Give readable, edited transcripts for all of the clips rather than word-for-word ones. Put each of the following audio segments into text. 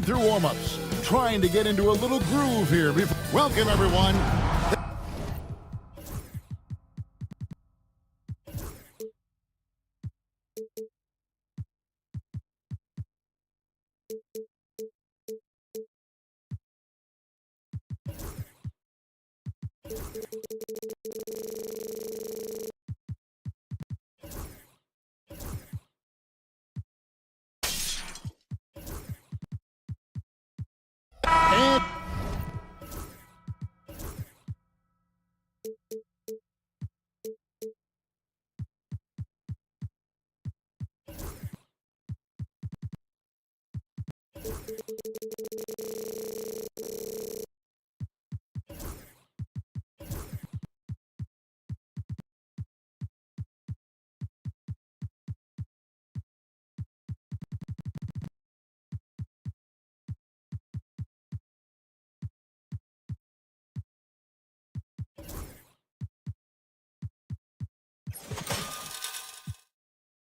through warm-ups, trying to get into a little groove here. Welcome, everyone.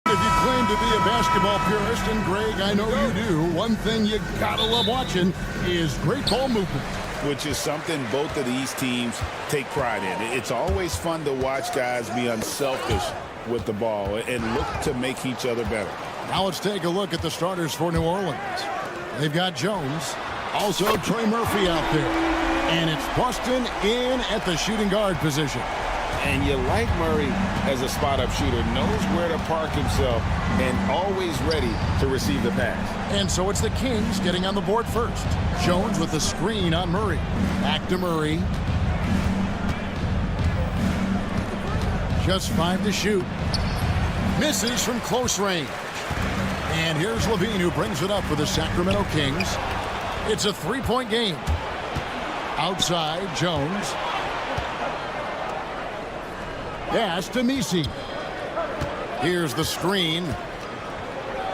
And if you claim to be a basketball purist, and Greg, I know you do, one thing you gotta love watching is great ball movement. Which is something both of these teams take pride in. It's always fun to watch guys be unselfish with the ball and look to make each other better. Now let's take a look at the starters for New Orleans. They've got Jones, also Trey Murphy out there, and it's Boston in at the shooting guard position. And you like Murray as a spot-up shooter, knows where to park himself, and always ready to receive the pass. And so it's the Kings getting on the board first. Jones with the screen on Murray. Back to Murray. Just 5 to shoot. Misses from close range. And here's Levine, who brings it up for the Sacramento Kings. It's a 3-point game. Outside, Jones. Pass to Misi. Here's the screen.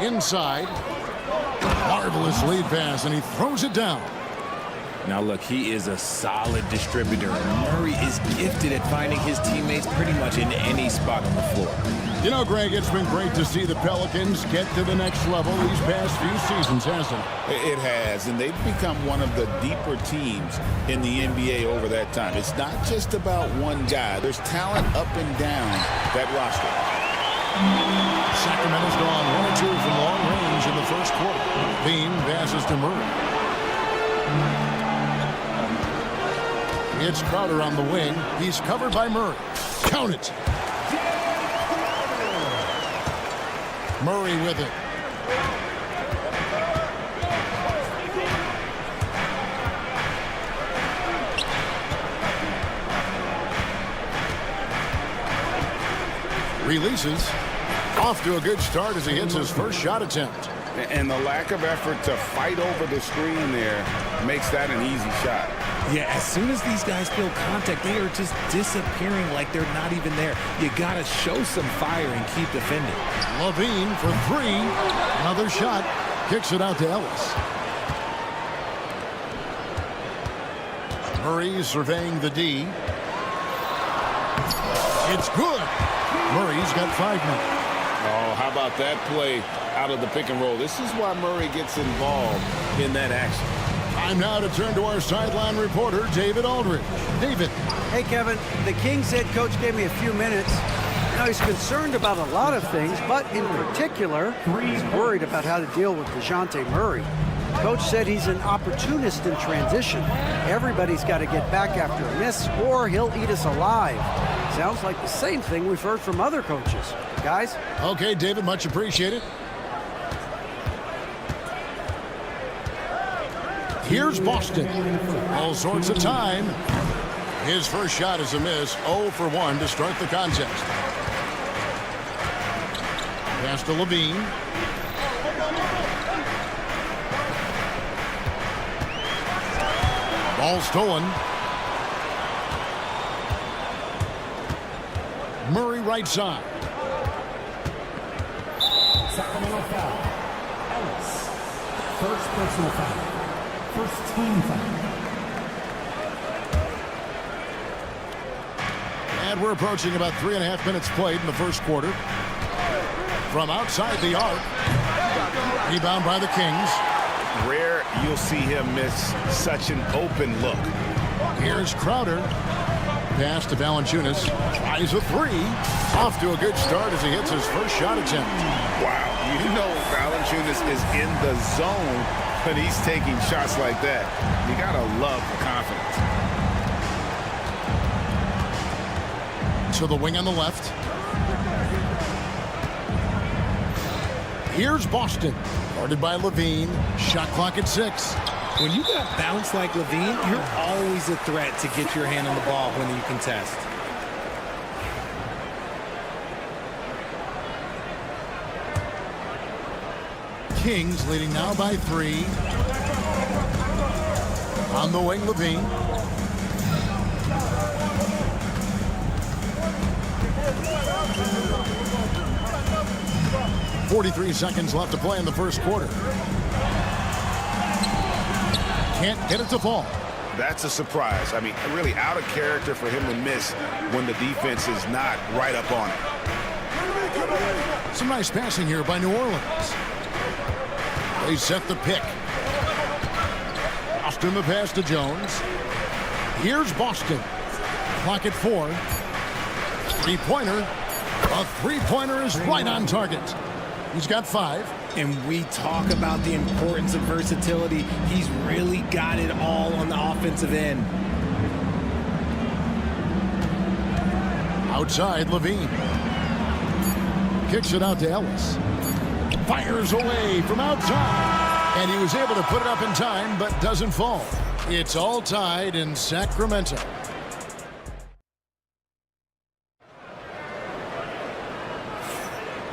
Inside. Marvelous lead pass, and he throws it down. Now look, he is a solid distributor. Murray is gifted at finding his teammates pretty much in any spot on the floor. You know, Greg, it's been great to see the Pelicans get to the next level these past few seasons, hasn't it? It has, and they've become one of the deeper teams in the NBA over that time. It's not just about one guy. There's talent up and down that roster. Sacramento's gone 1 or 2 from long range in the first quarter. Bean passes to Murray. It's Crowder on the wing. He's covered by Murray. Count it. Murray with it. Releases. Off to a good start as he hits his first shot attempt. And the lack of effort to fight over the screen there makes that an easy shot. Yeah, as soon as these guys feel contact, they are just disappearing like they're not even there. You got to show some fire and keep defending. Levine for 3. Another shot. Kicks it out to Ellis. Murray surveying the D. It's good. Murray's got 5 now. Oh, how about that play out of the pick and roll? This is why Murray gets involved in that action. Time now to turn to our sideline reporter, David Aldridge. David. Hey, Kevin. The Kings head coach gave me a few minutes. Now, he's concerned about a lot of things, but in particular, he's worried about how to deal with DeJounte Murray. Coach said he's an opportunist in transition. Everybody's got to get back after a miss, or he'll eat us alive. Sounds like the same thing we've heard from other coaches. Guys? Okay, David, much appreciated. Here's Boston. All sorts of time. His first shot is a miss. 0 for 1 to start the contest. Pass to Levine. Ball stolen. Murray right side. Sacramento foul. Ellis. First personal foul. First team foul. And we're approaching about 3.5 minutes played in the first quarter. From outside the arc. Rebound by the Kings. rare you'll see him miss such an open look. Here's Crowder. Pass to Valanciunas. Tries a three. Off to a good start as he hits his first shot attempt. Wow, you know Valanciunas is in the zone when he's taking shots like that. You gotta love the confidence. To the wing on the left. Here's Boston. Guarded by Levine. Shot clock at 6. When you got bounce like Levine, you're always a threat to get your hand on the ball when you contest. Kings leading now by 3. On the wing, Levine. .43 seconds left to play in the first quarter. Can't get it to fall. That's a surprise. I mean, really out of character for him to miss when the defense is not right up on it. Some nice passing here by New Orleans. They set the pick. Boston the pass to Jones. Here's Boston. Clock at 4. Three-pointer. A three-pointer is right on target. He's got 5. And we talk about the importance of versatility. He's really got it all on the offensive end. Outside, Levine. Kicks it out to Ellis. Fires away from outside. And he was able to put it up in time, but doesn't fall. It's all tied in Sacramento.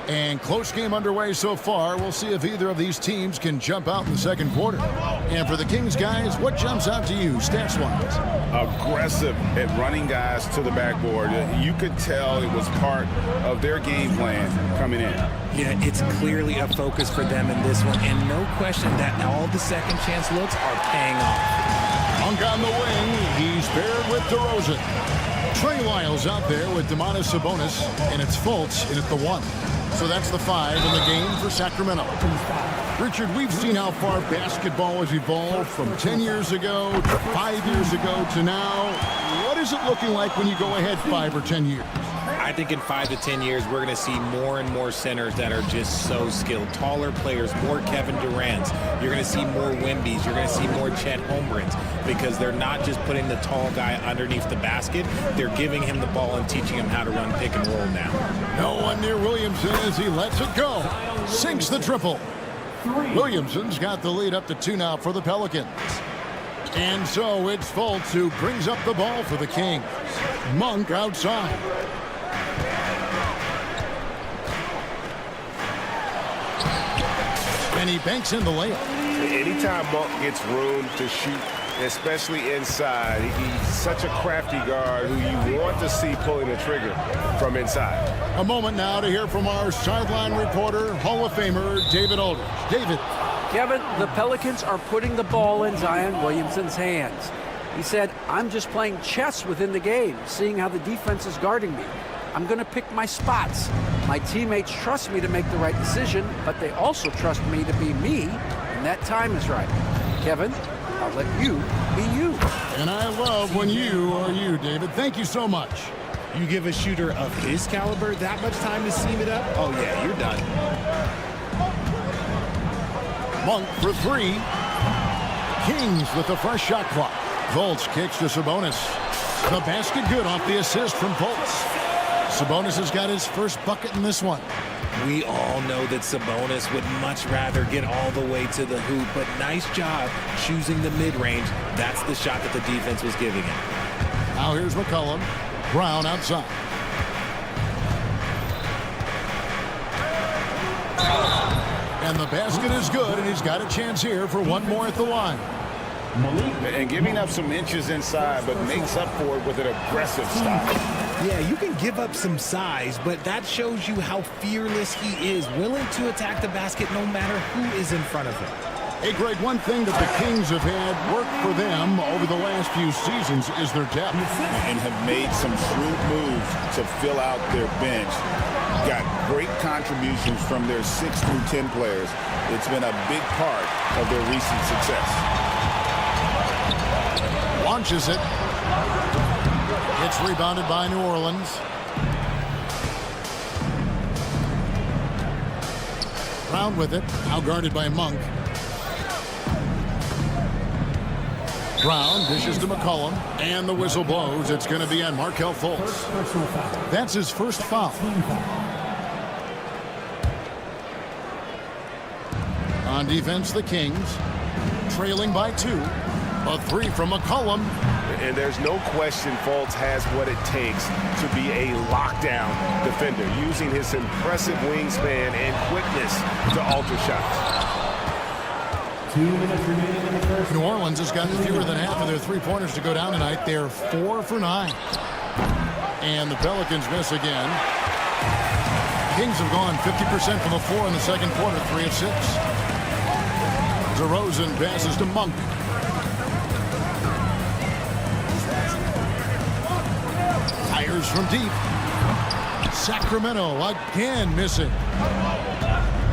And close game underway so far. We'll see if either of these teams can jump out in the second quarter. And for the Kings guys, what jumps out to you stats-wise? Aggressive at running guys to the backboard. You could tell it was part of their game plan coming in. Yeah, it's clearly a focus for them in this one. And no question that all the second chance looks are paying off. Monk on the wing. He's paired with DeRozan. Trey Lyles out there with Domantas Sabonis. And it's Fultz in at the 1. So that's the 5 in the game for Sacramento. Richard, we've seen how far basketball has evolved from 10 years ago to 5 years ago to now. What is it looking like when you go ahead 5 or 10 years? I think in 5 to 10 years, we're going to see more and more centers that are just so skilled. Taller players, more Kevin Durant's. You're going to see more Wemby's. You're going to see more Chet Holmgrens because they're not just putting the tall guy underneath the basket. They're giving him the ball and teaching him how to run pick and roll now. No one near Williamson as he lets it go. Sinks the triple. Williamson's got the lead up to 2 now for the Pelicans. And so it's Fultz who brings up the ball for the Kings. Monk outside. And he banks in the layup. Anytime Monk gets room to shoot, especially inside, he's such a crafty guard who you want to see pulling the trigger from inside. A moment now to hear from our sideline reporter, Hall of Famer David Aldridge. David. Kevin, the Pelicans are putting the ball in Zion Williamson's hands. He said, I'm just playing chess within the game, seeing how the defense is guarding me. I'm going to pick my spots. My teammates trust me to make the right decision, but they also trust me to be me, and that time is right. Kevin, I'll let you be you. And I love when you are you, David. Thank you so much. You give a shooter of his caliber that much time to seam it up? Oh, yeah, you're done. Monk for 3. Kings with the fresh shot clock. Fultz kicks to Sabonis. The basket good off the assist from Fultz. Sabonis has got his first bucket in this one. We all know that Sabonis would much rather get all the way to the hoop, but nice job choosing the mid-range. That's the shot that the defense was giving him. Now here's McCollum. Brown outside. And the basket is good, and he's got a chance here for one more at the line. And giving up some inches inside, but makes up for it with an aggressive style. Yeah, you can give up some size, but that shows you how fearless he is, willing to attack the basket no matter who is in front of him. Hey, Greg, one thing that the Kings have had work for them over the last few seasons is their depth. And have made some shrewd moves to fill out their bench. Got great contributions from their 6 through 10 players. It's been a big part of their recent success. Launches it. It's rebounded by New Orleans. Brown with it. Now guarded by Monk. Brown dishes to McCollum, and the whistle blows. It's going to be on Markelle Fultz. That's his first foul. On defense, the Kings trailing by 2. A 3 from McCollum. And there's no question Fultz has what it takes to be a lockdown defender, using his impressive wingspan and quickness to alter shots. 2 minutes remaining in the first. New Orleans has gotten fewer than half of their three-pointers to go down tonight. They're 4 for 9. And the Pelicans miss again. Kings have gone 50% from the floor in the second quarter, 3 of 6. DeRozan passes to Monk. Fires from deep. Sacramento again missing.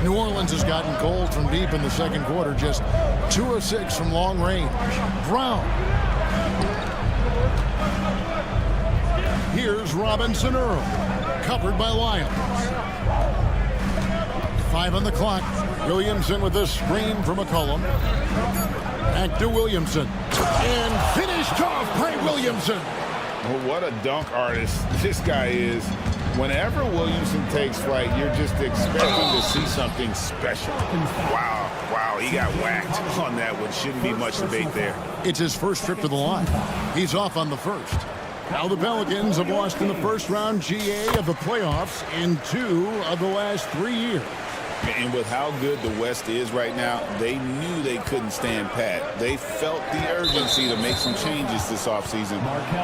New Orleans has gotten cold from deep in the second quarter, just 2 of 6 from long range. Brown. Here's Robinson Earl, covered by Lyons. 5 on the clock. Williamson with a screen from McCollum. Back to Williamson. And finished off by Williamson. Well, what a dunk artist this guy is. Whenever Williamson takes flight, you're just expecting to see something special. Wow, he got whacked on that one. Shouldn't be much debate there. It's his first trip to the line. He's off on the first. Now the Pelicans have lost in the first round GA of the playoffs in 2 of the last 3 years. And with how good the West is right now, they knew they couldn't stand pat. They felt the urgency to make some changes this offseason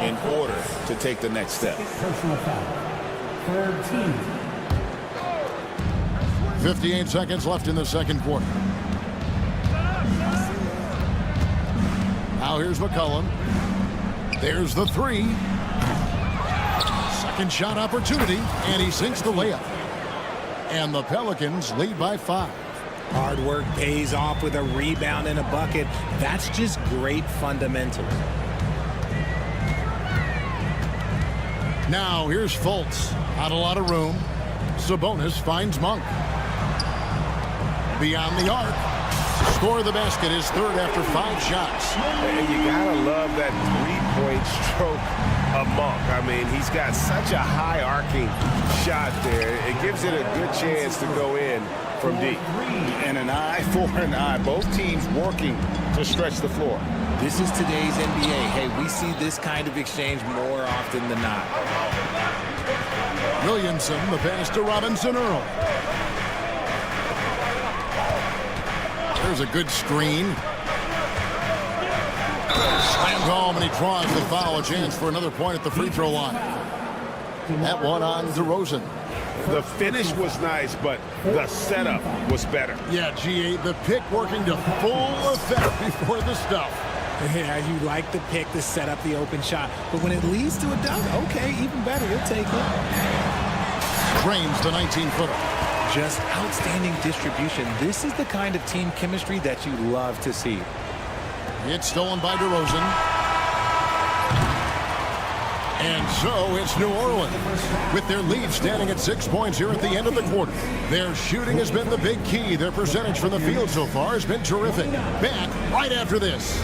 in order to take the next step. Personal foul. 13. 58 seconds left in the second quarter. Now here's McCollum. There's the 3. Second shot opportunity, and he sinks the layup. And the Pelicans lead by 5. Hard work pays off with a rebound and a bucket. That's just great fundamentals. Now here's Fultz. Not a lot of room. Sabonis finds Monk. Beyond the arc. Score the basket, his third after 5 shots. And you gotta love that three-point stroke of Monk. I mean, he's got such a high arcing shot there. It gives it a good chance to go in from deep. And an eye for an eye. Both teams working to stretch the floor. This is today's NBA. Hey, we see this kind of exchange more often than not. Williamson, the pass to Robinson Earl. There's a good screen. Slammed home, and he draws the foul. A chance for another point at the free throw line. That one on DeRozan. The finish was nice, but the setup was better. Yeah, GA, the pick working to full effect before the stuff. Yeah, you like the pick to set up the open shot, but when it leads to a dunk, okay, even better, you'll take it. Drains the 19-footer. Just outstanding distribution. This is the kind of team chemistry that you love to see. It's stolen by DeRozan. And so it's New Orleans with their lead standing at 6 points here at the end of the quarter. Their shooting has been the big key. Their percentage from the field so far has been terrific. Back right after this.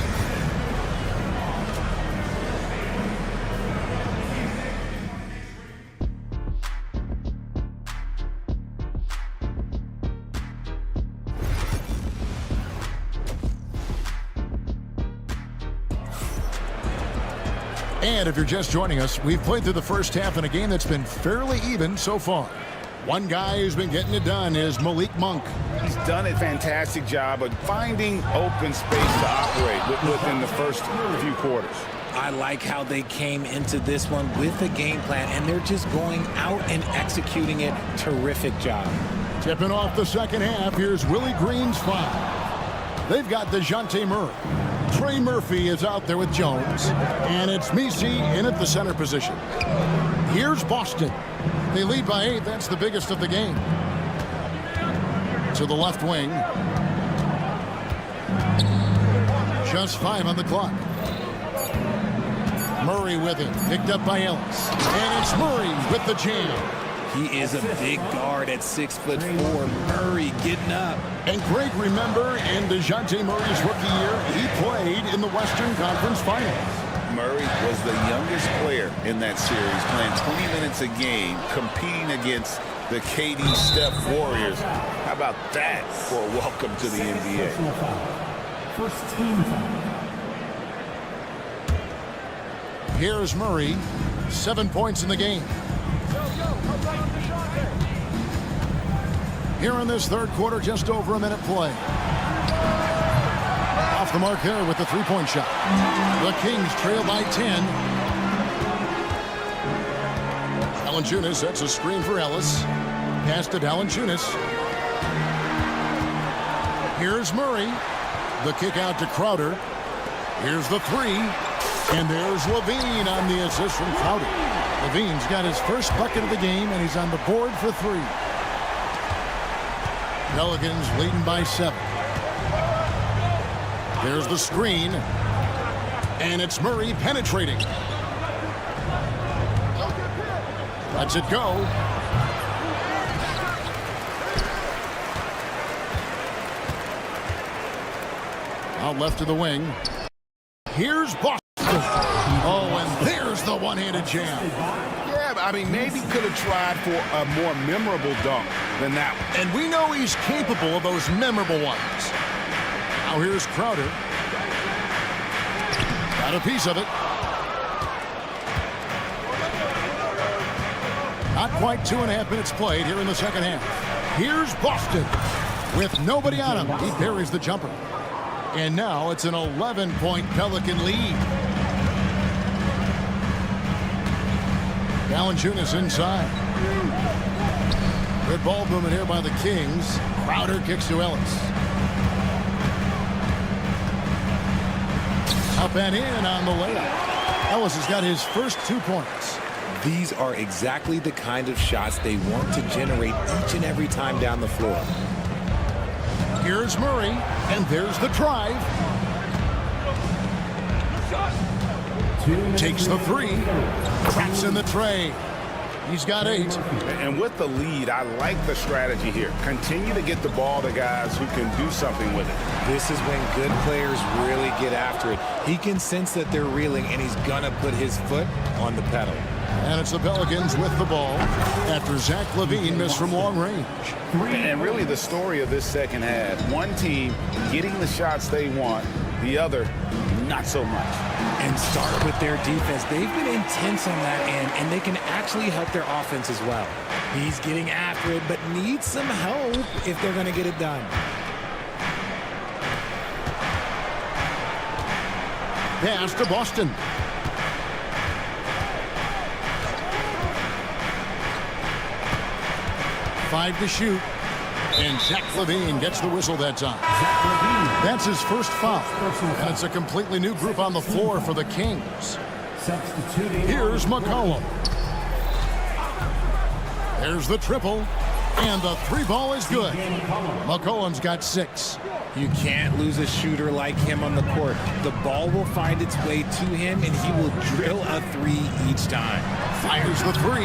And if you're just joining us, we've played through the first half in a game that's been fairly even so far. One guy who's been getting it done is Malik Monk. He's done a fantastic job of finding open space to operate within the first few quarters. I like how they came into this one with a game plan, and they're just going out and executing it. Terrific job. Tipping off the second half, here's Willie Green's foul. They've got DeJounte Murray. Trey Murphy is out there with Jones. And it's Messi in at the center position. Here's Boston. They lead by 8. That's the biggest of the game. To the left wing. Just 5 on the clock. Murray with it. Picked up by Ellis. And it's Murray with the jam. He is a big guard at 6'4". Murray getting up. And Greg, remember, in DeJounte Murray's rookie year, he played in the Western Conference Finals. Murray was the youngest player in that series, playing 20 minutes a game, competing against the KD Steph Warriors. How about that for a welcome to the NBA? First team foul. Here's Murray, 7 points in the game. Here in this third quarter, just over a minute play. Off the mark there with the three-point shot. The Kings trail by 10. Valanciunas sets a screen for Ellis. Pass to Valanciunas. Here's Murray. The kick out to Crowder. Here's the three. And there's Levine on the assist from Crowder. Levine's got his first bucket of the game, and he's on the board for 3. Pelicans leading by 7. There's the screen. And it's Murray penetrating. Lets it go. Out left to the wing. Here's Boston. Oh, and there's the one-handed jam. Yeah, I mean, maybe could have tried for a more memorable dunk than that one. And we know he's capable of those memorable ones. Now here's Crowder. Got a piece of it. Not quite 2.5 minutes played here in the second half. Here's Boston with nobody on him. He buries the jumper. And now it's an 11-point Pelican lead. Valanciunas inside. Good ball movement here by the Kings. Crowder kicks to Ellis. Up and in on the layup. Ellis has got his first 2 points. These are exactly the kind of shots they want to generate each and every time down the floor. Here's Murray, and there's the drive. Takes the three. Traps in the tray. He's got 8. And with the lead, I like the strategy here. Continue to get the ball to guys who can do something with it. This is when good players really get after it. He can sense that they're reeling, and he's going to put his foot on the pedal. And it's the Pelicans with the ball after Zach LaVine missed from long range. And really the story of this second half, one team getting the shots they want, the other not so much. And start with their defense. They've been intense on that end, and they can actually help their offense as well. He's getting after it, but needs some help if they're going to get it done. Pass to Boston. Five to shoot. And Zach LaVine gets the whistle that time. That's his first foul. And it's a completely new group on the floor for the Kings. Here's McCollum. There's the triple. And the 3-ball is good. McCollum's got 6. You can't lose a shooter like him on the court. The ball will find its way to him, and he will drill a 3 each time. Fires the 3,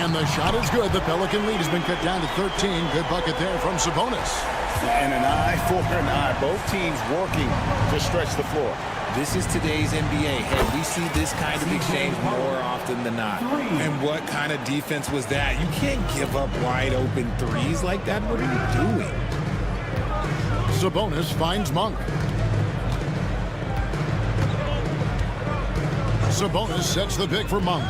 and the shot is good. The Pelican lead has been cut down to 13. Good bucket there from Sabonis. And an eye for an eye. Both teams working to stretch the floor. This is today's NBA. Hey, we see this kind of exchange more often than not. And what kind of defense was that? You can't give up wide open 3s like that. What are you doing? Sabonis finds Monk. Sabonis sets the pick for Monk.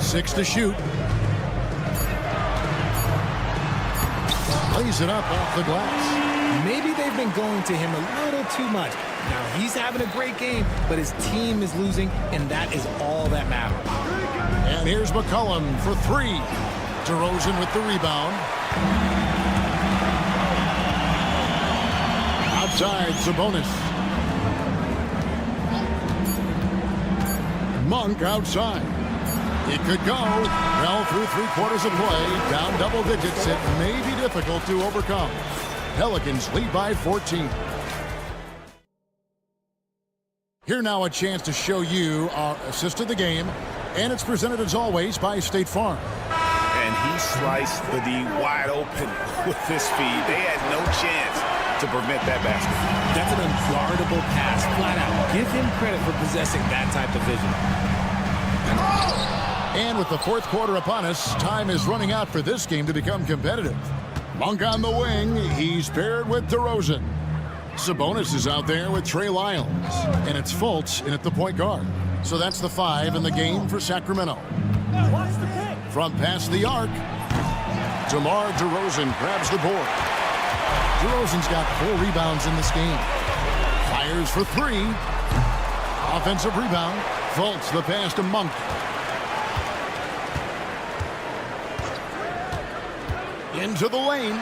6 to shoot. Lays it up off the glass. Maybe they've been going to him a little too much. Now, he's having a great game, but his team is losing, and that is all that matters. And here's McCollum for 3. DeRozan with the rebound. outside, Sabonis. Monk outside. It could go. Well, through 3/4 of play, down double digits. It may be difficult to overcome. Pelicans lead by 14. Here now a chance to show you our assist of the game, and it's presented as always by State Farm. And he sliced the D wide open with this feed. They had no chance to prevent that basket. That's an unguardable pass, flat out. Give him credit for possessing that type of vision. And with the 4th quarter upon us, time is running out for this game to become competitive. Monk on the wing. He's paired with DeRozan. Sabonis is out there with Trey Lyles. And it's Fultz in at the point guard. So that's the 5 in the game for Sacramento. From past the arc, DeMar DeRozan grabs the board. DeRozan's got 4 rebounds in this game. Fires for 3. Offensive rebound. Fultz the pass to Monk. Into the lane.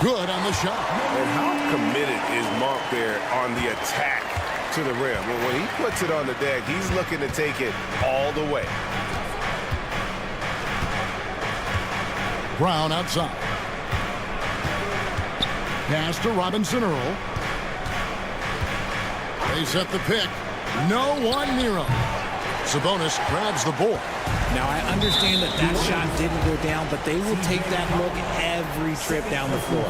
Good on the shot. And how committed is Monk there on the attack to the rim? When he puts it on the deck, he's looking to take it all the way. Brown outside. Pass to Robinson Earl. They set the pick. No one near him. Sabonis grabs the board. Now, I understand that that shot didn't go down, but they will take that look every trip down the floor.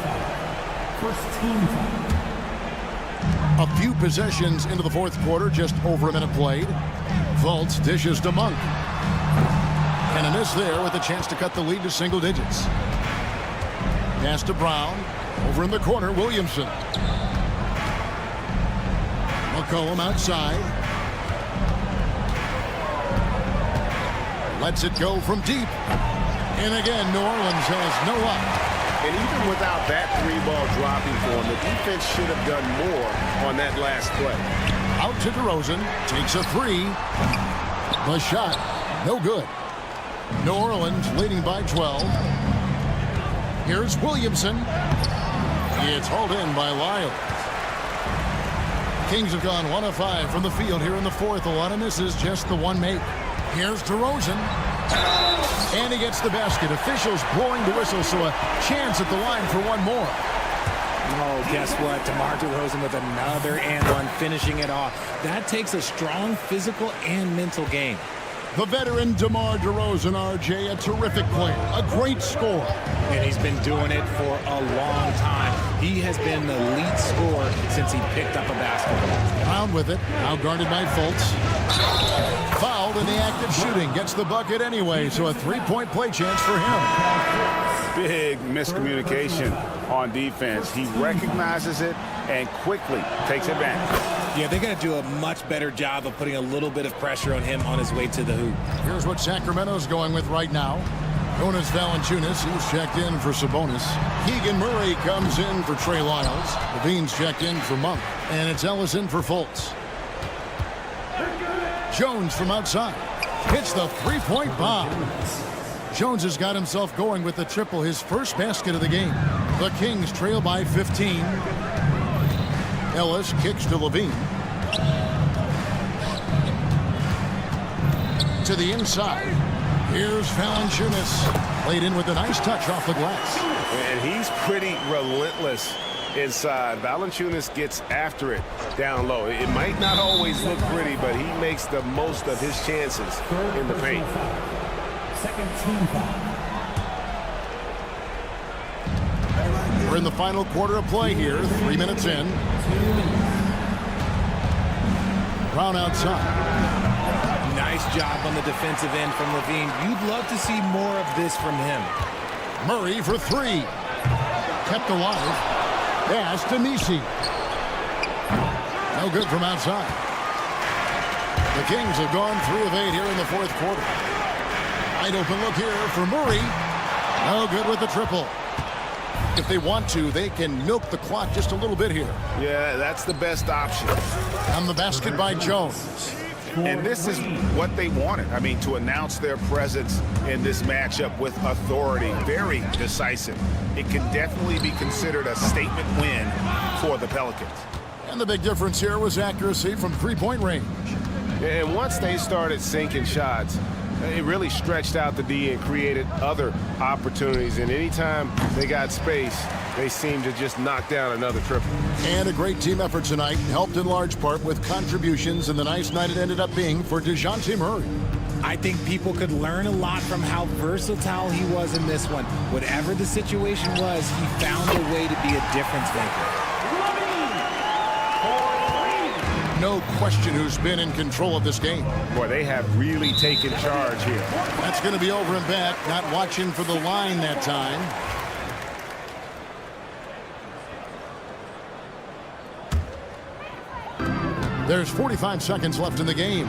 First team foul. A few possessions into the 4th quarter, just over a minute played. Fultz dishes to Monk. And a miss there with a chance to cut the lead to single digits. Pass to Brown. Over in the corner, Williamson. McCollum outside. Lets it go from deep. And again, New Orleans has no luck. And even without that 3-ball dropping for him, the defense should have done more on that last play. Out to DeRozan. Takes a 3. The shot, no good. New Orleans leading by 12. Here's Williamson. It's hauled in by Lyles. Kings have gone 1 of 5 from the field here in the 4th. A lot of misses, just the 1 make. Here's DeRozan. And he gets the basket. Officials blowing the whistle, so a chance at the line for 1 more. Oh, guess what? DeMar DeRozan with another and one, finishing it off. That takes a strong physical and mental game. The veteran DeMar DeRozan, RJ, a terrific player, a great scorer. And he's been doing it for a long time. He has been the lead scorer since he picked up a basketball. Brown with it, now guarded by Fultz. Fouled in the act of shooting, gets the bucket anyway, so a 3-point play chance for him. Big miscommunication on defense. He recognizes it and quickly takes advantage. Yeah, they got to do a much better job of putting a little bit of pressure on him on his way to the hoop. Here's what Sacramento's going with right now. Jonas Valanciunas, he's checked in for Sabonis. Keegan Murray comes in for Trey Lyles. Levine's checked in for Monk. And it's Ellison for Fultz. Jones from outside. Hits the 3-point bomb. Jones has got himself going with the triple, his first basket of the game. The Kings trail by 15. Ellis kicks to Levine. To the inside. Here's Valanciunas. Played in with a nice touch off the glass. And he's pretty relentless inside. Valanciunas gets after it down low. It might not always look pretty, but he makes the most of his chances in the paint. Second team foul. We're in the final quarter of play here, 3 minutes in. Brown outside. Nice job on the defensive end from Levine. You'd love to see more of this from him. Murray for 3. Kept alive. Pass to Nisi. No good from outside. The Kings have gone 3 of 8 here in the 4th quarter. Wide open look here for Murray. No good with the triple. If they want to, they can milk the clock just a little bit here. Yeah, that's the best option. On the basket by Jones. And this is what they wanted. I mean, to announce their presence in this matchup with authority. Very decisive. It can definitely be considered a statement win for the Pelicans. And the big difference here was accuracy from three-point range. And once they started sinking shots, it really stretched out the D and created other opportunities. And anytime they got space, they seemed to just knock down another triple. And a great team effort tonight, helped in large part with contributions, and the nice night it ended up being for DeJounte Murray. I think people could learn a lot from how versatile he was in this one. Whatever the situation was, he found a way to be a difference maker. No question who's been in control of this game. Boy, they have really taken charge here. That's going to be over and back, not watching for the line that time. There's 45 seconds left in the game.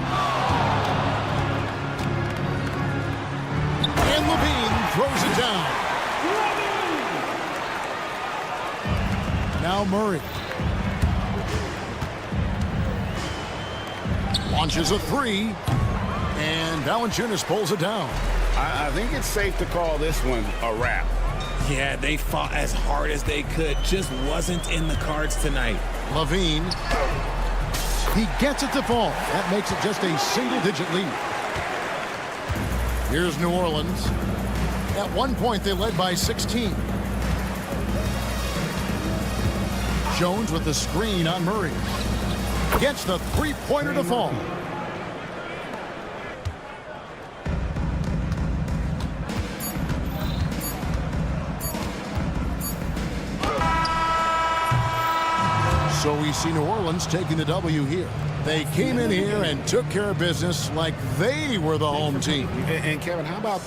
And Levine throws it down. Now Murray. Launches a three. And Valanciunas pulls it down. I think it's safe to call this one a wrap. Yeah, they fought as hard as they could. Just wasn't in the cards tonight. Levine. He gets it to fall. That makes it just a single-digit lead. Here's New Orleans. At one point, they led by 16. Jones with the screen on Murray. Gets the three-pointer to fall. So we see New Orleans taking the W here. They came in here and took care of business like they were the home team. And Kevin, how about...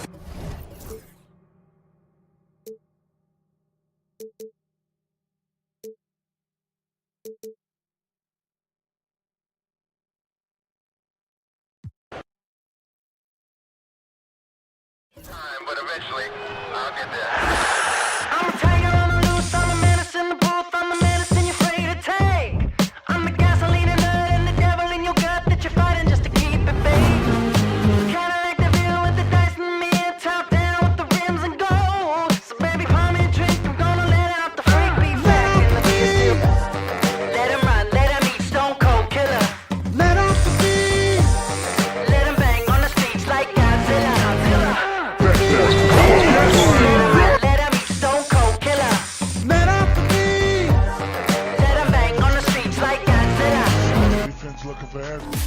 But eventually, I'll get there. I'm a tiger on the loose, I'm a menace in the booth, I'm the medicine you're afraid to take. I'm the gasoline and nut and the devil in your gut that you're fighting just to keep it baked. Kinda like the view with the dice and me, top down with the rims and gold. So baby, pour me a drink, I'm gonna let out the freak beat back in the beat. Let him run, let him eat, stone cold killer. Let off the beat. Let him bang on the streets like Godzilla. Let him eat, stone cold killer. Let off the beat. Let him bang on the streets like Godzilla. Defense looking for everything.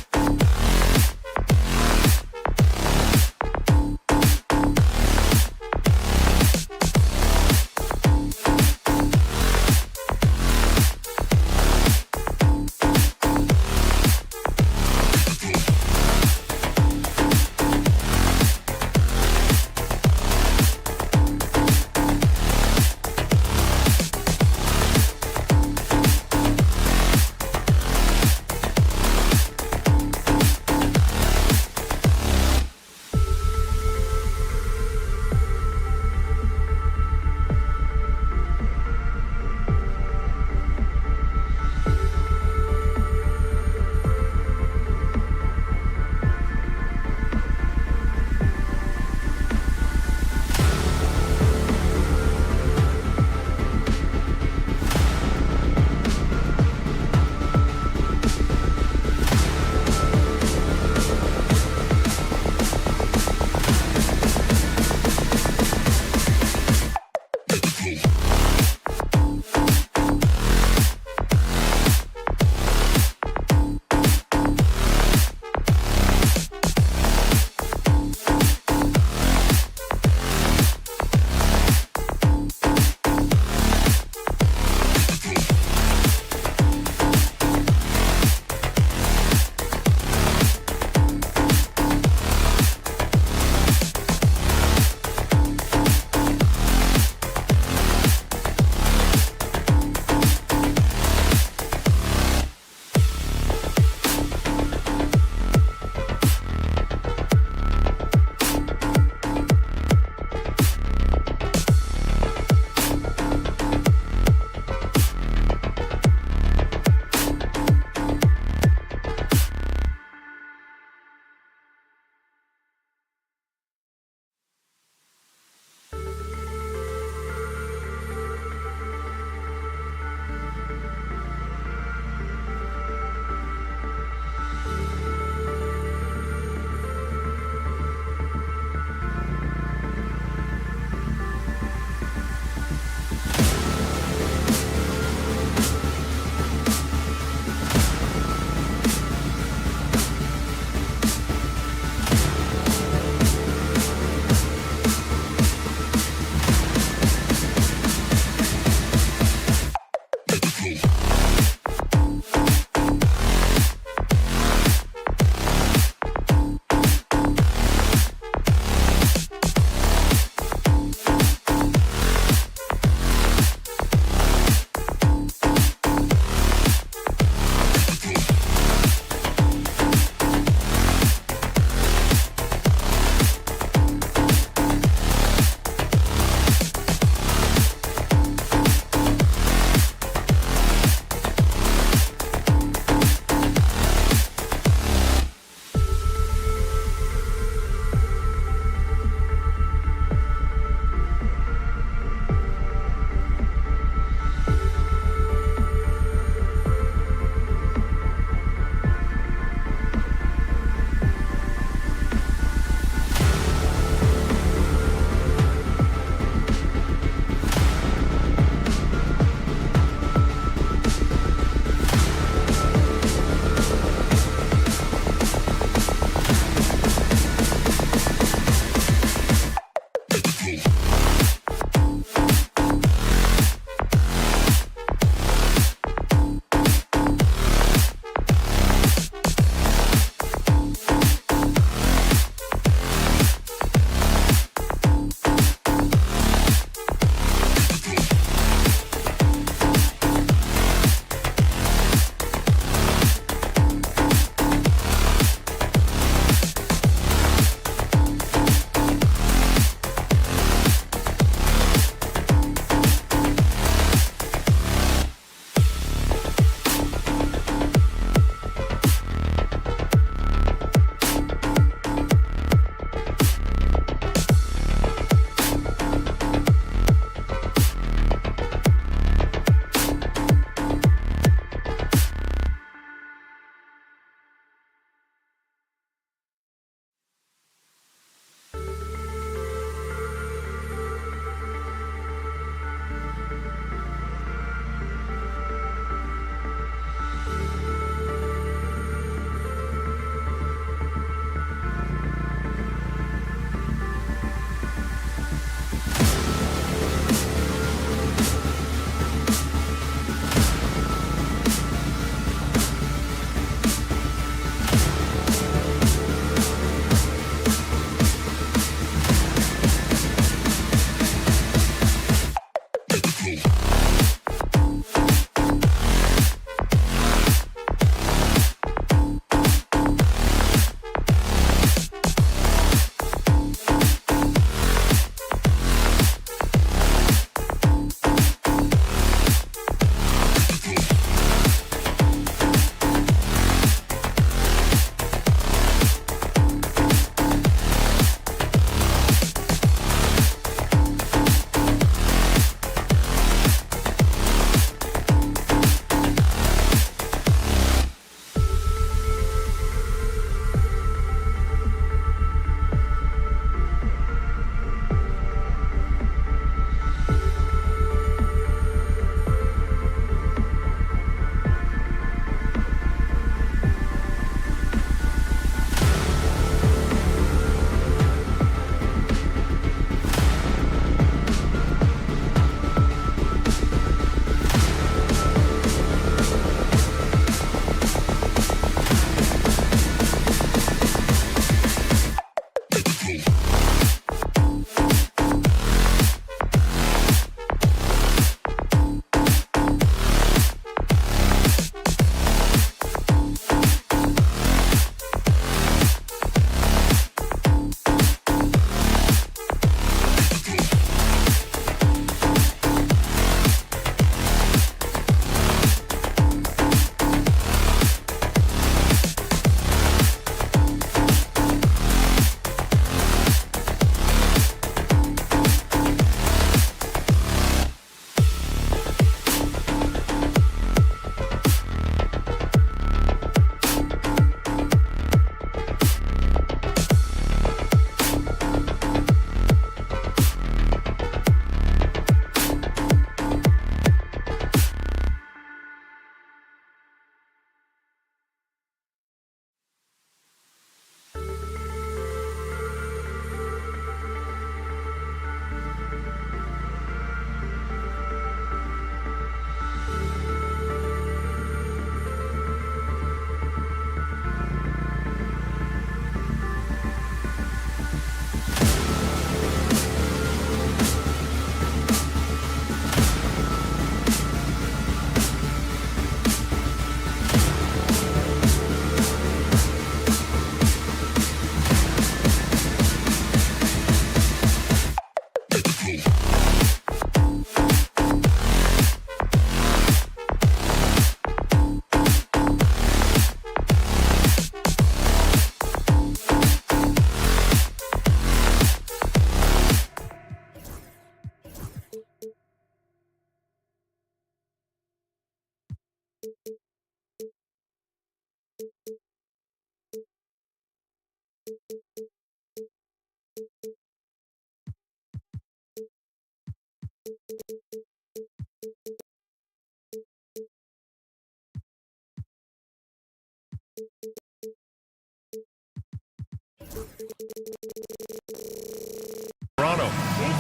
Toronto.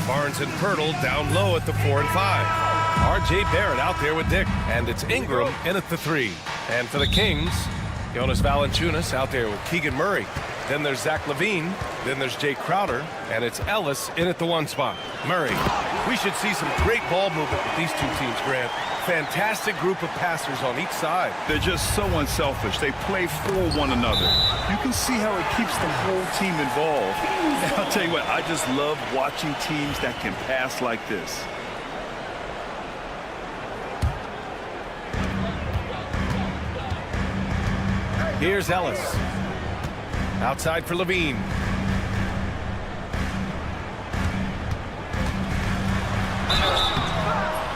Barnes and Pirtle down low at the 4 and 5. R.J. Barrett out there with Dick, and it's Ingram in at the 3. And for the Kings, Jonas Valanciunas out there with Keegan Murray. Then there's Zach LaVine. Then there's Jay Crowder, and it's Ellis in at the 1 spot. Murray. We should see some great ball movement with these two teams, Grant. Fantastic group of passers on each side. They're just so unselfish. They play for one another. You can see how it keeps the whole team involved. And I'll tell you what, I just love watching teams that can pass like this. Here's Ellis. Outside for LaVine.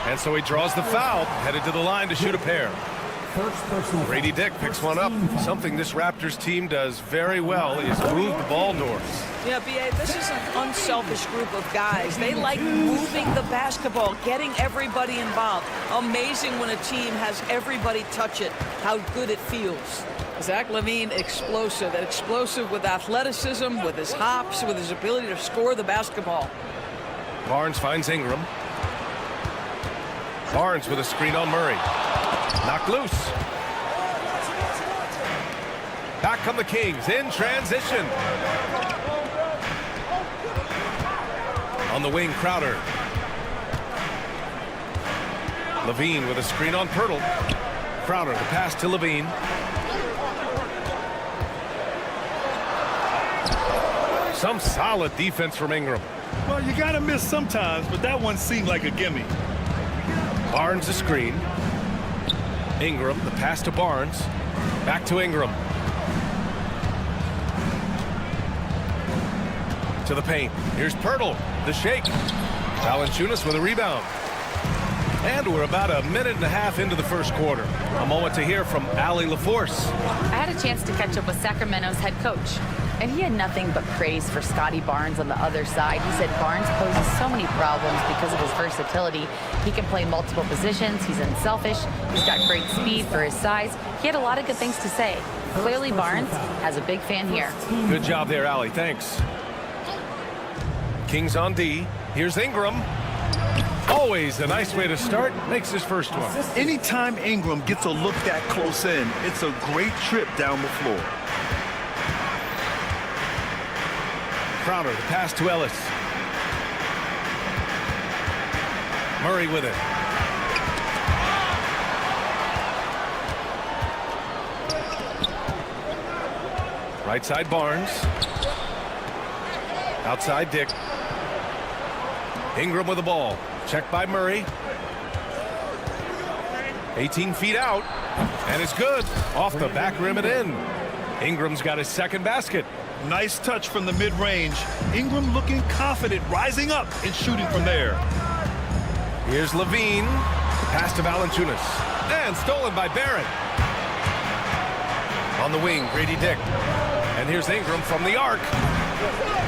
And so he draws the foul, headed to the line to shoot a pair. Grady Dick picks one up. Something this Raptors team does very well is move the ball north. Yeah, B.A., this is an unselfish group of guys. They like moving the basketball, getting everybody involved. Amazing when a team has everybody touch it, how good it feels. Zach LaVine, explosive with athleticism, with his hops, with his ability to score the basketball. Barnes finds Ingram. Barnes with a screen on Murray. Knocked loose. Back come the Kings in transition. On the wing, Crowder. LaVine with a screen on Pirtle. Crowder, the pass to LaVine. Some solid defense from Ingram. Well, you got to miss sometimes, but that one seemed like a gimme. Barnes the screen. Ingram, the pass to Barnes. Back to Ingram. To the paint. Here's Pirtle, the shake. Valanciunas with a rebound. And we're about a minute and a half into the first quarter. A moment to hear from Allie LaForce. I had a chance to catch up with Sacramento's head coach, and he had nothing but praise for Scotty Barnes on the other side. He said Barnes poses so many problems because of his versatility. He can play multiple positions. He's unselfish. He's got great speed for his size. He had a lot of good things to say. Clearly, Barnes has a big fan here. Good job there, Allie. Thanks. Kings on D. Here's Ingram. Always a nice way to start. Makes his first one. Anytime Ingram gets a look that close in, it's a great trip down the floor. Crowder, the pass to Ellis. Murray with it. Right side Barnes. Outside Dick. Ingram with the ball. Checked by Murray. 18 feet out. And it's good. Off the back rim and in. Ingram's got his second basket. Nice touch from the mid-range. Ingram looking confident, rising up and shooting from there. Here's LaVine. Pass to Valanciunas. And stolen by Barrett. On the wing, Grady Dick. And here's Ingram from the arc.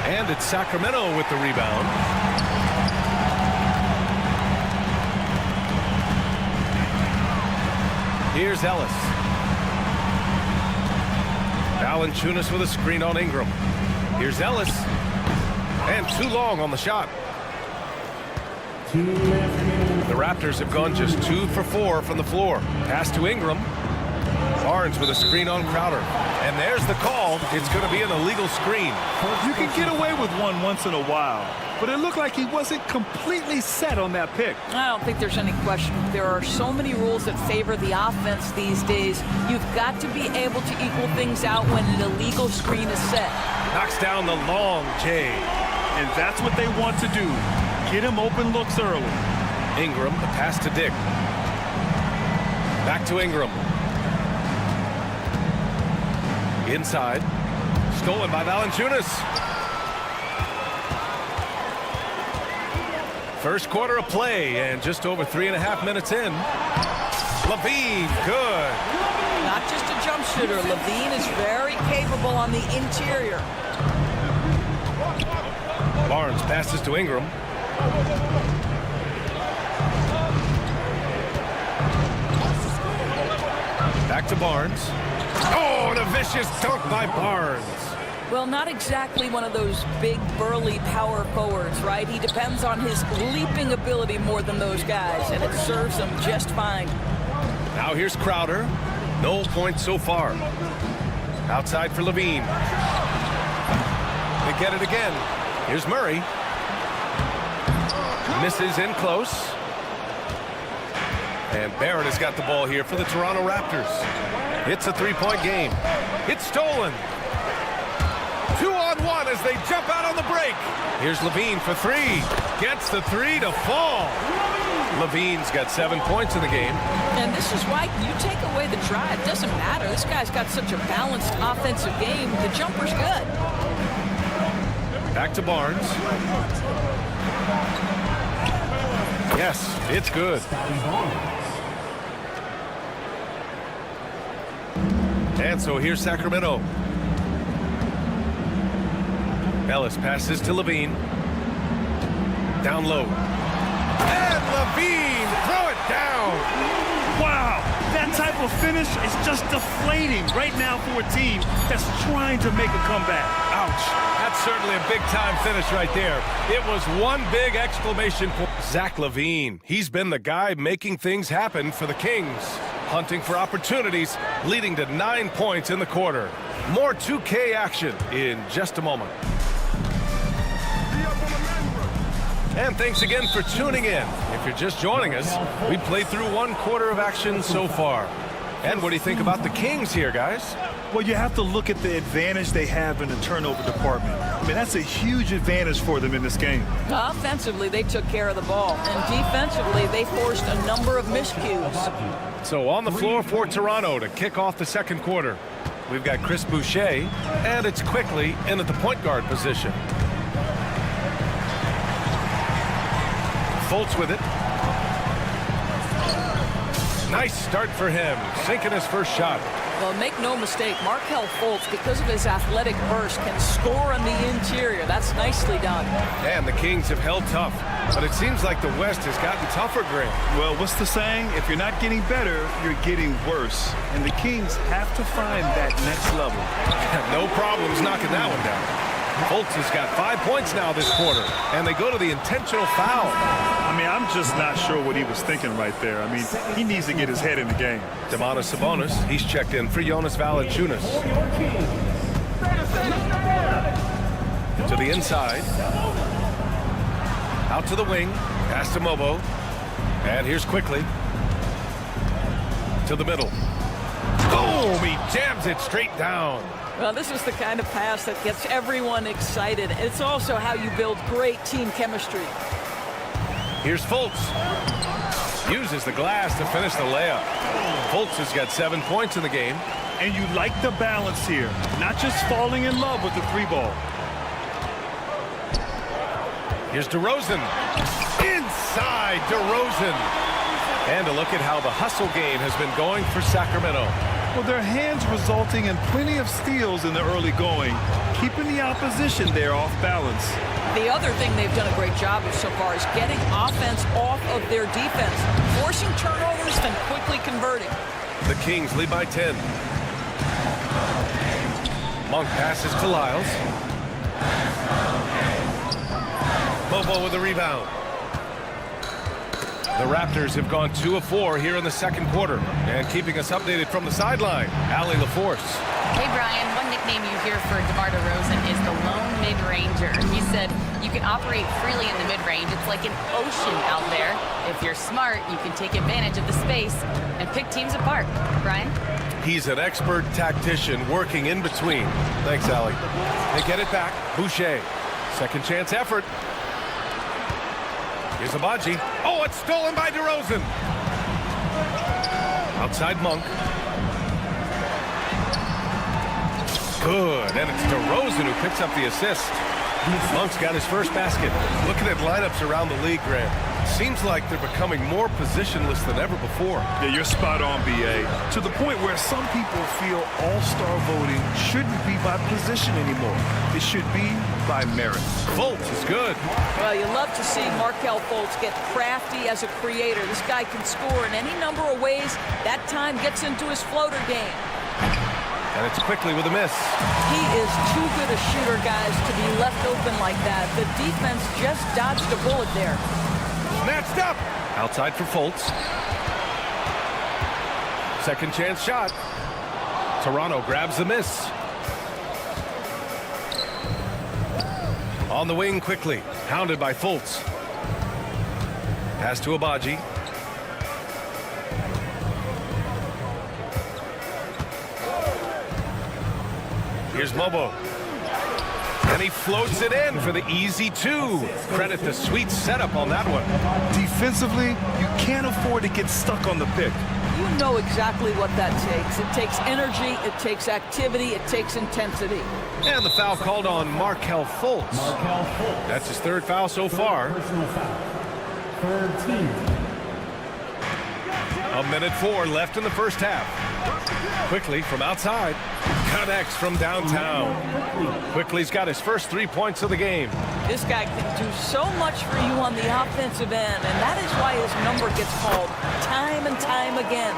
And it's Sacramento with the rebound. Here's Ellis. Valanciunas with a screen on Ingram. Here's Ellis. And too long on the shot. The Raptors have gone just 2 for 4 from the floor. Pass to Ingram. Barnes with a screen on Crowder. And there's the call. It's going to be an illegal screen. You can get away with one once in a while, but it looked like he wasn't completely set on that pick. I don't think there's any question. There are so many rules that favor the offense these days. You've got to be able to equal things out when an illegal screen is set. Knocks down the long J. And that's what they want to do. Get him open looks early. Ingram, the pass to Dick. Back to Ingram. Inside. Stolen by Valanciunas. First quarter of play and just over 3.5 minutes in. LaVine, good. Not just a jump sharpshooter. Levine is very capable on the interior. Barnes passes to Ingram. Back to Barnes. Oh, and a vicious dunk by Barnes. Well, not exactly one of those big, burly power forwards, right? He depends on his leaping ability more than those guys, and it serves him just fine. Now here's Crowder. No points so far. Outside for Levine. They get it again. Here's Murray. Misses in close. And Barrett has got the ball here for the Toronto Raptors. It's a three-point game. It's stolen. 2-on-1 as they jump out on the break. Here's Levine for three. Gets the three to fall. Levine's got 7 points in the game. And this is why you take away the drive. Doesn't matter. This guy's got such a balanced offensive game. The jumper's good. Back to Barnes. Yes, it's good. And so here's Sacramento. Ellis passes to Levine. Down low. And Levine throw it down. Wow, that type of finish is just deflating right now for a team that's trying to make a comeback. Ouch. That's certainly a big-time finish right there. It was one big exclamation point. Zach LaVine, he's been the guy making things happen for the Kings. Hunting for opportunities, leading to 9 points in the quarter. More 2K action in just a moment. And thanks again for tuning in. If you're just joining us, we played through 1 quarter of action so far. And what do you think about the Kings here, guys? Well, you have to look at the advantage they have in the turnover department. I mean, that's a huge advantage for them in this game. Offensively, they took care of the ball. And defensively, they forced a number of miscues. So on the floor for Toronto to kick off the second quarter, we've got Chris Boucher, and it's quickly in at the point guard position. Fultz with it. Nice start for him, sinking his first shot. Well, make no mistake, Markelle Fultz, because of his athletic burst, can score on the interior. That's nicely done. And the Kings have held tough, but it seems like the West has gotten tougher, Grant. Well, what's the saying? If you're not getting better, you're getting worse. And the Kings have to find that next level. No problems knocking that one down. Fultz has got 5 points now this quarter, and they go to the intentional foul. I mean, I'm just not sure what he was thinking right there. I mean, he needs to get his head in the game. Domantas Sabonis, he's checked in for Jonas Valanciunas. To the inside. Out to the wing. Pass to Mobo. And here's quickly. To the middle. Boom! He jams it straight down. Well, this is the kind of pass that gets everyone excited. It's also how you build great team chemistry. Here's Fultz. Uses the glass to finish the layup. Fultz has got 7 points in the game. And you like the balance here. Not just falling in love with the three ball. Here's DeRozan. Inside DeRozan. And a look at how the hustle game has been going for Sacramento. Well, their hands resulting in plenty of steals in the early going, keeping the opposition there off balance. The other thing they've done a great job of so far is getting offense off of their defense, forcing turnovers and quickly converting. The Kings lead by 10. Monk passes to Lyles. Bobo with the rebound. The Raptors have gone 2 of 4 here in the second quarter. And keeping us updated from the sideline, Allie LaForce. Hey, Brian, one nickname you hear for DeMar DeRozan is the lone mid-ranger. He said you can operate freely in the mid-range. It's like an ocean out there. If you're smart, you can take advantage of the space and pick teams apart. Brian? He's an expert tactician working in between. Thanks, Allie. They get it back. Boucher. Second chance effort. Here's Abaji. Oh, it's stolen by DeRozan. Outside Monk. Good, and it's DeRozan who picks up the assist. Monk's got his first basket. Looking at lineups around the league, Grant. Seems like they're becoming more positionless than ever before. Yeah, you're spot on, BA. To the point where some people feel all-star voting shouldn't be by position anymore. It should be by merit. Fultz is good. Well, you love to see Markelle Fultz get crafty as a creator. This guy can score in any number of ways. That time gets into his floater game. And it's quickly with a miss. He is too good a shooter, guys, to be left open like that. The defense just dodged a bullet there. Snatched up. Outside for Fultz. Second chance shot. Toronto grabs the miss. On the wing quickly. Hounded by Fultz. Pass to Abaji. Here's Mobo. And he floats it in for the easy two. Credit the sweet setup on that one. Defensively, you can't afford to get stuck on the pick. You know exactly what that takes. It takes energy, it takes activity, it takes intensity. And the foul called on Markelle Fultz. That's his third foul so far. Personal foul. Third team. 1:04 left in the first half. Quickly from outside. Connects from downtown. Quickly's got his first 3 points of the game. This guy can do so much for you on the offensive end, and that is why his number gets called time and time again.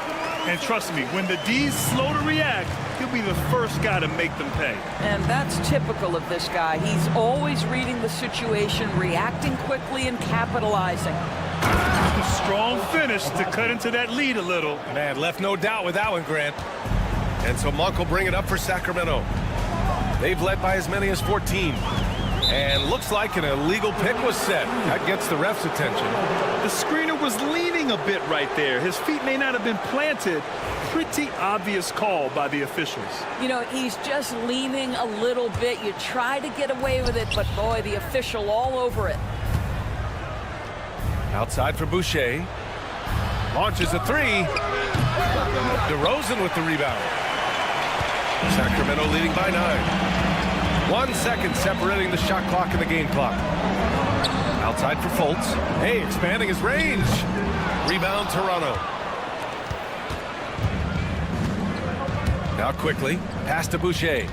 And trust me, when the D's slow to react, he'll be the first guy to make them pay. And that's typical of this guy. He's always reading the situation, reacting quickly, and capitalizing. A strong finish to cut into that lead a little. Man, left no doubt with that one, Grant. And so Monk will bring it up for Sacramento. They've led by as many as 14. And looks like an illegal pick was set. That gets the ref's attention. The screener was leaning a bit right there. His feet may not have been planted. Pretty obvious call by the officials. You know, he's just leaning a little bit. You try to get away with it, but boy, the official all over it. Outside for Boucher. Launches a three. DeRozan with the rebound. Sacramento leading by 9. 1 second separating the shot clock and the game clock. Outside for Fultz. Hey, expanding his range. Rebound Toronto. Now quickly, pass to Boucher.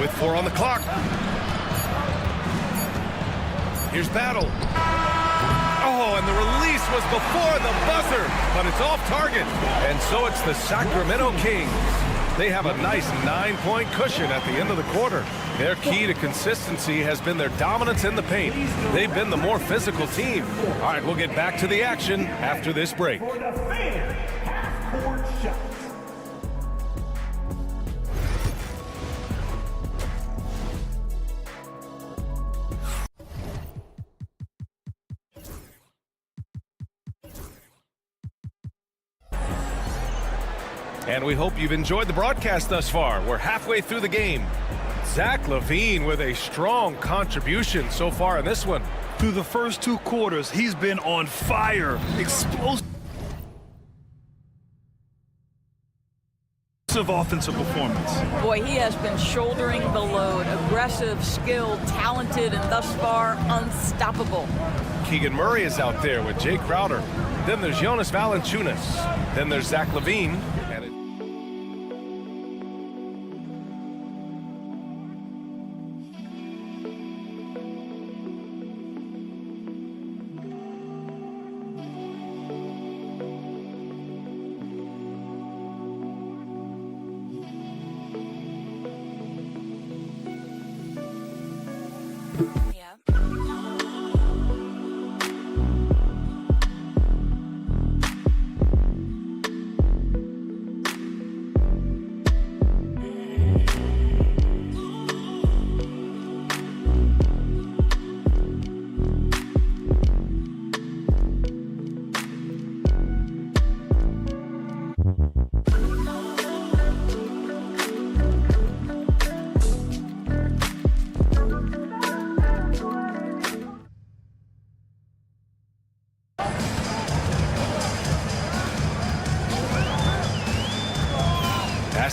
With 4 on the clock. Here's Battle. Oh, and the release was before the buzzer, but it's off target. And so it's the Sacramento Kings. They have a nice 9-point cushion at the end of the quarter. Their key to consistency has been their dominance in the paint. They've been the more physical team. All right, we'll get back to the action after this break. For the fan, half-court shots. And we hope you've enjoyed the broadcast thus far. We're halfway through the game. Zach LaVine with a strong contribution so far in this one. Through the first 2 quarters, he's been on fire. Explosive offensive performance. Boy, he has been shouldering the load. Aggressive, skilled, talented, and thus far unstoppable. Keegan Murray is out there with Jay Crowder. Then there's Jonas Valanciunas. Then there's Zach LaVine.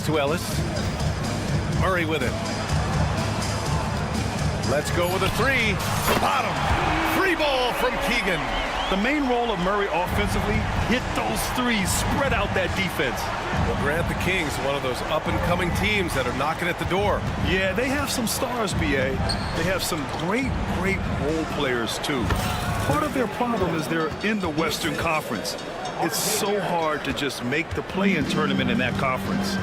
To Ellis. Murray with it. Let's go with a 3. Bottom. Free Three ball from Keegan. The main role of Murray offensively, hit those threes, spread out that defense. Well, Grant, the Kings, one of those up-and-coming teams that are knocking at the door. Yeah, they have some stars, BA. They have some great role players, too. Part of their problem is they're in the Western Conference. It's so hard to just make the play-in tournament in that conference.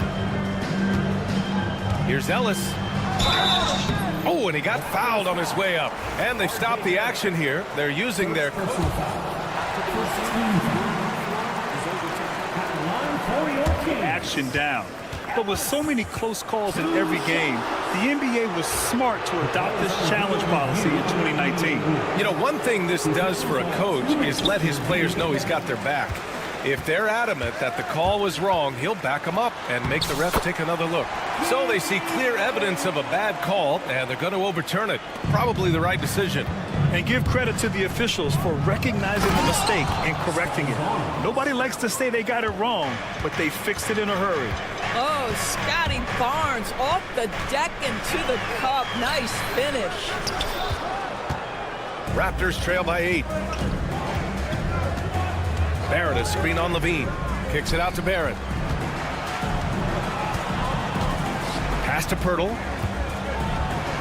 Here's Ellis. Oh, and he got fouled on his way up. And they've stopped the action here. They're using their... Action down. But with so many close calls in every game, the NBA was smart to adopt this challenge policy in 2019. You know, one thing this does for a coach is let his players know he's got their back. If they're adamant that the call was wrong, he'll back them up and make the ref take another look. So they see clear evidence of a bad call, and they're going to overturn it. Probably the right decision. And give credit to the officials for recognizing the mistake and correcting it. Nobody likes to say they got it wrong, but they fixed it in a hurry. Oh, Scotty Barnes off the deck and to the cup. Nice finish. Raptors trail by 8. Barrett, a screen on Levine. Kicks it out to Barrett. Pass to Pirtle.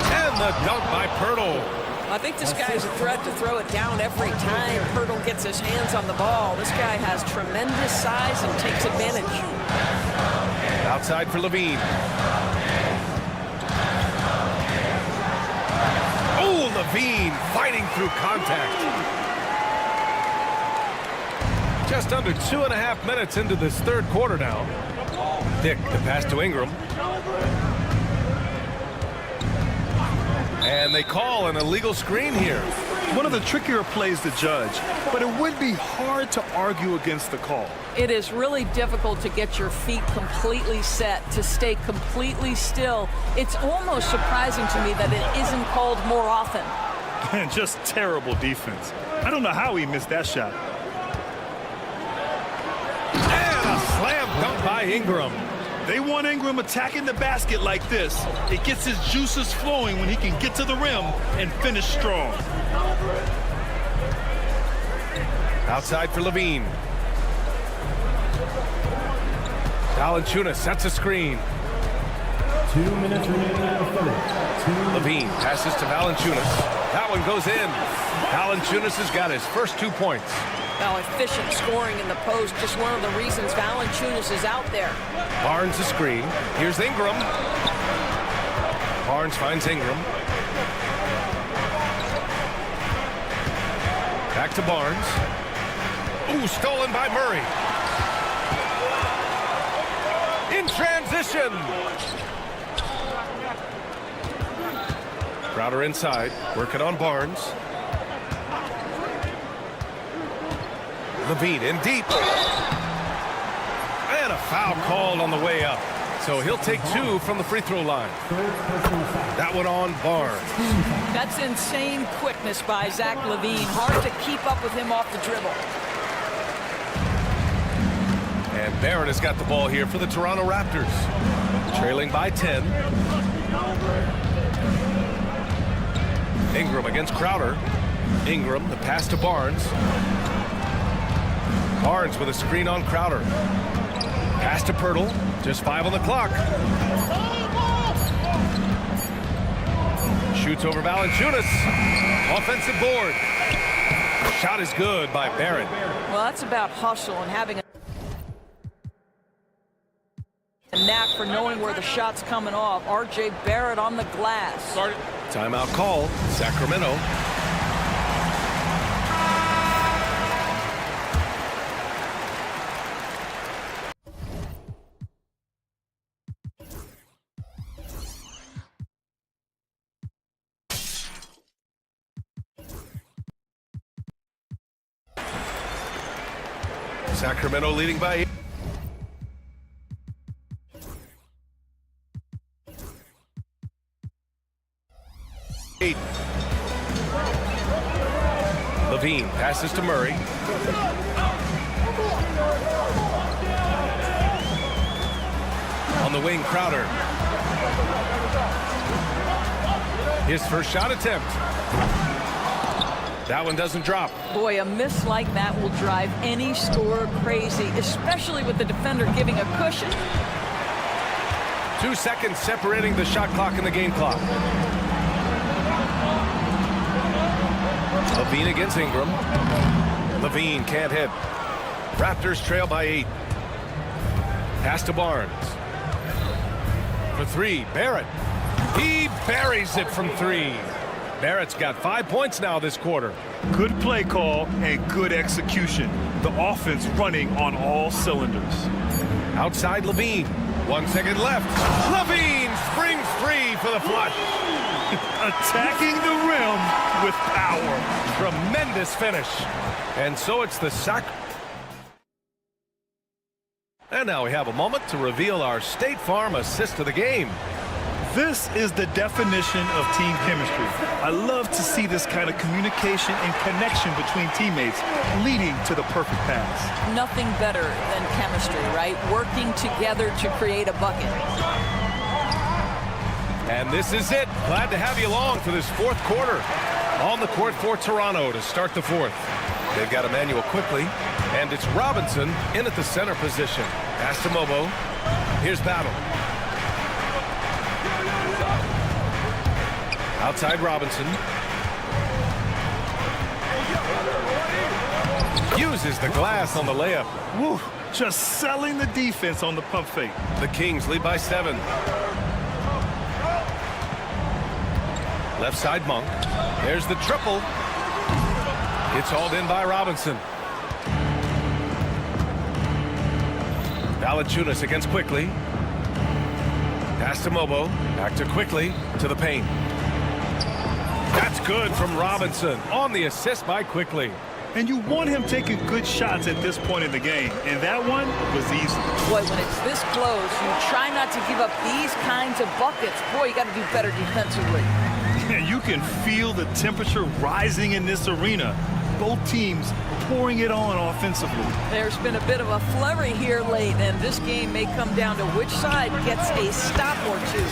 And the dunk by Pirtle. I think this guy is a threat to throw it down every time Pirtle gets his hands on the ball. This guy has tremendous size and takes advantage. Outside for Levine. Oh, Levine fighting through contact. Just under 2.5 minutes into this third quarter now. Dick, the pass to Ingram. And they call an illegal screen here. One of the trickier plays to judge, but it would be hard to argue against the call. It is really difficult to get your feet completely set, to stay completely still. It's almost surprising to me that it isn't called more often. And just terrible defense. I don't know how he missed that shot. And a slam dunk by Ingram. They want Ingram attacking the basket like this. It gets his juices flowing when he can get to the rim and finish strong. Outside for Levine. Valanciunas sets a screen. 2 minutes remaining in the third. Levine passes to Valanciunas. That one goes in. Valanciunas has got his first 2 points. Now, efficient scoring in the post, just one of the reasons Valanciunas is out there. Barnes a screen. Here's Ingram. Barnes finds Ingram. Back to Barnes. Ooh, stolen by Murray. In transition. Crowder inside, working on Barnes. Levine in deep. And a foul called on the way up. So he'll take 2 from the free throw line. That one on Barnes. That's insane quickness by Zach LaVine. Hard to keep up with him off the dribble. And Barrett has got the ball here for the Toronto Raptors. Trailing by 10. Ingram against Crowder. Ingram, the pass to Barnes. Barnes with a screen on Crowder. Pass to Pirtle. Just 5 on the clock. Shoots over Valanciunas. Offensive board. Shot is good by Barrett. Well, that's about hustle and having a knack for knowing where the shot's coming off. R.J. Barrett on the glass. Timeout call. Sacramento. Sacramento leading by 8. Levine passes to Murray. On the wing, Crowder. His first shot attempt. That one doesn't drop. Boy, a miss like that will drive any scorer crazy, especially with the defender giving a cushion. 2 seconds separating the shot clock and the game clock. Levine against Ingram. Levine can't hit. Raptors trail by 8. Pass to Barnes. For 3, Barrett. He buries it from 3. Barrett's got 5 points now this quarter. Good play call and good execution. The offense running on all cylinders. Outside Levine. 1 second left. Levine springs free for the flush. Attacking the rim with power. Tremendous finish. And so it's the sack. And now we have a moment to reveal our State Farm assist of the game. This is the definition of team chemistry. I love to see this kind of communication and connection between teammates leading to the perfect pass. Nothing better than chemistry, right? Working together to create a bucket. And this is it. Glad to have you along for this fourth quarter. On the court for Toronto to start the fourth. They've got Emmanuel quickly, and it's Robinson in at the center position. Pass to Mobo. Here's Battle. Outside Robinson. Uses the glass on the layup. Woo, just selling the defense on the pump fake. The Kings lead by 7. Left side Monk. There's the triple. It's hauled in by Robinson. Valanciunas against Quickly. Pass to Mobo. Back to Quickly. To the paint. That's good from Robinson on the assist by Quickly. And you want him taking good shots at this point in the game. And that one was easy. Boy, when it's this close, you try not to give up these kinds of buckets. Boy, you got to do better defensively. You can feel the temperature rising in this arena. Both teams pouring it on offensively. There's been a bit of a flurry here late, and this game may come down to which side gets a stop or two.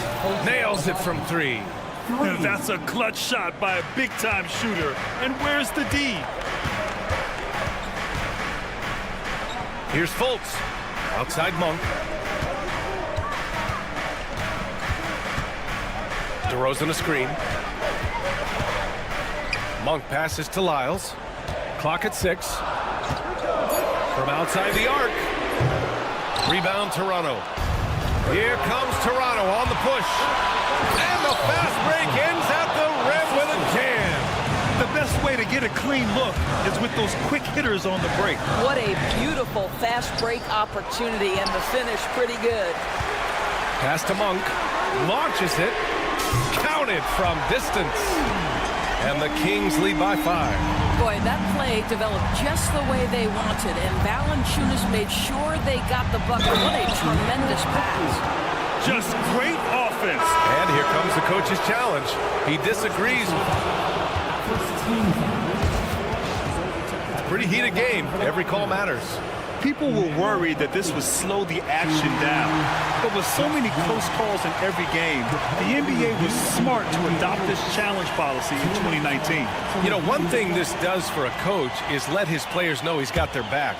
Nails it from 3. And that's a clutch shot by a big-time shooter. And where's the D? Here's Fultz. Outside Monk. DeRozan a screen. Monk passes to Lyles. Clock at 6. From outside the arc. Rebound Toronto. Here comes Toronto on the push. And the fast break ends at the rim with a jam. The best way to get a clean look is with those quick hitters on the break. What a beautiful fast break opportunity, and the finish pretty good. Pass to Monk. Launches it. Counted from distance. And the Kings lead by 5. Boy, that play developed just the way they wanted, and Valanciunas made sure they got the bucket. What a tremendous pass. Just great offense. And here comes the coach's challenge. He disagrees. Pretty heated game. Every call matters. People were worried that this would slow the action down. But with so many close calls in every game, the NBA was smart to adopt this challenge policy in 2019. You know, one thing this does for a coach is let his players know he's got their back.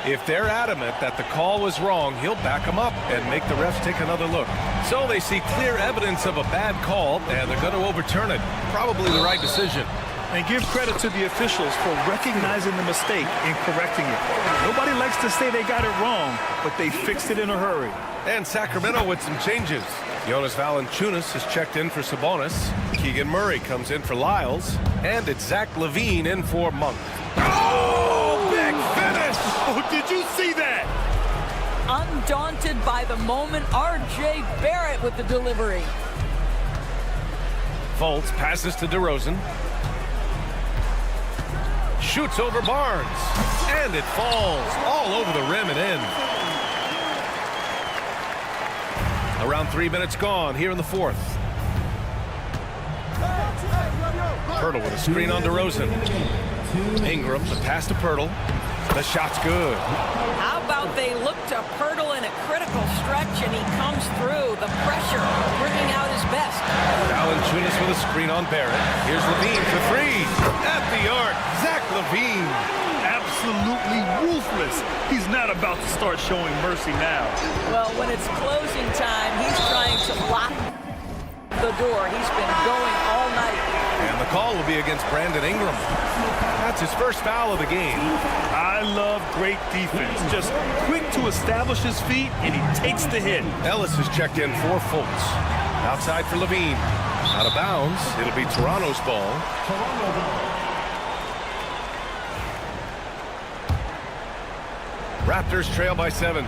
If they're adamant that the call was wrong, he'll back them up and make the refs take another look. So they see clear evidence of a bad call, and they're going to overturn it. Probably the right decision. And give credit to the officials for recognizing the mistake and correcting it. Nobody likes to say they got it wrong, but they fixed it in a hurry. And Sacramento with some changes. Jonas Valanciunas has checked in for Sabonis. Keegan Murray comes in for Lyles. And it's Zach LaVine in for Monk. Oh, big finish! Oh, did you see that? Undaunted by the moment, R.J. Barrett with the delivery. Fultz passes to DeRozan. Shoots over Barnes. And it falls all over the rim and in. Around 3 minutes gone here in the fourth. Pirtle with a screen on DeRozan. Ingram, the pass to Pirtle. The shot's good. How about they look to Pirtle in a critical miracle stretch, and he comes through. The pressure bringing out his best. Valanciunas with a screen on Barrett. Here's Levine for three. At the arc, Zach Levine. Absolutely ruthless. He's not about to start showing mercy now. Well, when it's closing time, he's trying to lock the door. He's been going all night. And the call will be against Brandon Ingram. That's his first foul of the game. I love great defense. Just quick to establish his feet, and he takes the hit. Ellis has checked in for Fultz. Outside for Levine. Out of bounds. It'll be Toronto's ball. Raptors trail by 7.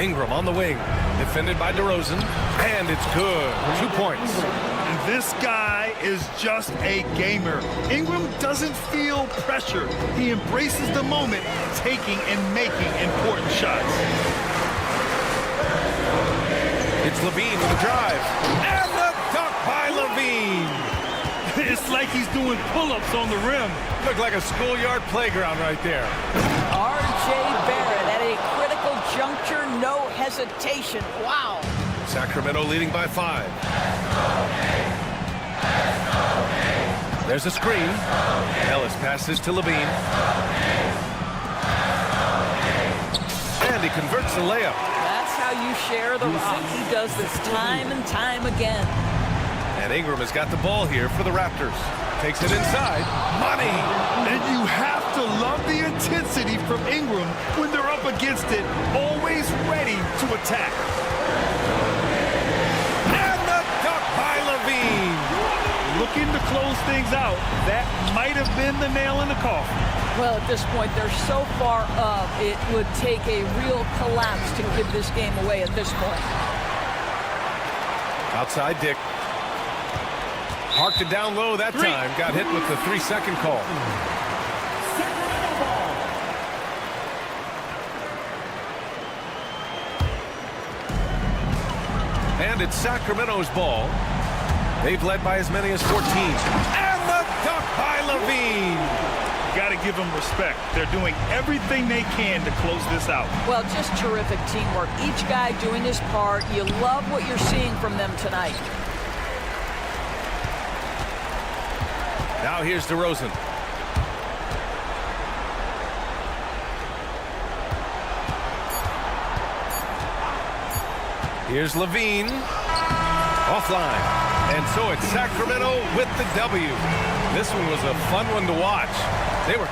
Ingram on the wing. Defended by DeRozan. And it's good. 2 points. This guy is just a gamer. Ingram doesn't feel pressure. He embraces the moment, taking and making important shots. It's Levine with the drive. And the dunk by Levine. It's like he's doing pull-ups on the rim. Looked like a schoolyard playground right there. R.J. Barrett at a critical juncture, no hesitation. Wow. Sacramento leading by 5. There's a screen. Ellis passes to Levine. And he converts the layup. That's how you share the rock. He does this time and time again. And Ingram has got the ball here for the Raptors. Takes it inside. Money! And you have to love the intensity from Ingram when they're up against it, always ready to attack. And the dunk by Levine! Looking to close things out. That might have been the nail in the coffin. Well, at this point, they're so far up, it would take a real collapse to give this game away at this point. Outside Dick. Parked it down low that time. Got hit with the 3-second call. And it's Sacramento's ball. They've led by as many as 14. And the dunk by Levine. Got to give them respect. They're doing everything they can to close this out. Well, just terrific teamwork. Each guy doing his part. You love what you're seeing from them tonight. Now here's DeRozan. Here's Levine. Offline. And so it's Sacramento with the W. This one was a fun one to watch. They were...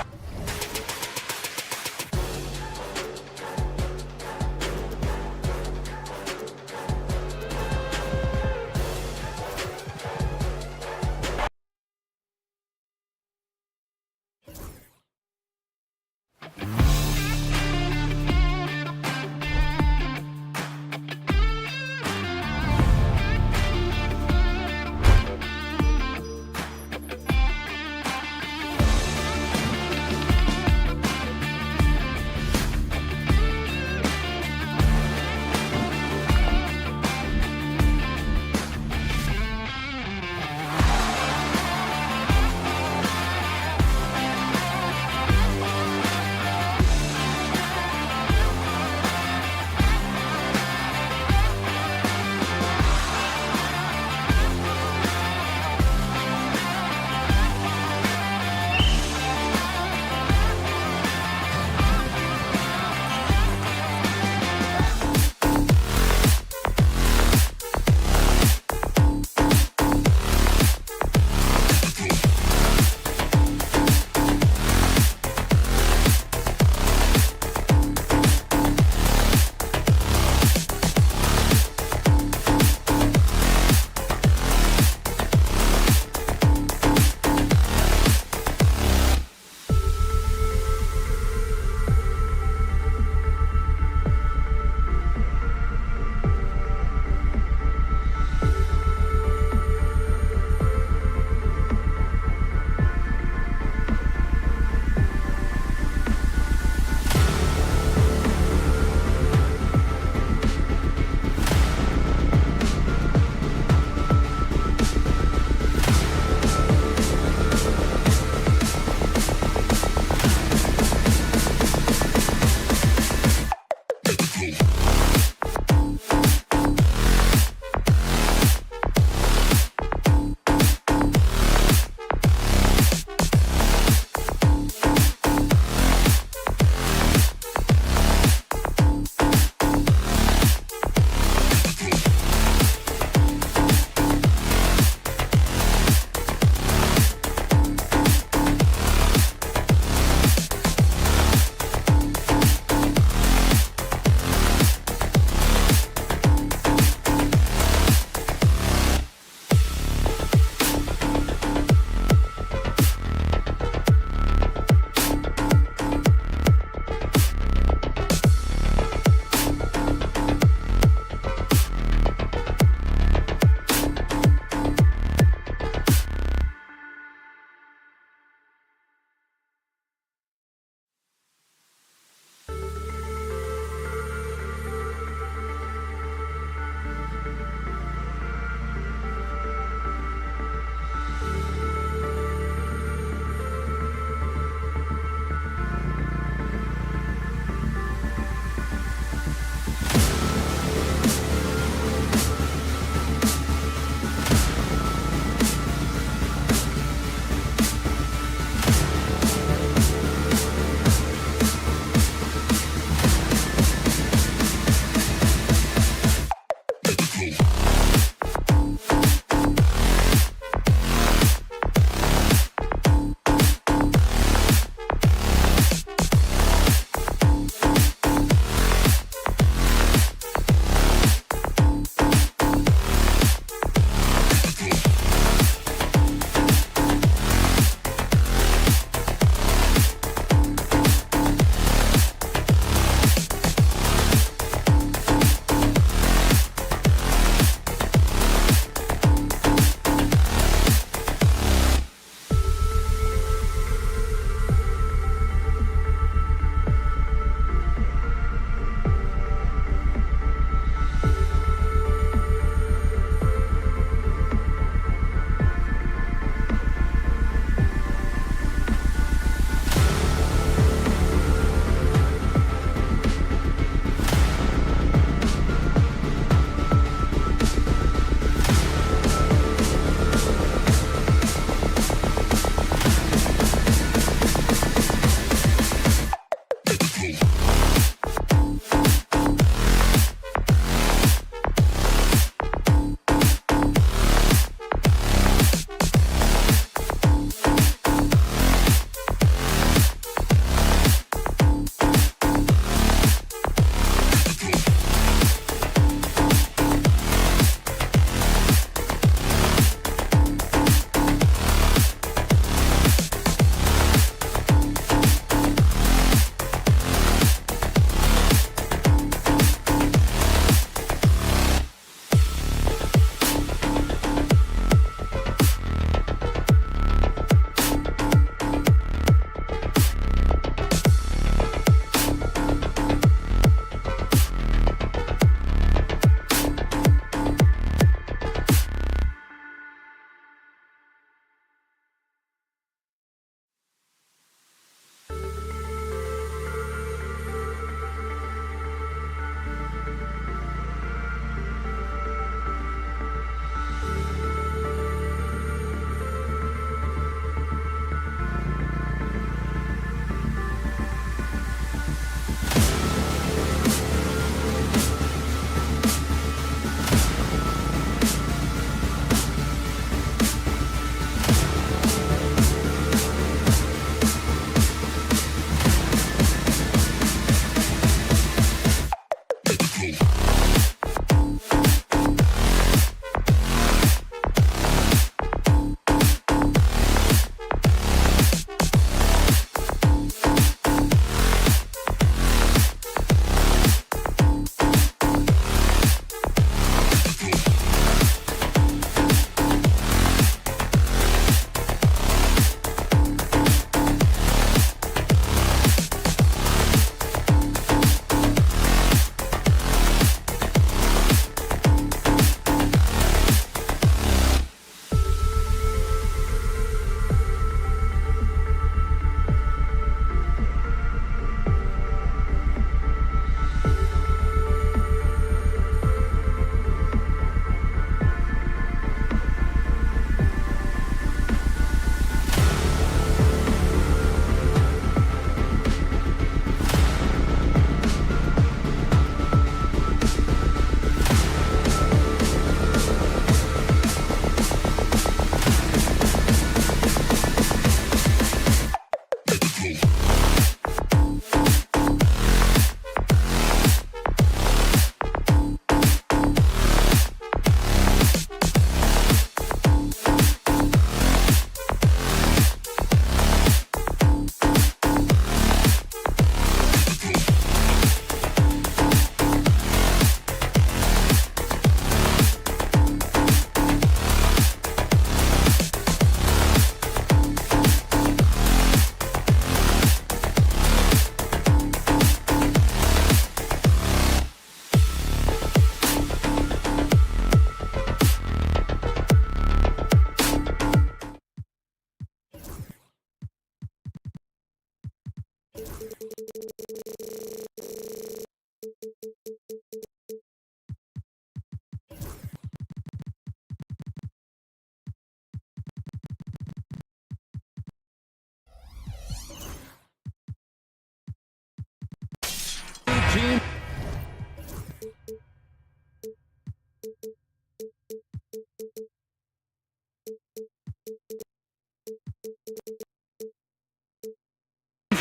team.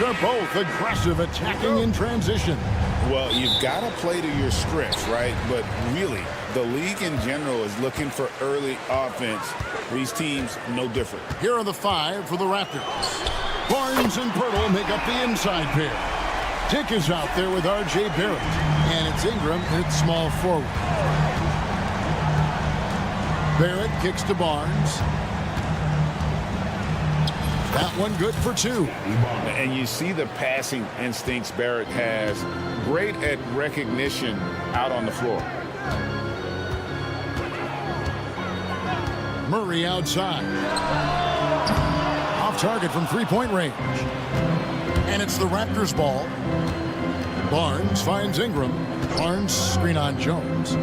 Are both aggressive, attacking in transition. Well, you've got to play to your strengths, right? But really, the league in general is looking for early offense. These teams, no different. Here are the 5 for the Raptors. Barnes and Pirtle make up the inside pair. Dick is out there with R.J. Barrett. And it's Ingram at small forward. Barrett kicks to Barnes. That one good for 2. And you see the passing instincts Barrett has. Great at recognition out on the floor. Murray outside. Off target from three-point range. And it's the Raptors ball. Barnes finds Ingram. Barnes screen on Jones.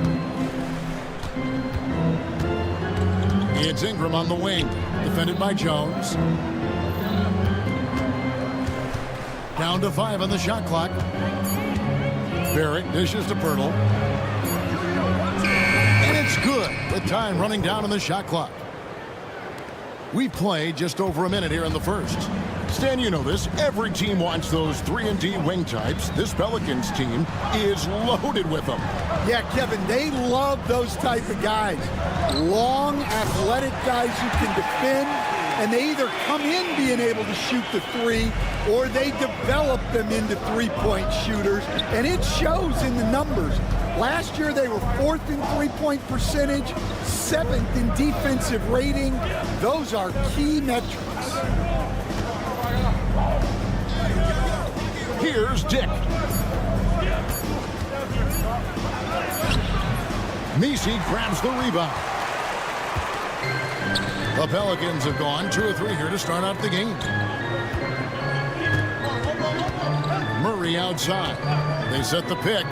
It's Ingram on the wing. Defended by Jones. Down to 5 on the shot clock. Barrett dishes to Pirtle. And it's good with time running down on the shot clock. We play just over a minute here in the first. Stan, you know this. Every team wants those 3-and-D wing types. This Pelicans team is loaded with them. Yeah, Kevin, they love those type of guys. Long, athletic guys who can defend, and they either come in being able to shoot the 3 or they develop them into three-point shooters, and it shows in the numbers. Last year they were 4th in three-point percentage, 7th in defensive rating. Those are key metrics. Here's Dick. Messi grabs the rebound. The Pelicans have gone 2 of 3 here to start out the game. Murray outside. They set the pick.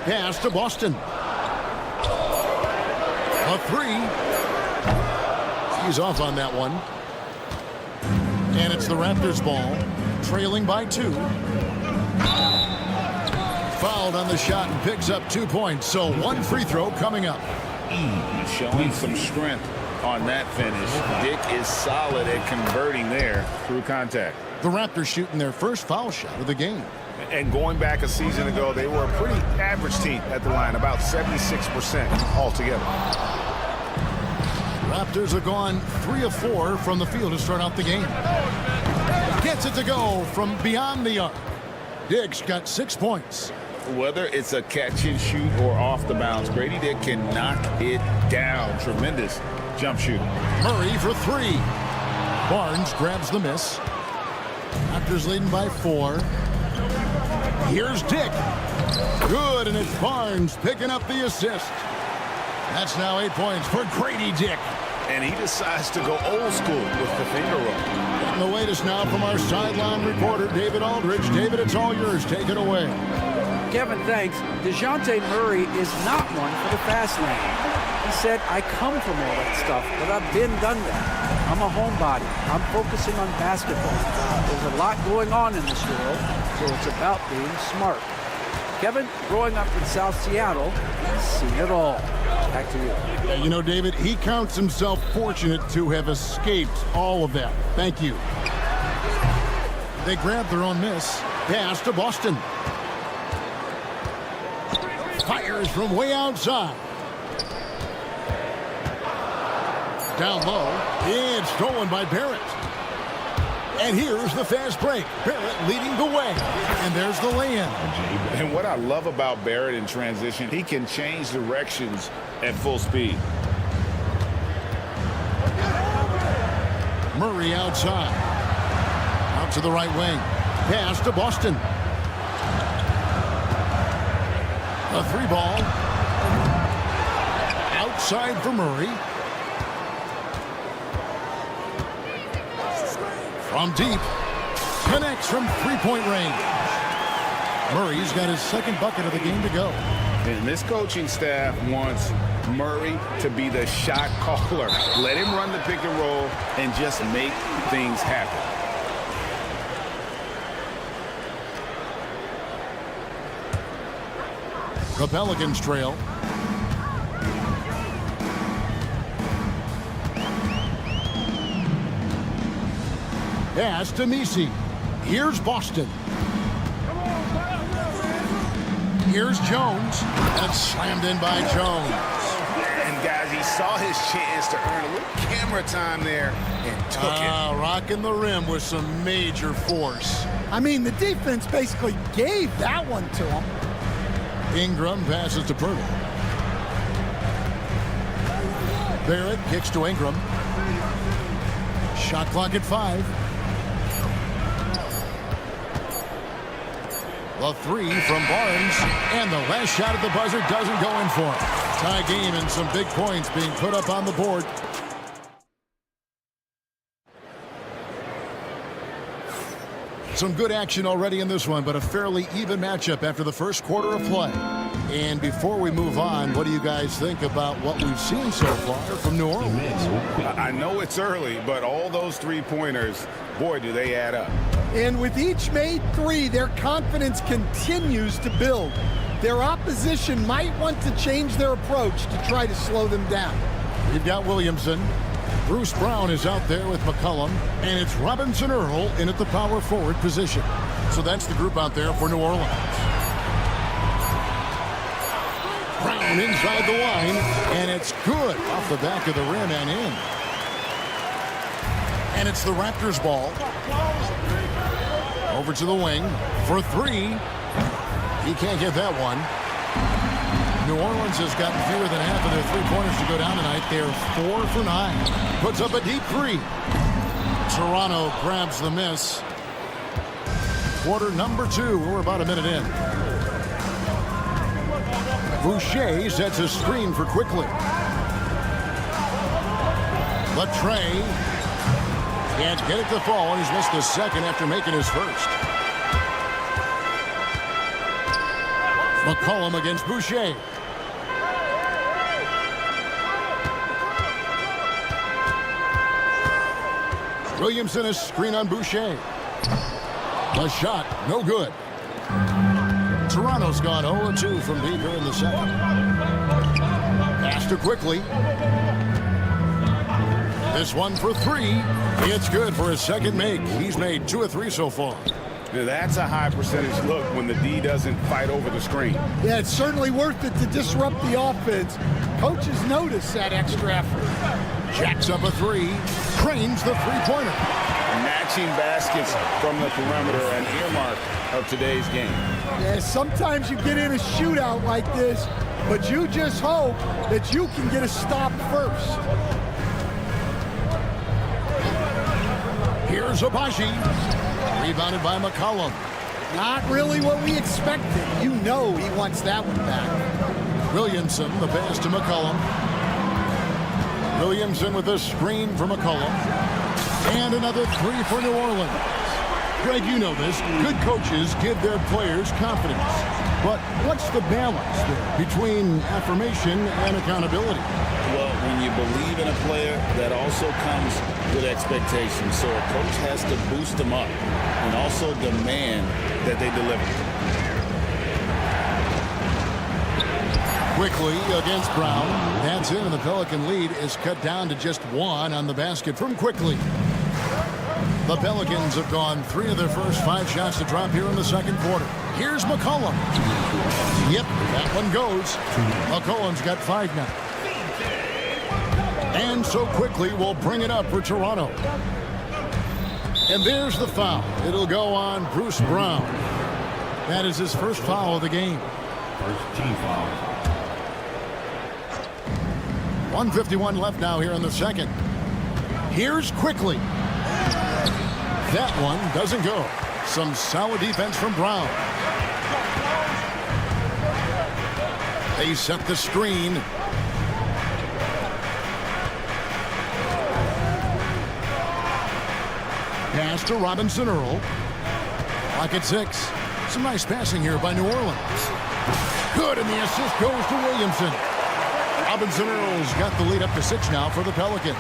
Pass to Boston. A 3. He's off on that one. And it's the Raptors ball, trailing by 2. Fouled on the shot and picks up 2 points. So 1 free throw coming up. Showing some strength on that finish. Dick is solid at converting there through contact. The Raptors shooting their first foul shot of the game. And going back a season ago, they were a pretty average team at the line, about 76% altogether. Raptors have gone 3 of 4 from the field to start out the game. Gets it to go from beyond the arc. Dick's got 6 points. Whether it's a catch and shoot or off the bounce, Grady Dick can knock it down. Tremendous jump shooter. Murray for 3. Barnes grabs the miss. Raptors leading by 4. Here's Dick. Good, and it's Barnes picking up the assist. That's now 8 points for Grady Dick. And he decides to go old school with the finger roll. Getting the latest now from our sideline reporter, David Aldridge. David, it's all yours. Take it away. Kevin, thanks. DeJounte Murray is not one for the fast lane. He said, I come from all that stuff, but I've done that. I'm a homebody. I'm focusing on basketball. There's a lot going on in this world, so it's about being smart. Kevin, growing up in South Seattle, he's seen it all. Back to you. You know, David, he counts himself fortunate to have escaped all of that. Thank you. They grabbed their own miss. Pass to Boston. Fires from way outside. Down low. It's stolen by Barrett. And here's the fast break. Barrett leading the way. And there's the lay-in. And what I love about Barrett in transition, he can change directions at full speed. Murray outside. Out to the right wing. Pass to Boston. A 3 ball. Outside for Murray. From deep. Connects from three-point range. Murray's got his second bucket of the game to go. And this coaching staff wants Murray to be the shot caller. Let him run the pick and roll and just make things happen. The Pelicans trail. Pass to Messi. Here's Boston. Here's Jones. That's slammed in by Jones. And guys, he saw his chance to earn a little camera time there and took it. Rocking the rim with some major force. I mean, the defense basically gave that one to him. Ingram passes to Purtle. Barrett kicks to Ingram. Shot clock at 5. The 3 from Barnes, and the last shot at the buzzer doesn't go in for it. Tie game and some big points being put up on the board. Some good action already in this one, but a fairly even matchup after the first quarter of play. And before we move on, what do you guys think about what we've seen so far from New Orleans? I know it's early, but all those three-pointers, boy, do they add up. And with each made 3, their confidence continues to build. Their opposition might want to change their approach to try to slow them down. You've got Williamson. Bruce Brown is out there with McCollum, and it's Robinson Earl in at the power forward position. So that's the group out there for New Orleans. Brown inside the line, and it's good off the back of the rim and in. And it's the Raptors ball. Over to the wing for 3. He can't get that one. New Orleans has gotten fewer than half of their three-pointers to go down tonight. They're 4 for 9. Puts up a deep 3. Toronto grabs the miss. Quarter number 2. We're about a minute in. Boucher sets a screen for Quickly. Latrey can't get it to fall, and he's missed the second after making his first. McCollum against Boucher. Williamson a screen on Boucher. A shot, no good. Toronto's gone 0-2 from deep here in the second. Pass to Quickly. This one for 3. It's good for his second make. He's made 2 of 3 so far. Now that's a high percentage look when the D doesn't fight over the screen. Yeah, it's certainly worth it to disrupt the offense. Coaches notice that extra effort. Jacks up a 3. Cranes the three-pointer. Matching baskets from the perimeter, an earmark of today's game. Yeah, sometimes you get in a shootout like this, but you just hope that you can get a stop first. Here's Abaji. Rebounded by McCollum. Not really what we expected. You know he wants that one back. Williamson, the pass to McCollum. Williamson with a screen for McCollum. And another 3 for New Orleans. Greg, you know this. Good coaches give their players confidence. But what's the balance there between affirmation and accountability? Well, when you believe in a player, that also comes with expectations. So a coach has to boost them up and also demand that they deliver. Quickly against Brown. That's in, and the Pelican lead is cut down to just 1 on the basket from Quickly. The Pelicans have gone 3 of their first 5 shots to drop here in the second quarter. Here's McCollum. Yep, that one goes. McCollum's got 5 now. And so Quickly will bring it up for Toronto. And there's the foul. It'll go on Bruce Brown. That is his first foul of the game. First team foul. 1:51 left now here in the second. Here's Quickly. That one doesn't go. Some solid defense from Brown. They set the screen. Pass to Robinson Earl. Clock at 6. Some nice passing here by New Orleans. Good, and the assist goes to Williamson. Robinson Earl's got the lead up to 6 now for the Pelicans.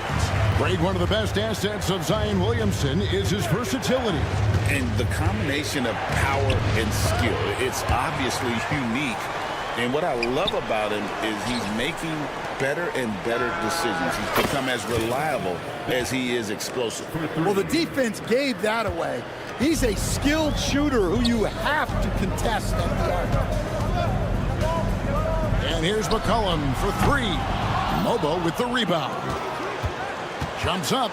Greg, one of the best assets of Zion Williamson is his versatility. And the combination of power and skill, it's obviously unique And what I love about him is he's making better and better decisions. He's become as reliable as he is explosive. Well, the defense gave that away. He's a skilled shooter who you have to contest at the arc. And here's McCollum for three. Mobo with the rebound. Jumps up.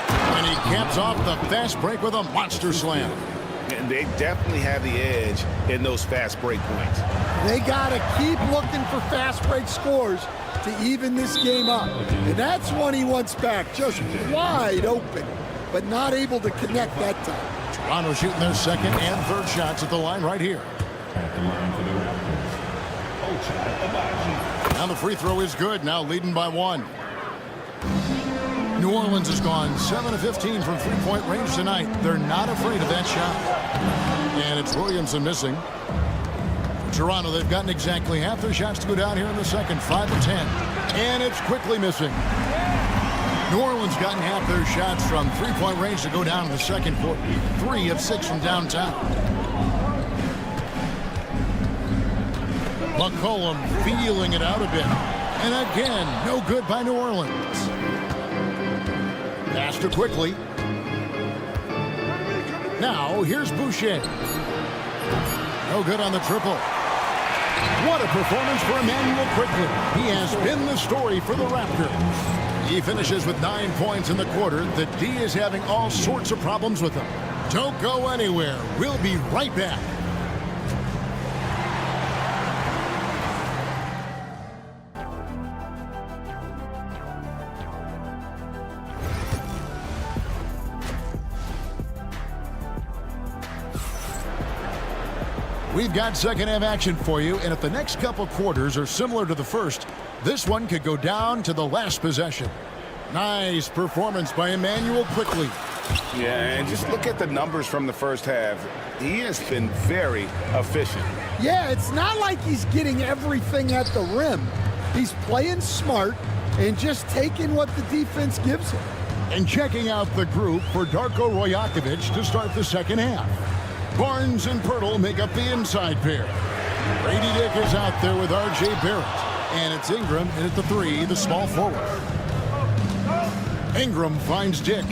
And he caps off the fast break with a monster slam. And they definitely have the edge in those fast break points. They got to keep looking for fast break scores to even this game up. And that's one he wants back, just wide open, but not able to connect that time. Toronto shooting their second and third shots at the line right here. At the line for the Raptors, Now the free throw is good, now leading by 1. New Orleans has gone 7 of 15 from three-point range tonight. They're not afraid of that shot. And it's Williamson missing. For Toronto, they've gotten exactly half their shots to go down here in the second, 5 of 10. And it's quickly missing. New Orleans gotten half their shots from three-point range to go down in the second quarter. 3 of 6 from downtown. McCollum feeling it out a bit. And again, no good by New Orleans. Pass to quickly. Now, here's Boucher. No good on the triple. What a performance for Emmanuel Quickly. He has been the story for the Raptors. He finishes with 9 points in the quarter. The D is having all sorts of problems with him. Don't go anywhere. We'll be right back. We've got second half action for you, and if the next couple quarters are similar to the first, this one could go down to the last possession. Nice performance by Emmanuel Quickly. Yeah, and just look at the numbers from the first half. He has been very efficient. Yeah, it's not like he's getting everything at the rim. He's playing smart and just taking what the defense gives him. And checking out the group for Darko Rajakovic to start the second half. Barnes and Pirtle make up the inside pair. Grady Dick is out there with R.J. Barrett. And it's Ingram in at the 3, the small forward. Ingram finds Dick.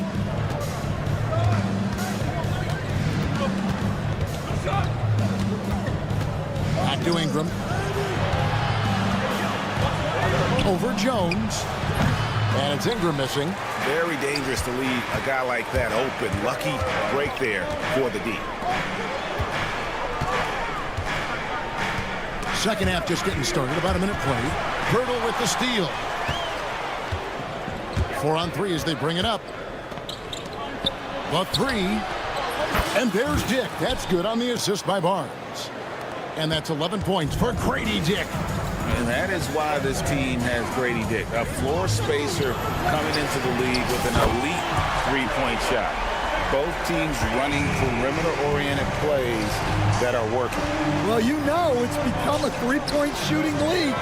Back to Ingram. Over Jones. And it's Ingram missing. Very dangerous to leave a guy like that open. Lucky break there for the D. Second half just getting started. About a minute play. Pirtle with the steal. 4 on 3 as they bring it up. The 3. And there's Dick. That's good on the assist by Barnes. And that's 11 points for Grady Dick. And that is why this team has Grady Dick, a floor spacer coming into the league with an elite three-point shot. Both teams running perimeter-oriented plays that are working. Well, you know it's become a three-point shooting league.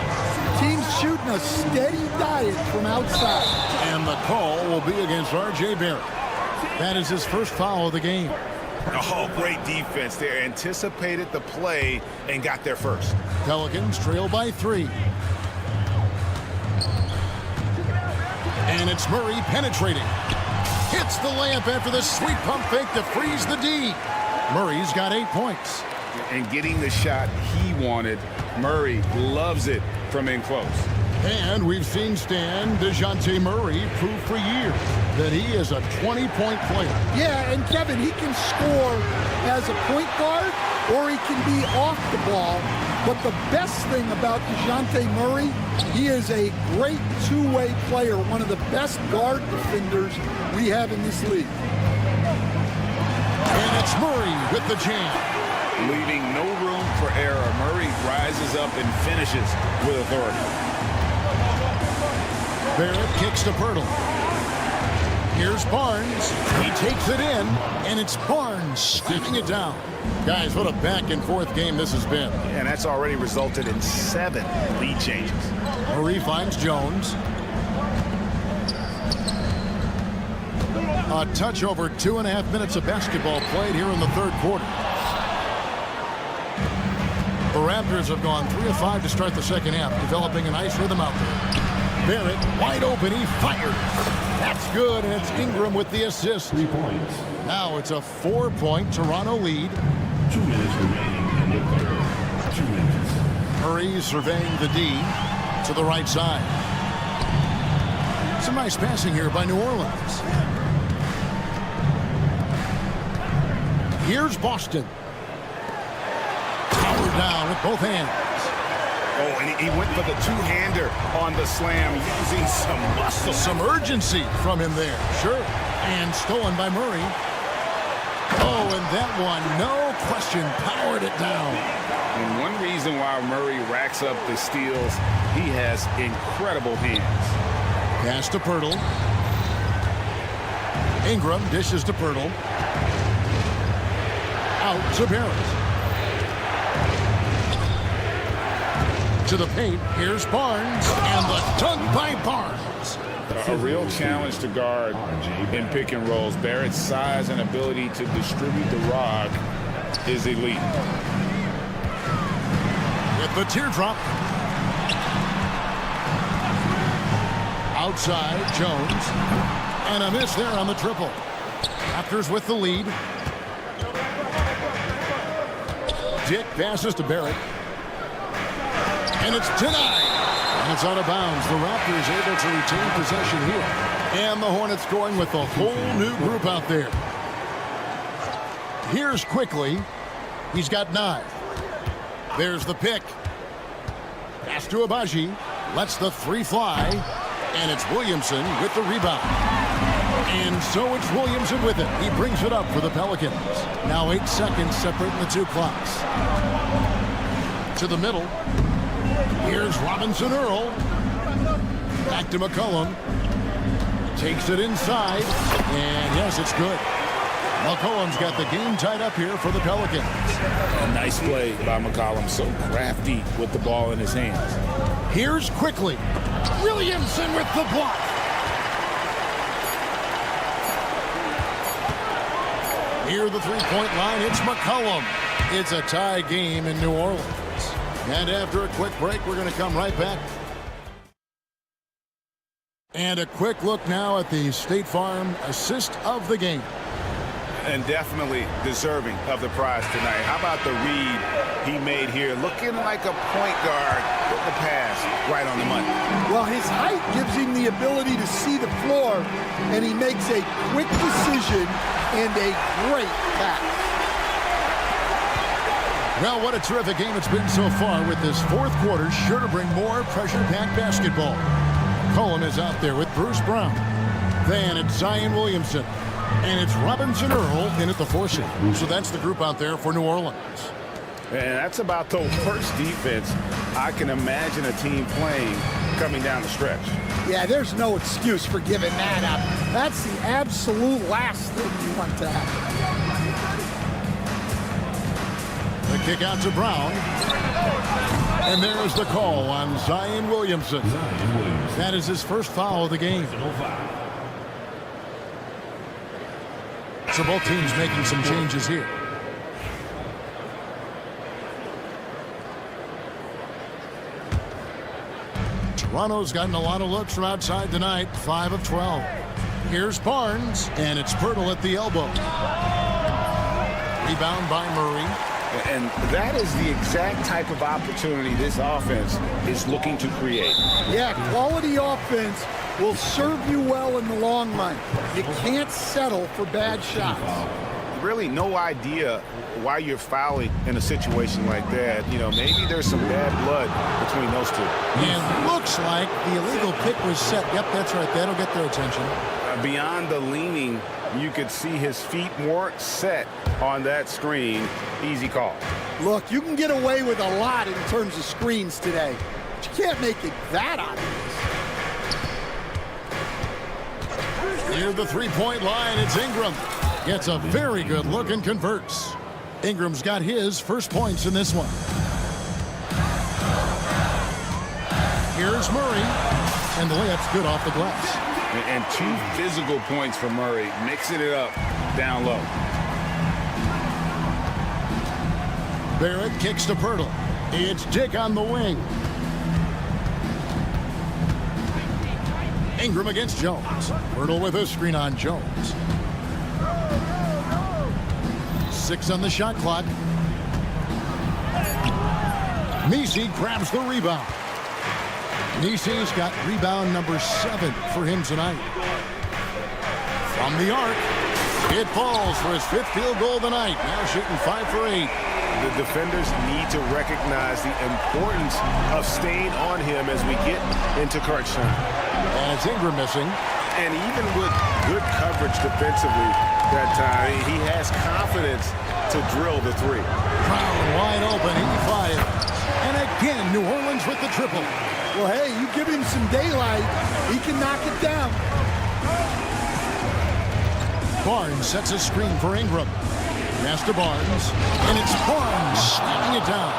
Teams shooting a steady diet from outside. And the call will be against R.J. Barrett. That is his first foul of the game. Oh, great defense there. Anticipated the play and got there first. Pelicans trail by 3. And it's Murray penetrating. Hits the layup after the sweet pump fake to freeze the D. Murray's got 8 points. And getting the shot he wanted, Murray loves it from in close. And we've seen Stan DeJounte Murray prove for years that he is a 20-point player. Yeah, and Kevin, he can score as a point guard or he can be off the ball. But the best thing about DeJounte Murray, he is a great two-way player, one of the best guard defenders we have in this league. And it's Murray with the jam. Leaving no room for error. Murray rises up and finishes with authority. Barrett kicks to Pirtle. Here's Barnes. He takes it in, and it's Barnes sticking it down. Guys, what a back-and-forth game this has been. And that's already resulted in 7 lead changes. Murray finds Jones. A touch over 2.5 minutes of basketball played here in the third quarter. Raptors have gone 3 of 5 to start the second half, developing a nice rhythm out there. Barrett, wide open, he fires. That's good, and it's Ingram with the assist. 3 points. Now it's a 4-point Toronto lead. 2 minutes remaining in the third. 2 minutes. Murray surveying the D to the right side. Some nice passing here by New Orleans. Here's Boston. Powered down with both hands. Oh, and he went for the two-hander on the slam, using some muscle. Some urgency from him there. Sure. And stolen by Murray. Oh, and that one, no question, powered it down. And one reason why Murray racks up the steals, he has incredible hands. Pass to Pirtle. Ingram dishes to Pirtle. Out to Barrett. To the paint. Here's Barnes. And the dunk by Barnes. A real challenge to guard in pick and rolls. Barrett's size and ability to distribute the rock is elite. With the teardrop. Outside, Jones. And a miss there on the triple. Raptors with the lead. Dick passes to Barrett. And it's denied. And it's out of bounds. The Raptors able to retain possession here. And the Hornets going with a whole new group out there. Here's quickly. He's got 9. There's the pick. Pass to Abaji. Lets the 3 fly. And it's Williamson with the rebound. And so it's Williamson with it. He brings it up for the Pelicans. Now 8 seconds separating the 2 clocks. To the middle. Here's Robinson Earl. Back to McCollum. Takes it inside. And yes, it's good. McCollum's got the game tied up here for the Pelicans. A nice play by McCollum. So crafty with the ball in his hands. Here's quickly. Williamson with the block. Near the 3-point line, it's McCollum. It's a tie game in New Orleans. And after a quick break, we're going to come right back. And a quick look now at the State Farm assist of the game. And definitely deserving of the prize tonight. How about the read he made here? Looking like a point guard with the pass right on the money. Well, his height gives him the ability to see the floor, and he makes a quick decision and a great pass. Well, what a terrific game it's been so far, with this fourth quarter sure to bring more pressure-packed basketball. Cohen is out there with Bruce Brown. Then it's Zion Williamson. And it's Robinson Earl in at the 4 seed. So that's the group out there for New Orleans. And that's about the worst defense I can imagine a team playing coming down the stretch. Yeah, there's no excuse for giving that up. That's the absolute last thing you want to happen. The kick out to Brown. And there's the call on Zion Williamson. That is his first foul of the game. So both teams making some changes here. Toronto's gotten a lot of looks from outside tonight, 5 of 12. Here's Barnes, and it's Pirtle at the elbow. Rebound by Murray. And that is the exact type of opportunity this offense is looking to create. Yeah, quality offense will serve you well in the long run. You can't settle for bad shots. Really no idea why you're fouling in a situation like that. You know, maybe there's some bad blood between those two. And looks like the illegal pick was set. Yep, that's right. That'll get their attention. Beyond the leaning, you could see his feet weren't set on that screen. Easy call. Look, you can get away with a lot in terms of screens today, but you can't make it that obvious. Near the 3-point line, it's Ingram. Gets a very good look and converts. Ingram's got his first points in this one. Here's Murray, and the layup's good off the glass. And 2 physical points for Murray, mixing it up down low. Barrett kicks to Pirtle. It's Dick on the wing. Ingram against Jones. Hurdle with a screen on Jones. 6 on the shot clock. Messi grabs the rebound. Messi's got rebound number 7 for him tonight. From the arc, it falls for his 5th field goal of the night. Now shooting 5 for 8. The defenders need to recognize the importance of staying on him as we get into crunch time. And it's Ingram missing. And even with good coverage defensively that time, he has confidence to drill the 3. Brown wide open, he fires. And again, New Orleans with the triple. Well, hey, you give him some daylight, he can knock it down. Barnes sets a screen for Ingram. Pass to Barnes, and it's Barnes slamming it down.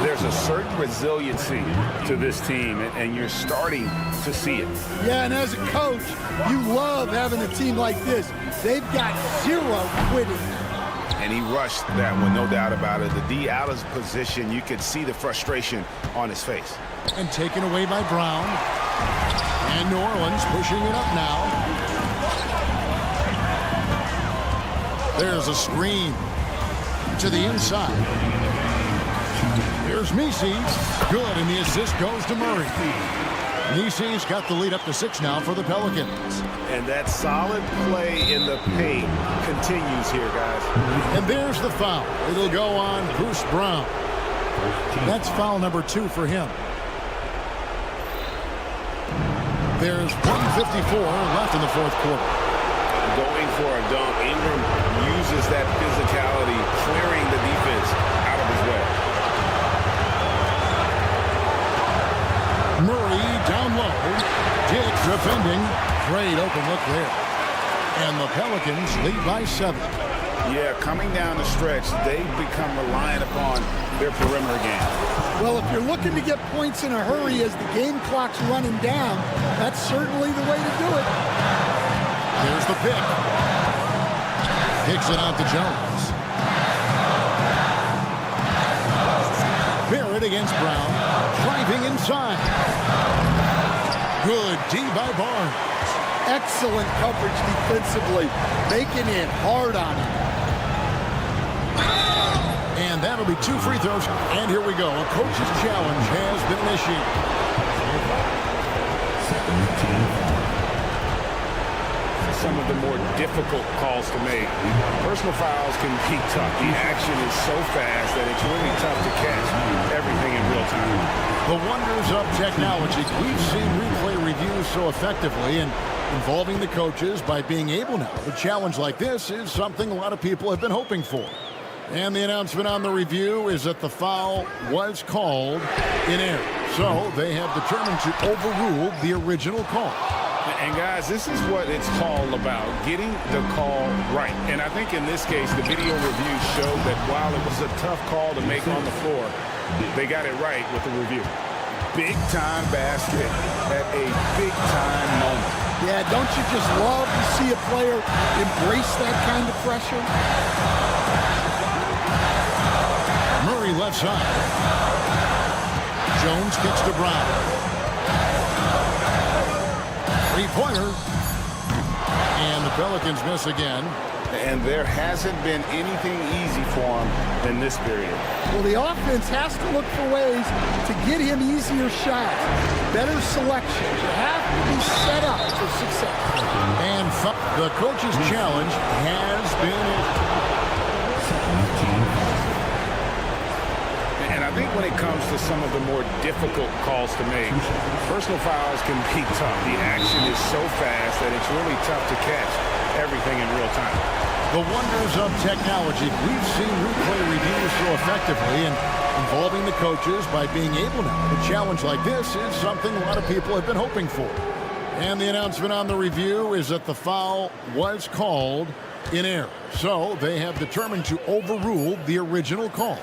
There's a certain resiliency to this team, and you're starting to see it. Yeah, and as a coach, you love having a team like this. They've got 0 quitting. And he rushed that one, no doubt about it. The D out of position, you could see the frustration on his face. And taken away by Brown. And New Orleans pushing it up now. There's a screen to the inside. Here's Messi. Good, and the assist goes to Murray. Messi's got the lead up to 6 now for the Pelicans. And that solid play in the paint continues here, guys. And there's the foul. It'll go on Bruce Brown. That's foul number 2 for him. There's 1:54 left in the 4th quarter. Going for a dunk. Ingram uses that physicality, clearing the defense out of his way. Murray down low. Dick defending. Great open look there. And the Pelicans lead by 7. Yeah, coming down the stretch, they've become reliant upon their perimeter game. Well, if you're looking to get points in a hurry as the game clock's running down, that's certainly the way to do it. Here's the pick. Kicks it out to Jones. Barrett against Brown. Driving inside. Good D by Barnes. Excellent coverage defensively. Making it hard on him. And that'll be 2 free throws. And here we go. A coach's challenge has been initiated. Some of the more difficult calls to make. Personal fouls can be tough. The action is so fast that it's really tough to catch everything in real time. The wonders of technology. We've seen replay reviews so effectively, and involving the coaches by being able now. A challenge like this is something a lot of people have been hoping for. And the announcement on the review is that the foul was called in error. So they have determined to overrule the original call. And guys, this is what it's all about, getting the call right. And I think in this case, the video review showed that while it was a tough call to make on the floor, they got it right with the review. Big-time basket at a big-time moment. Yeah, don't you just love to see a player embrace that kind of pressure? Murray left side. Jones kicks to Brown. Three-pointer. And the Pelicans miss again. And there hasn't been anything easy for him in this period. Well, the offense has to look for ways to get him easier shots, better selection. You have to be set up for success. And the coach's challenge has been And I think when it comes to some of the more difficult calls to make, personal fouls can be tough. The action is so fast that it's really tough to catch everything in real time. The wonders of technology. We've seen replay reviews so effectively, and involving the coaches by being able now. A challenge like this is something a lot of people have been hoping for. And the announcement on the review is that the foul was called in error. So they have determined to overrule the original call.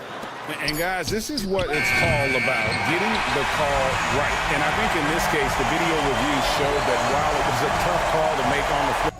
And guys, this is what it's all about, getting the call right. And I think in this case, the video review showed that while it was a tough call to make on the floor,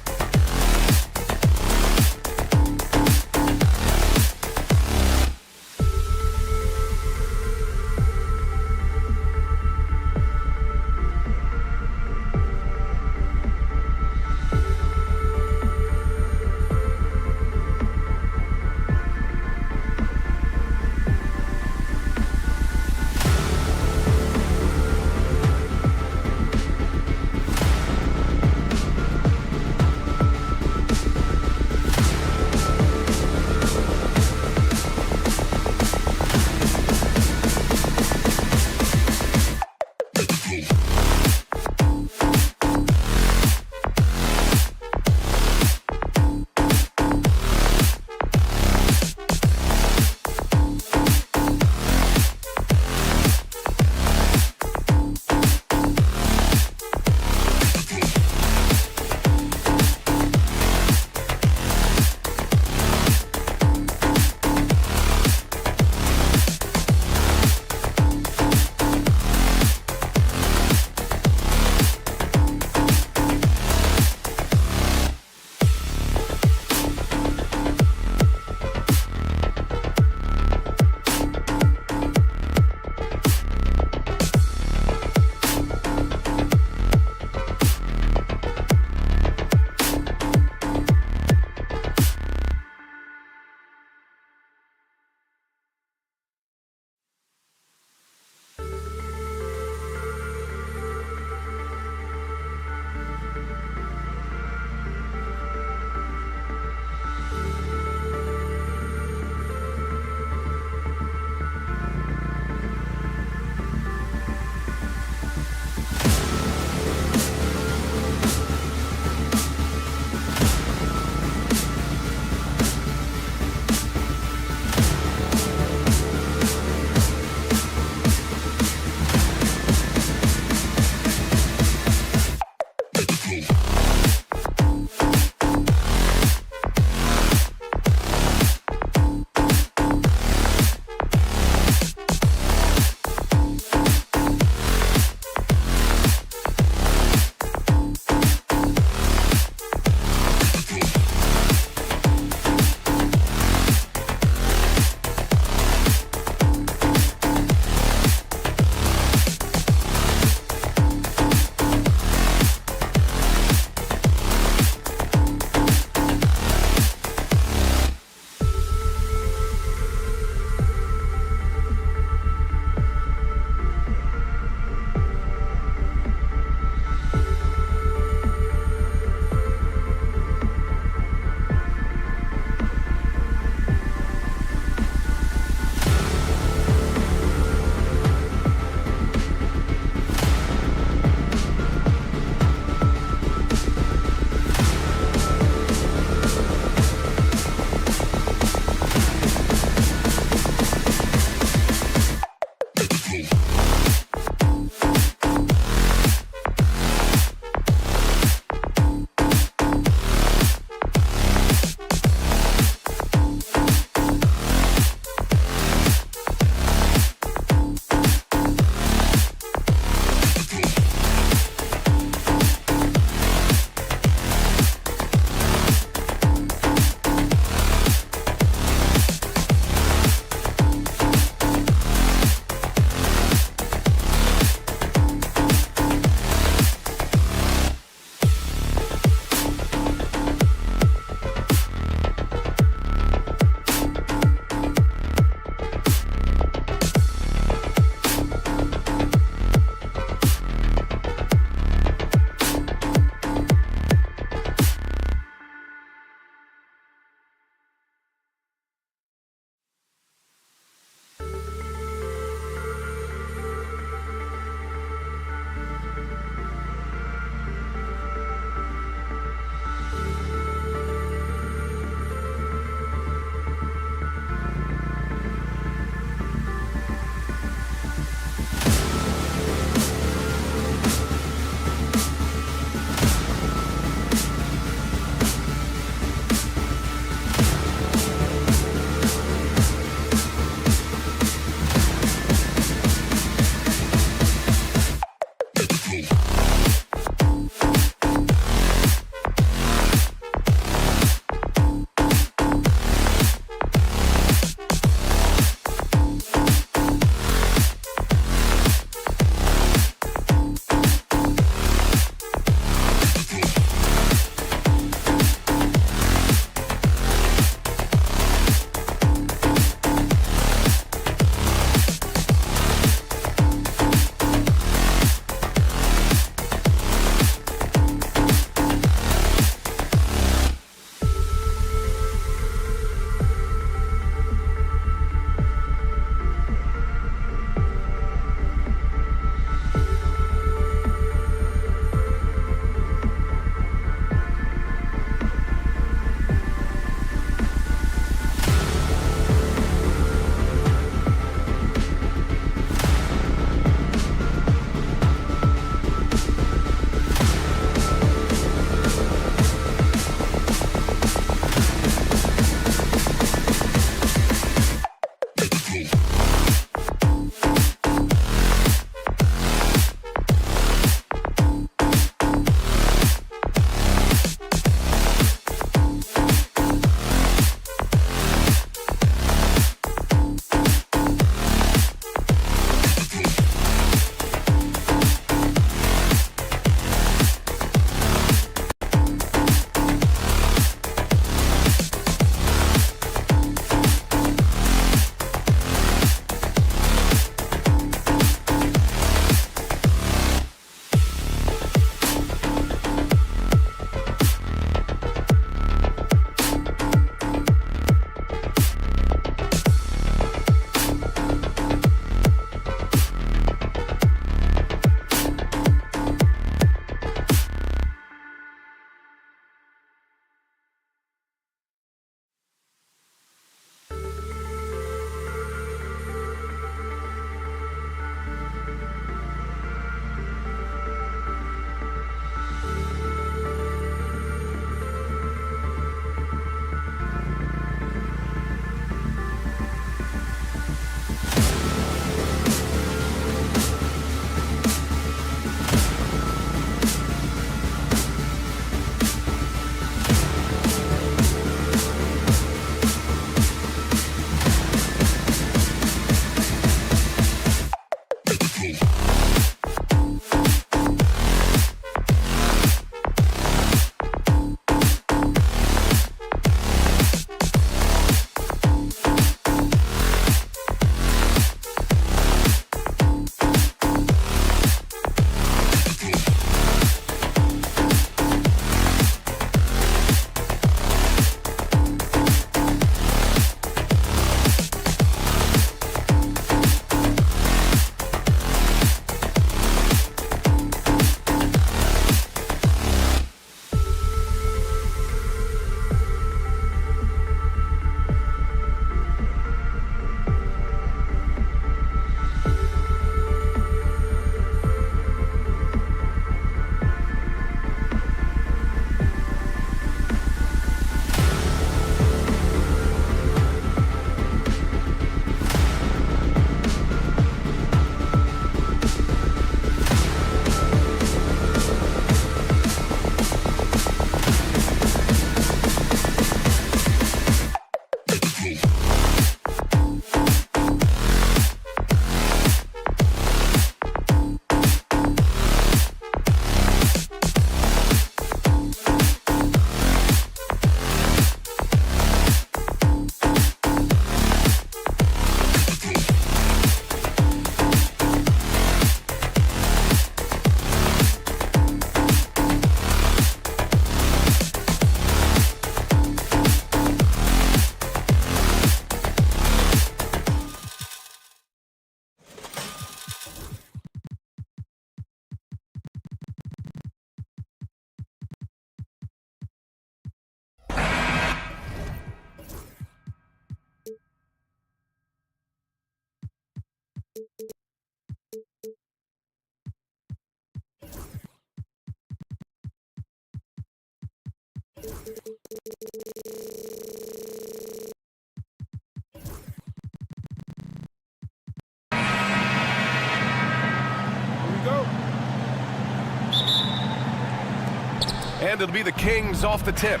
And it'll be the Kings off the tip.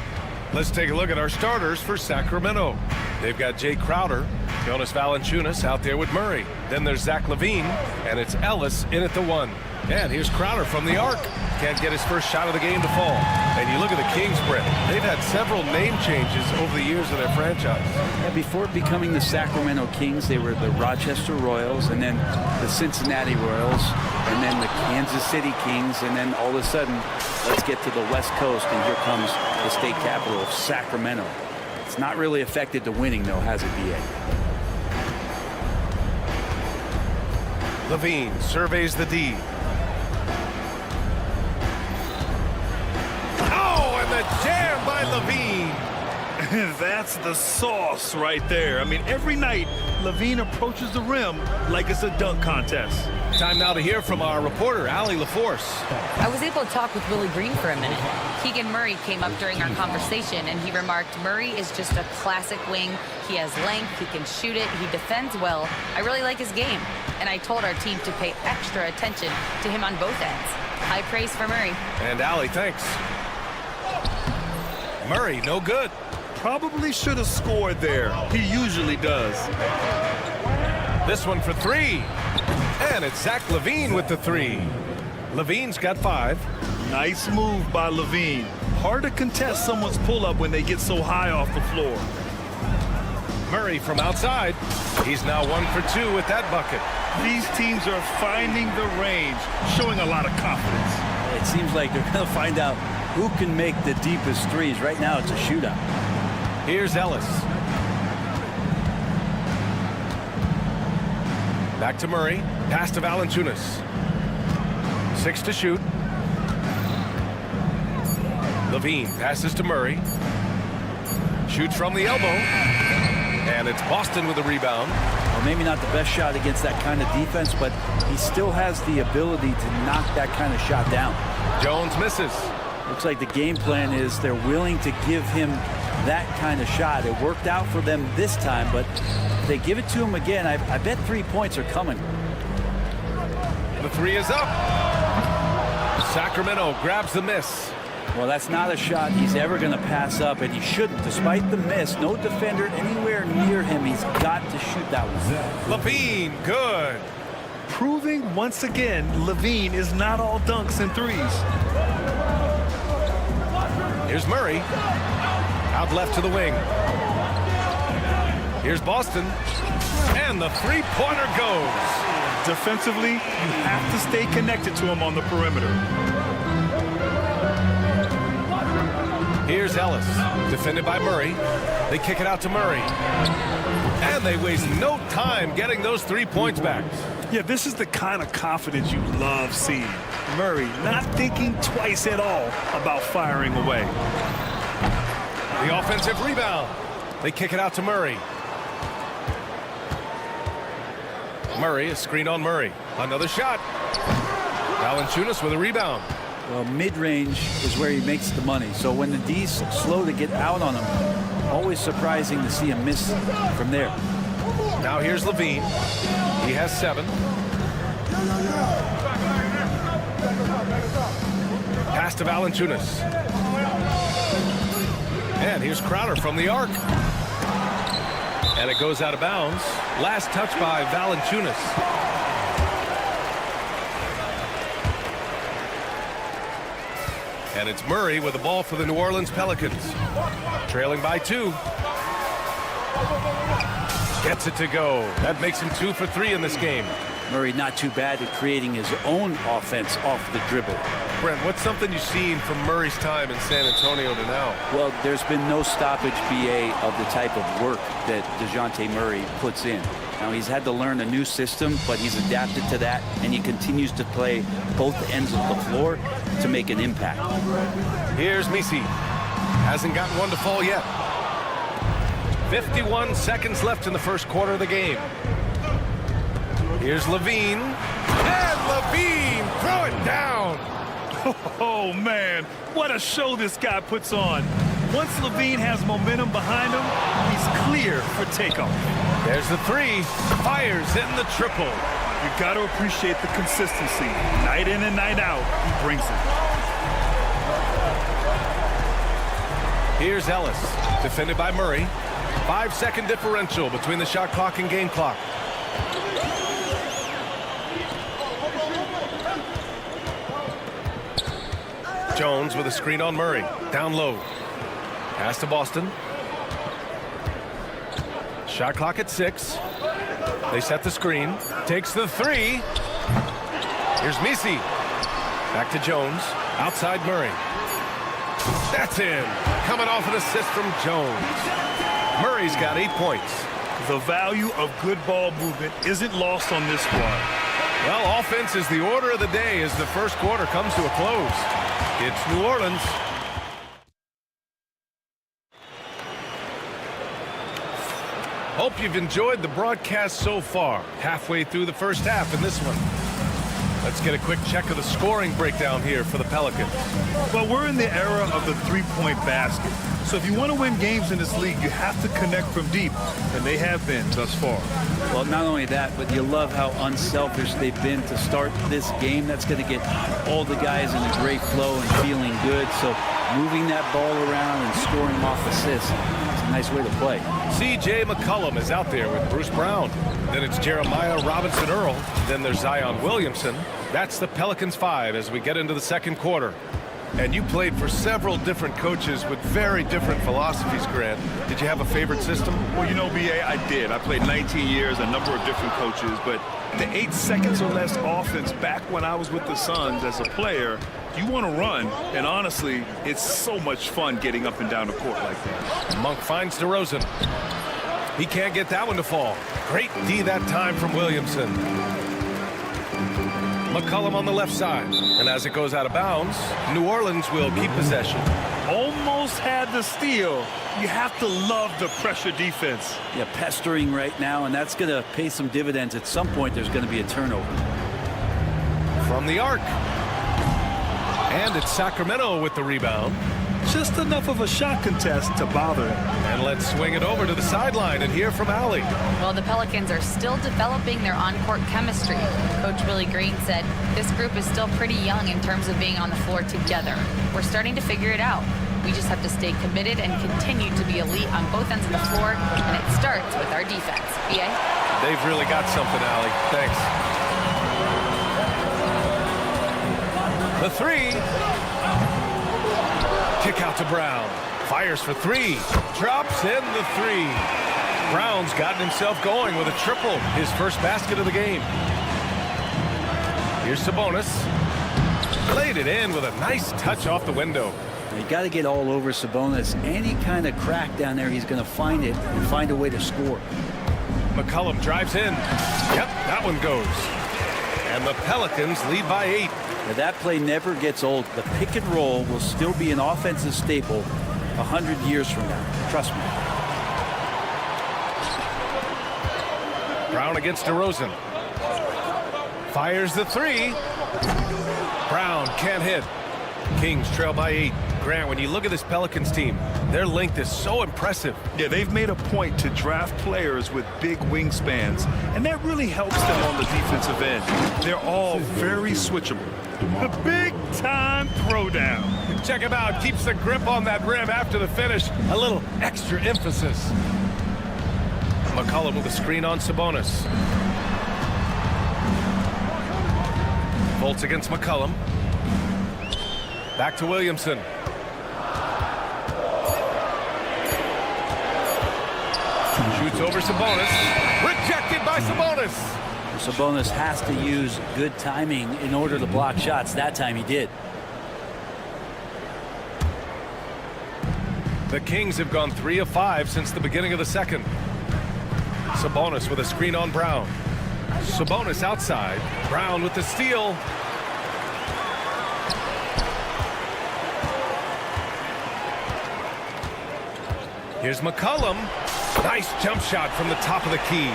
Let's take a look at our starters for Sacramento. They've got Jay Crowder, Jonas Valanciunas out there with Murray. Then there's Zach LaVine, and it's Ellis in at the 1. And here's Crowder from the arc. Can't get his first shot of the game to fall. And you look at the Kings, Brett. They've had several name changes over the years of their franchise. Yeah, before becoming the Sacramento Kings, they were the Rochester Royals, and then the Cincinnati Royals, and then the Kansas City Kings, and then all of a sudden, let's get to the West Coast, and here comes the state capital of Sacramento. It's not really affected the winning, though, has it, B.A.? LaVine surveys the D. Oh, and the jam by LaVine. That's the sauce right there. I mean, every night, LaVine approaches the rim like it's a dunk contest. Time now to hear from our reporter, Allie LaForce. I was able to talk with Willie Green for a minute. Keegan Murray came up during our conversation, and he remarked Murray is just a classic wing. He has length, he can shoot it, he defends well. I really like his game, and I told our team to pay extra attention to him on both ends. High praise for Murray. And Allie, thanks. Murray, no good. Probably should have scored there. He usually does. This one for 3. And it's Zach LaVine with the 3. LaVine's got 5. Nice move by LaVine. Hard to contest someone's pull-up when they get so high off the floor. Murray from outside. He's now 1 for 2 with that bucket. These teams are finding the range, showing a lot of confidence. It seems like they're going to find out who can make the deepest threes. Right now, it's a shootout. Here's Ellis. Back to Murray. Pass to Valanciunas. 6 to shoot. LaVine passes to Murray. Shoots from the elbow. And it's Boston with the rebound. Well, maybe not the best shot against that kind of defense, but he still has the ability to knock that kind of shot down. Jones misses. Looks like the game plan is they're willing to give him that kind of shot. It worked out for them this time, but if they give it to him again, I bet 3 points are coming. The 3 is up. Sacramento grabs the miss. Well, that's not a shot he's ever going to pass up, and he shouldn't. Despite the miss, no defender anywhere near him. He's got to shoot that one. LaVine, good. Proving once again, LaVine is not all dunks and threes. Here's Murray. Out left to the wing. Here's Boston. And the three-pointer goes. Defensively, you have to stay connected to him on the perimeter. Here's Ellis. Defended by Murray. They kick it out to Murray. And they waste no time getting those 3 points back. Yeah, this is the kind of confidence you love seeing. Murray not thinking twice at all about firing away. The offensive rebound. They kick it out to Murray. Murray, a screen on Murray. Another shot. Valanciunas with a rebound. Well, mid-range is where he makes the money. So when the D's slow to get out on him, always surprising to see him miss from there. Now here's LaVine. He has 7. Pass to Valanciunas. And here's Crowder from the arc. And it goes out of bounds. Last touch by Valanciunas. And it's Murray with the ball for the New Orleans Pelicans. Trailing by 2. Gets it to go. That makes him 2 for 3 in this game. Murray not too bad at creating his own offense off the dribble. Brent, what's something you've seen from Murray's time in San Antonio to now? Well, there's been no stoppage, BA, of the type of work that DeJounte Murray puts in. Now, he's had to learn a new system, but he's adapted to that, and he continues to play both ends of the floor to make an impact. Here's Misi. Hasn't gotten one to fall yet. 51 seconds left in the first quarter of the game. Here's LaVine. And LaVine, throw it down. Oh, man, what a show this guy puts on. Once Levine has momentum behind him, he's clear for takeoff. There's the three. Fires in the triple. You got to appreciate the consistency. Night in and night out, he brings it. Here's Ellis, defended by Murray. 5-second differential between the shot clock and game clock. Jones with a screen on Murray. Down low. Pass to Boston. Shot clock at 6. They set the screen. Takes the three. Here's Misi. Back to Jones. Outside Murray. That's in. Coming off an assist from Jones. Murray's got 8 points. The value of good ball movement isn't lost on this squad. Well, offense is the order of the day as the first quarter comes to a close. It's New Orleans. Hope you've enjoyed the broadcast so far. Halfway through the first half in this one. Let's get a quick check of the scoring breakdown here for the Pelicans. Well, we're in the era of the three-point basket. So if you want to win games in this league, you have to connect from deep, and they have been thus far. Well, not only that, but you love how unselfish they've been to start this game. That's going to get all the guys in a great flow and feeling good. So moving that ball around and scoring off assists, it's a nice way to play. C.J. McCollum is out there with Bruce Brown. Then it's Jeremiah Robinson-Earl. Then there's Zion Williamson. That's the Pelicans 5 as we get into the second quarter. And you played for several different coaches with very different philosophies, Grant. Did you have a favorite system? Well, you know, B.A., I did. I played 19 years, a number of different coaches, but the 8 seconds or less offense back when I was with the Suns as a player, you want to run, and honestly, it's so much fun getting up and down the court like that. Monk finds DeRozan. He can't get that one to fall. Great D that time from Williamson. McCollum on the left side. And as it goes out of bounds, New Orleans will keep possession. Almost had the steal. You have to love the pressure defense. Yeah, pestering right now, and that's going to pay some dividends. At some point, there's going to be a turnover. From the arc. And it's Sacramento with the rebound. Just enough of a shot contest to bother him. And let's swing it over to the sideline and hear from Allie. Well, the Pelicans are still developing their on-court chemistry. Coach Willie Green said this group is still pretty young in terms of being on the floor together. We're starting to figure it out. We just have to stay committed and continue to be elite on both ends of the floor, and it starts with our defense. B.A.? They've really got something, Allie. Thanks. The three. Kick out to Brown. Fires for 3. Drops in the 3. Brown's gotten himself going with a triple. His first basket of the game. Here's Sabonis. Laid it in with a nice touch off the window. You got to get all over Sabonis. Any kind of crack down there, he's going to find it and find a way to score. McCollum drives in. Yep, that one goes. And the Pelicans lead by 8. Now, that play never gets old. The pick and roll will still be an offensive staple 100 years from now. Trust me. Brown against DeRozan. Fires the 3. Brown can't hit. Kings trail by 8. Grant, when you look at this Pelicans team, their length is so impressive. Yeah, they've made a point to draft players with big wingspans, and that really helps them on the defensive end. They're all very switchable. The big-time throwdown. Check him out. Keeps the grip on that rim after the finish. A little extra emphasis. McCollum with a screen on Sabonis. Bolts against McCollum. Back to Williamson. Shoots over Sabonis. Rejected by Sabonis. Sabonis has to use good timing in order to block shots. That time he did. The Kings have gone 3 of 5 since the beginning of the second. Sabonis with a screen on Brown. Sabonis outside. Brown with the steal. Here's McCollum. Nice jump shot from the top of the key.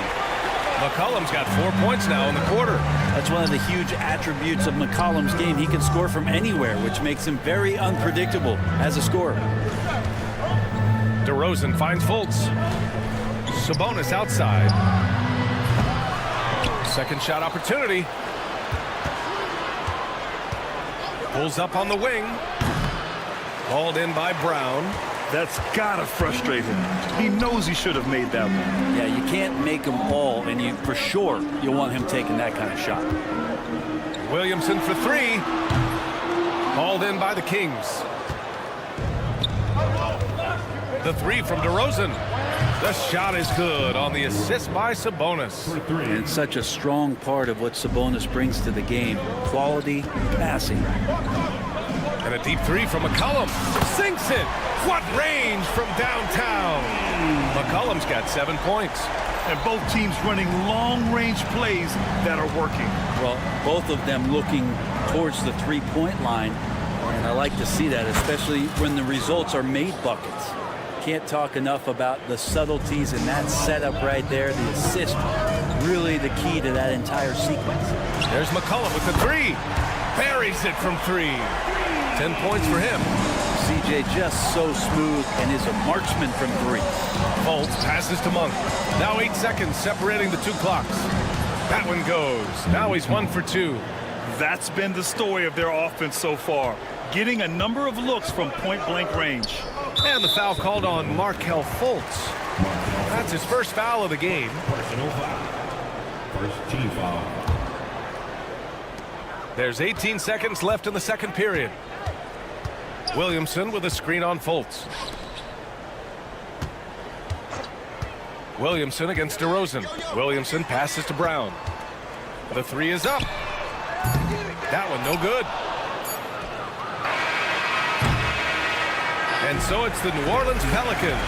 McCollum's got 4 points now in the quarter. That's one of the huge attributes of McCollum's game. He can score from anywhere, which makes him very unpredictable as a scorer. DeRozan finds Fultz. Sabonis outside. Second shot opportunity. Pulls up on the wing. Hauled in by Brown. That's gotta frustrate him. He knows he should have made that one. Yeah, you can't make them all, and for sure you want him taking that kind of shot. Williamson for three. Hauled in by the Kings. The three from DeRozan. The shot is good on the assist by Sabonis. And it's such a strong part of what Sabonis brings to the game. Quality passing. And a deep three from McCollum. Sinks it. What range from downtown. McCollum's got 7 points. And both teams running long-range plays that are working. Well, both of them looking towards the three-point line. And I like to see that, especially when the results are made buckets. Can't talk enough about the subtleties in that setup right there. The assist, really the key to that entire sequence. There's McCollum with the three. Buries it from three. 10 points for him. CJ just so smooth and is a marksman from three. Fultz passes to Monk. Now 8 seconds separating the two clocks. That one goes. Now he's 1 for 2. That's been the story of their offense so far. Getting a number of looks from point-blank range. And the foul called on Markelle Fultz. That's his first foul of the game. Personal foul. First team foul. There's 18 seconds left in the second period. Williamson with a screen on Fultz. Williamson against DeRozan. Williamson passes to Brown. The three is up. That one no good. And so it's the New Orleans Pelicans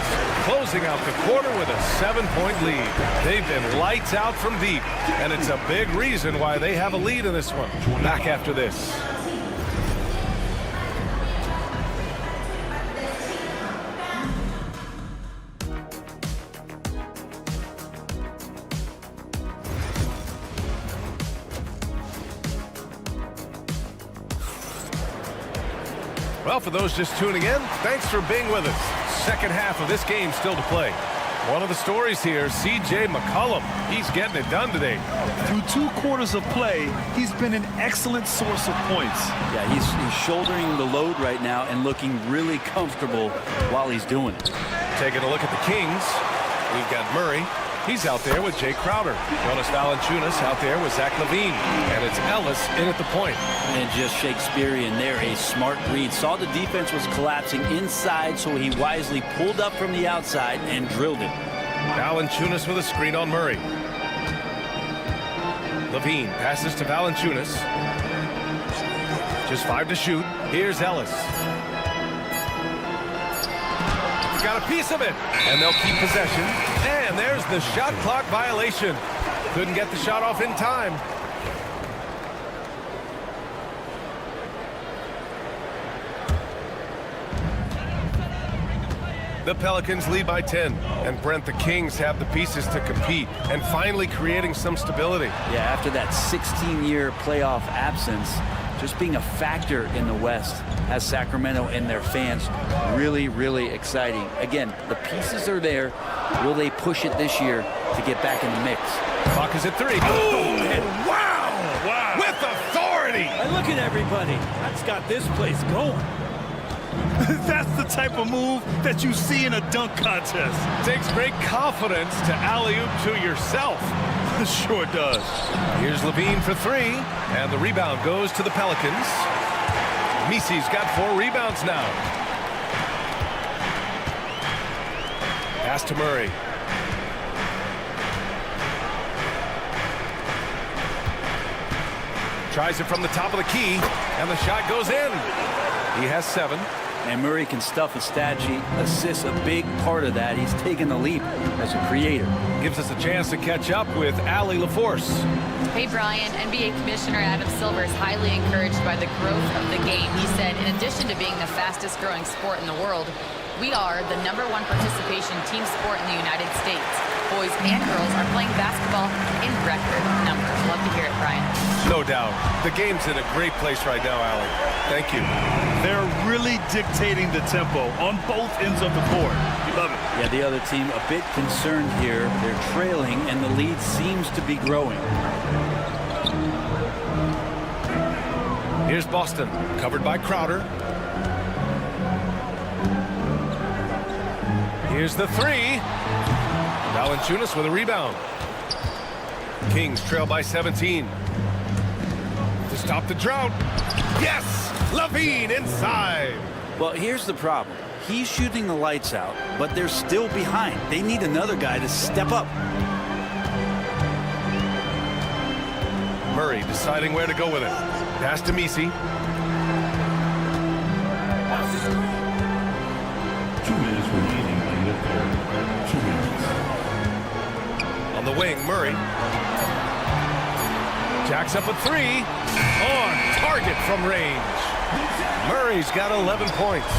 closing out the quarter with a 7-point lead. They've been lights out from deep, and it's a big reason why they have a lead in this one. Back after this. Well, for those just tuning in, thanks for being with us. Second half of this game still to play. One of the stories here, C.J. McCollum. He's getting it done today. Through 2 quarters of play, he's been an excellent source of points. Yeah, he's shouldering the load right now and looking really comfortable while he's doing it. Taking a look at the Kings, we've got Murray. He's out there with Jay Crowder. Jonas Valanciunas out there with Zach LaVine. And it's Ellis in at the point. And just Shakespearean there, a smart read. Saw the defense was collapsing inside, so he wisely pulled up from the outside and drilled it. Valanciunas with a screen on Murray. LaVine passes to Valanciunas. Just 5 to shoot. Here's Ellis. Got a piece of it, and they'll keep possession. And there's the shot clock violation. Couldn't get the shot off in time. The Pelicans lead by 10. And Brent, the Kings have the pieces to compete and finally creating some stability. Yeah, after that 16-year playoff absence, just being a factor in the West has Sacramento and their fans really, really exciting. Again, the pieces are there. Will they push it this year to get back in the mix? Clock is at 3. Boom! And wow! Wow! With authority! Hey, look at everybody. That's got this place going. That's the type of move that you see in a dunk contest. Takes great confidence to alley-oop to yourself. Sure does. Here's LaVine for 3, and the rebound goes to the Pelicans. Misi's got 4 rebounds now. Pass to Murray. Tries it from the top of the key, and the shot goes in. He has 7. And Murray can stuff a stat sheet. Assists a big part of that. He's taken the leap as a creator. Gives us a chance to catch up with Allie LaForce. Hey, Brian. NBA Commissioner Adam Silver is highly encouraged by the growth of the game. He said, in addition to being the fastest growing sport in the world, we are the #1 participation team sport in the United States. boys and girls are playing basketball in record numbers. Love to hear it, Brian. No doubt. The game's in a great place right now, Allie. Thank you. They're really dictating the tempo on both ends of the court. You love it. Yeah, the other team a bit concerned here. They're trailing, and the lead seems to be growing. Here's Boston, covered by Crowder. Here's the three. Valanciunas with a rebound. Kings trail by 17. To stop the drought. Yes! Levine inside. Well, here's the problem. He's shooting the lights out, but they're still behind. They need another guy to step up. Murray deciding where to go with it. Pass to Misi. 2 minutes remaining in the third. 2 minutes. On the wing, Murray. Jacks up a three. On target from range. Murray's got 11 points.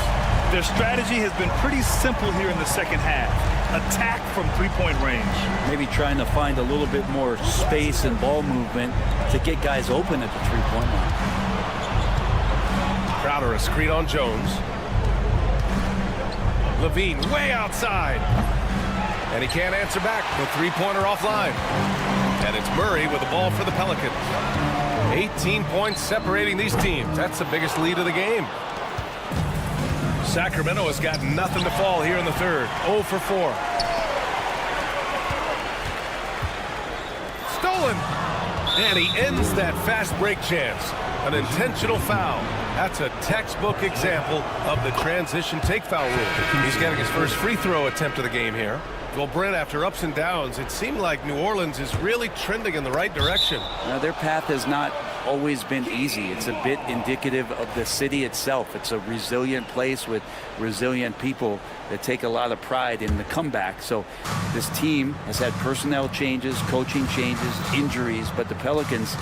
Their strategy has been pretty simple here in the second half. Attack from three-point range. Maybe trying to find a little bit more space and ball movement to get guys open at the three-point line. Crowder a screen on Jones. Levine way outside. And he can't answer back. The three-pointer offline. And it's Murray with the ball for the Pelicans. 18 points separating these teams. That's the biggest lead of the game. Sacramento has got nothing to fall here in the third. 0 for 4. Stolen. And he ends that fast break chance. An intentional foul. That's a textbook example of the transition take foul rule. He's getting his first free throw attempt of the game here. Well, Brent, after ups and downs, it seemed like New Orleans is really trending in the right direction. Now, their path has not always been easy. It's a bit indicative of the city itself. It's a resilient place with resilient people that take a lot of pride in the comeback. So this team has had personnel changes, coaching changes, injuries, but the Pelicans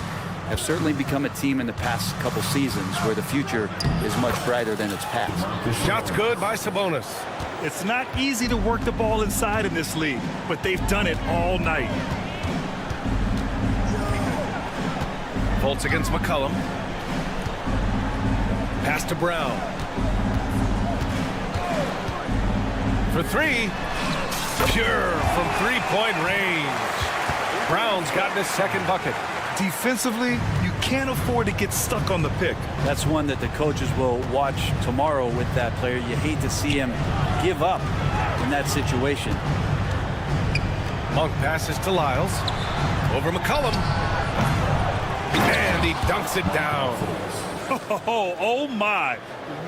have certainly become a team in the past couple seasons where the future is much brighter than its past. Shot's good by Sabonis. It's not easy to work the ball inside in this league, but they've done it all night. Fultz against McCollum. Pass to Brown. For three. Pure from three-point range. Brown's gotten his second bucket. Defensively, you can't afford to get stuck on the pick. That's one that the coaches will watch tomorrow with that player. You hate to see him give up in that situation. Monk passes to Lyles. Over McCollum. And he dunks it down. Oh my.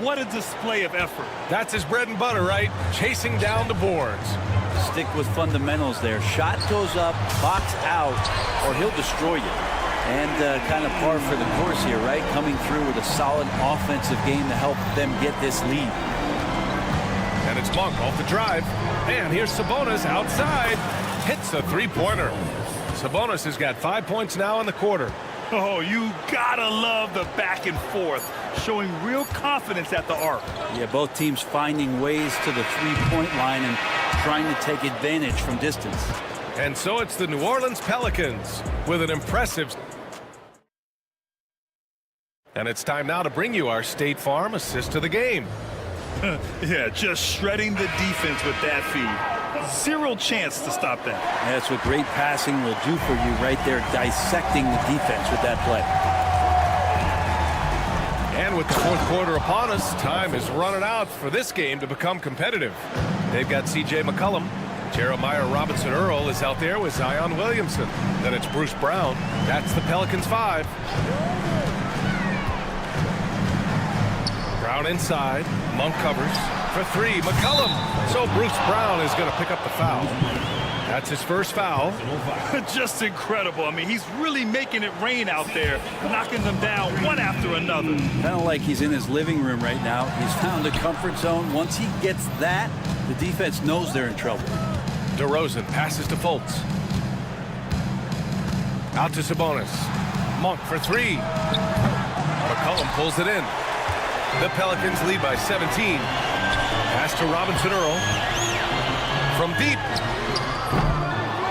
What a display of effort. That's his bread and butter, right? Chasing down the boards. Stick with fundamentals there. Shot goes up, box out, or he'll destroy you. And kind of par for the course here, right? Coming through with a solid offensive game to help them get this lead. And it's Monk off the drive. And here's Sabonis outside. Hits a three-pointer. Sabonis has got 5 points now in the quarter. Oh, you gotta love the back and forth, showing real confidence at the arc. Yeah, both teams finding ways to the three-point line and trying to take advantage from distance. And so it's the New Orleans Pelicans with an impressive... And it's time now to bring you our State Farm assist of the game. Yeah, just shredding the defense with that feed. Zero chance to stop that. That's what great passing will do for you right there, dissecting the defense with that play. And with the fourth quarter upon us, time is running out for this game to become competitive. They've got C.J. McCollum. Jeremiah Robinson-Earl is out there with Zion Williamson. Then it's Bruce Brown. That's the Pelicans 5. Brown inside. Monk covers for three. McCollum. So Bruce Brown is going to pick up the foul. That's his first foul. Just incredible. I mean, he's really making it rain out there, knocking them down one after another. Kind of like he's in his living room right now. He's found a comfort zone. Once he gets that, the defense knows they're in trouble. DeRozan passes to Fultz. Out to Sabonis. Monk for three. McCollum pulls it in. The Pelicans lead by 17. Pass to Robinson-Earl. From deep.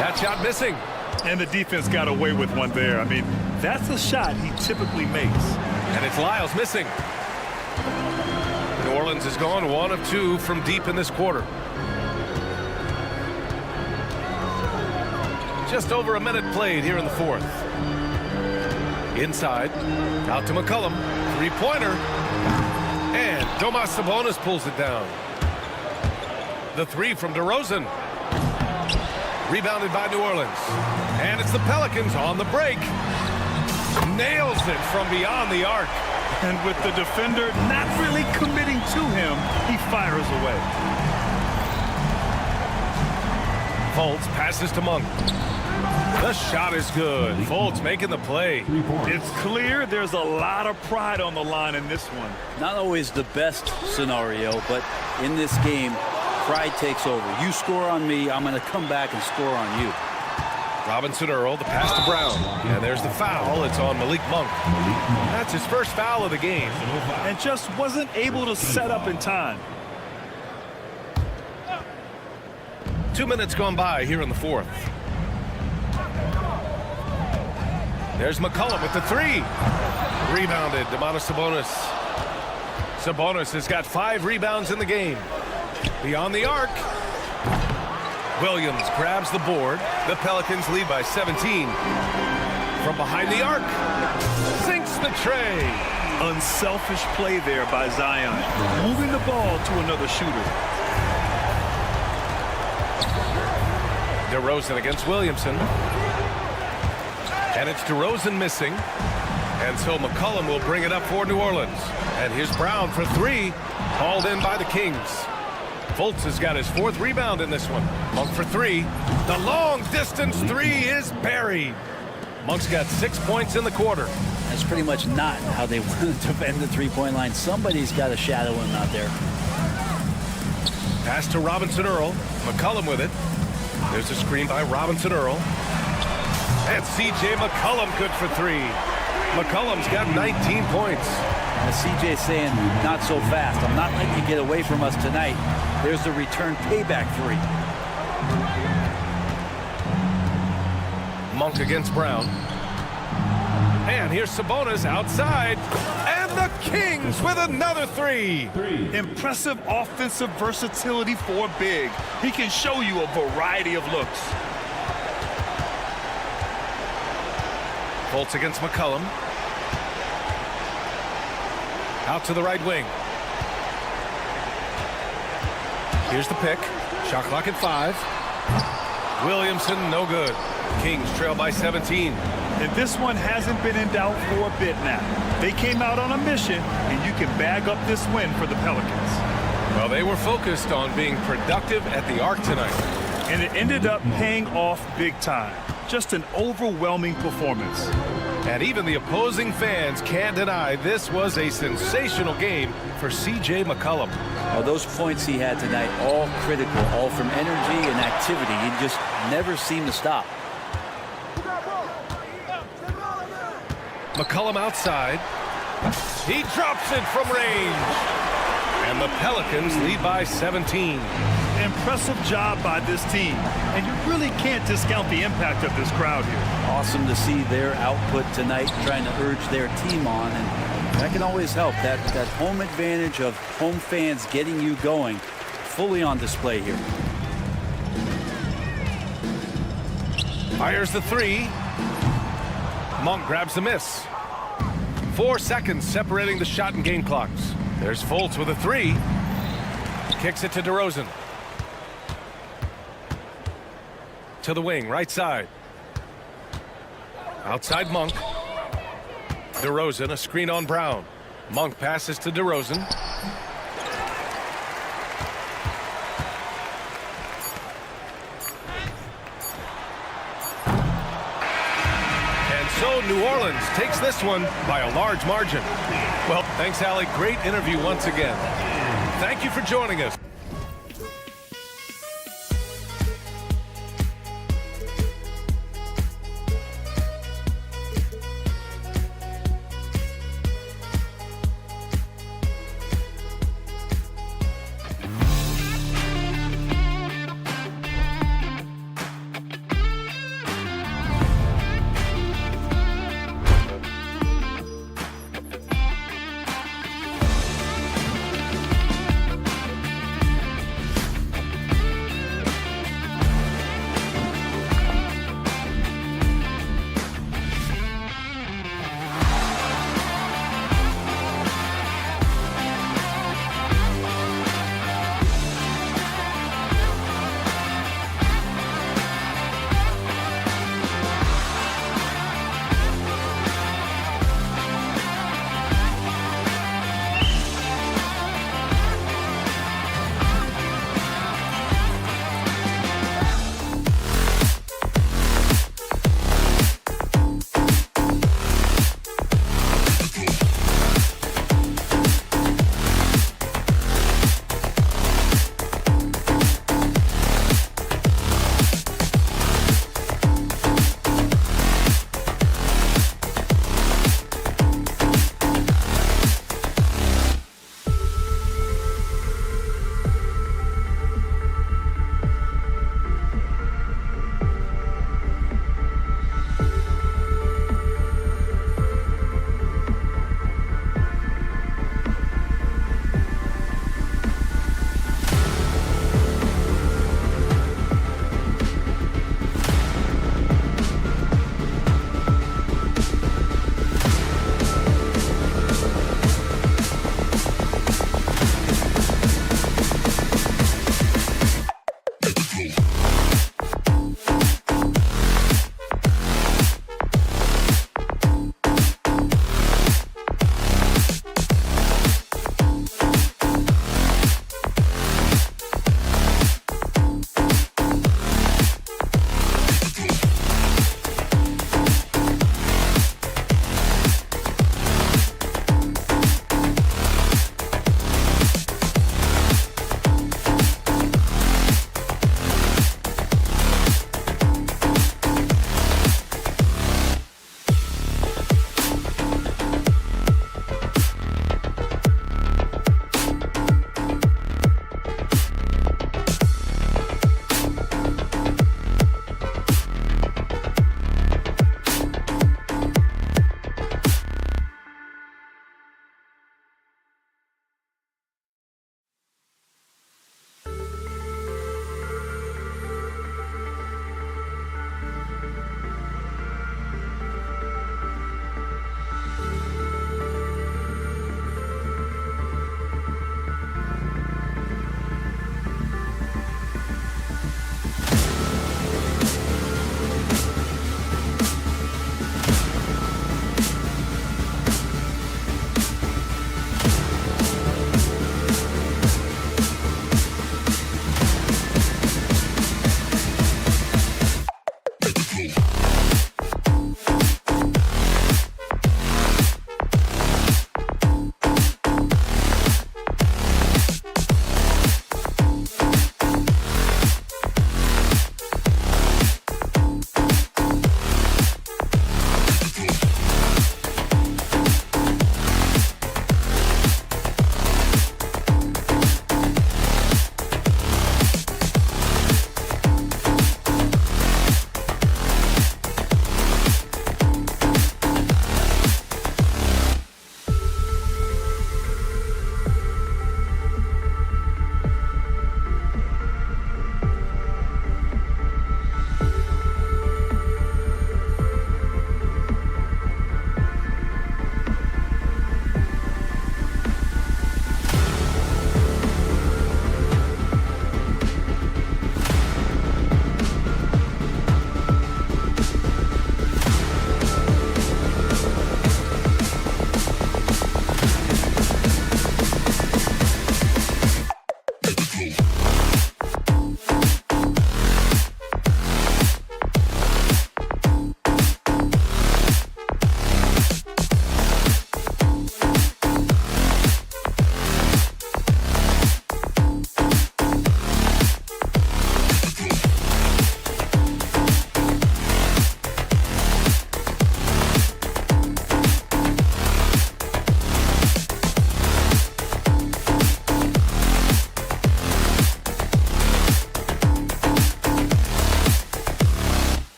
That shot missing. And the defense got away with one there. I mean, that's a shot he typically makes. And it's Lyles missing. New Orleans has gone 1 of 2 from deep in this quarter. Just over a minute played here in the fourth. Inside, out to McCollum. Three-pointer. And Domas Sabonis pulls it down. The three from DeRozan. Rebounded by New Orleans. And it's the Pelicans on the break. Nails it from beyond the arc. And with the defender not really committing to him, he fires away. Fultz passes to Monk. The shot is good. Fultz making the play. It's clear there's a lot of pride on the line in this one. Not always the best scenario, but in this game, pride takes over. You score on me, I'm going to come back and score on you. Robinson Earl, the pass to Brown. And there's the foul. It's on Malik Monk. That's his first foul of the game. And just wasn't able to set up in time. 2 minutes gone by here in the fourth. There's McCollum with the three. Rebounded, Domantas Sabonis. Sabonis has got 5 rebounds in the game. Beyond the arc. Williams grabs the board. The Pelicans lead by 17. From behind the arc. Sinks the tray. Unselfish play there by Zion. Moving the ball to another shooter. DeRozan against Williamson. And it's DeRozan missing. And so McCollum will bring it up for New Orleans. And here's Brown for 3. Hauled in by the Kings. Fultz has got his 4th rebound in this one. Monk for 3. The long distance 3 is buried. Monk's got 6 points in the quarter. That's pretty much not how they want to defend the three-point line. Somebody's got to shadow him out there. Pass to Robinson Earl. McCollum with it. There's a screen by Robinson Earl. And C.J. McCollum good for 3. McCollum's got 19 points. And C.J. saying, not so fast. I'm not letting you get away from us tonight. There's the return payback 3. Monk against Brown. And here's Sabonis outside. And the Kings with another 3. Impressive offensive versatility for a big. He can show you a variety of looks. Fultz against McCollum. Out to the right wing. Here's the pick. Shot clock at 5. Williamson, no good. Kings trail by 17. And this one hasn't been in doubt for a bit now. They came out on a mission, and you can bag up this win for the Pelicans. Well, they were focused on being productive at the arc tonight. And it ended up paying off big time. Just an overwhelming performance. And even the opposing fans can't deny this was a sensational game for C.J. McCollum. Well, those points he had tonight, all critical, all from energy and activity. He just never seemed to stop. McCollum outside. He drops it from range. And the Pelicans lead by 17. Impressive job by this team. And you really can't discount the impact of this crowd here. Awesome to see their output tonight, trying to urge their team on. And that can always help. That home advantage of home fans getting you going, fully on display here. Fires the 3. Monk grabs the miss. 4 seconds separating the shot and game clocks. There's Fultz with a 3. Kicks it to DeRozan. To the wing, right side. Outside Monk. DeRozan, a screen on Brown. Monk passes to DeRozan. And so New Orleans takes this one by a large margin. Well, thanks, Allie. Great interview once again. Thank you for joining us.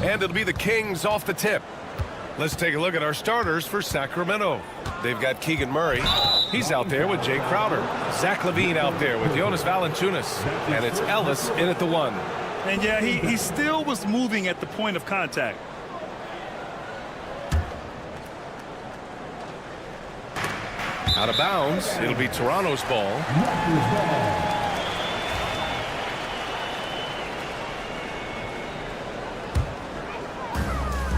And it'll be the Kings off the tip. Let's take a look at our starters for Sacramento. They've got Keegan Murray. He's out there with Jay Crowder. Zach LaVine out there with Jonas Valanciunas. And it's Ellis in at the 1. And yeah, he still was moving at the point of contact. Out of bounds. It'll be Toronto's ball.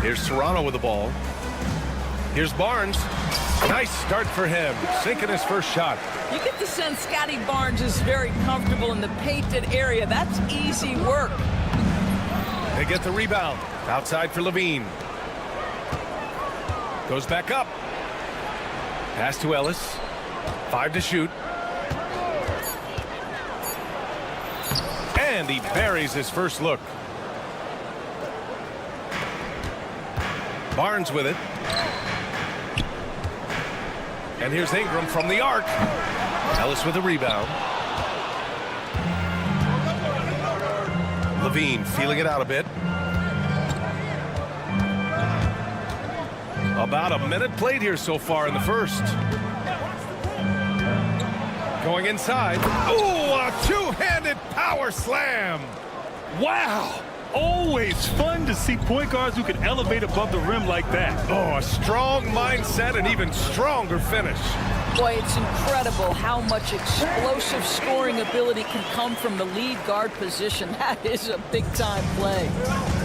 Here's Toronto with the ball. Here's Barnes. Nice start for him. Sinking his first shot. You get the sense Scotty Barnes is very comfortable in the painted area. That's easy work. They get the rebound. Outside for LaVine. Goes back up. Pass to Ellis. 5 to shoot. And he buries his first look. Barnes with it. And here's Ingram from the arc. Ellis with a rebound. LaVine feeling it out a bit. About a minute played here so far in the first. Going inside. Oh, a two-handed power slam. Wow. Always fun to see point guards who can elevate above the rim like that. Oh, a strong mindset and even stronger finish. Boy, it's incredible how much explosive scoring ability can come from the lead guard position. That is a big-time play.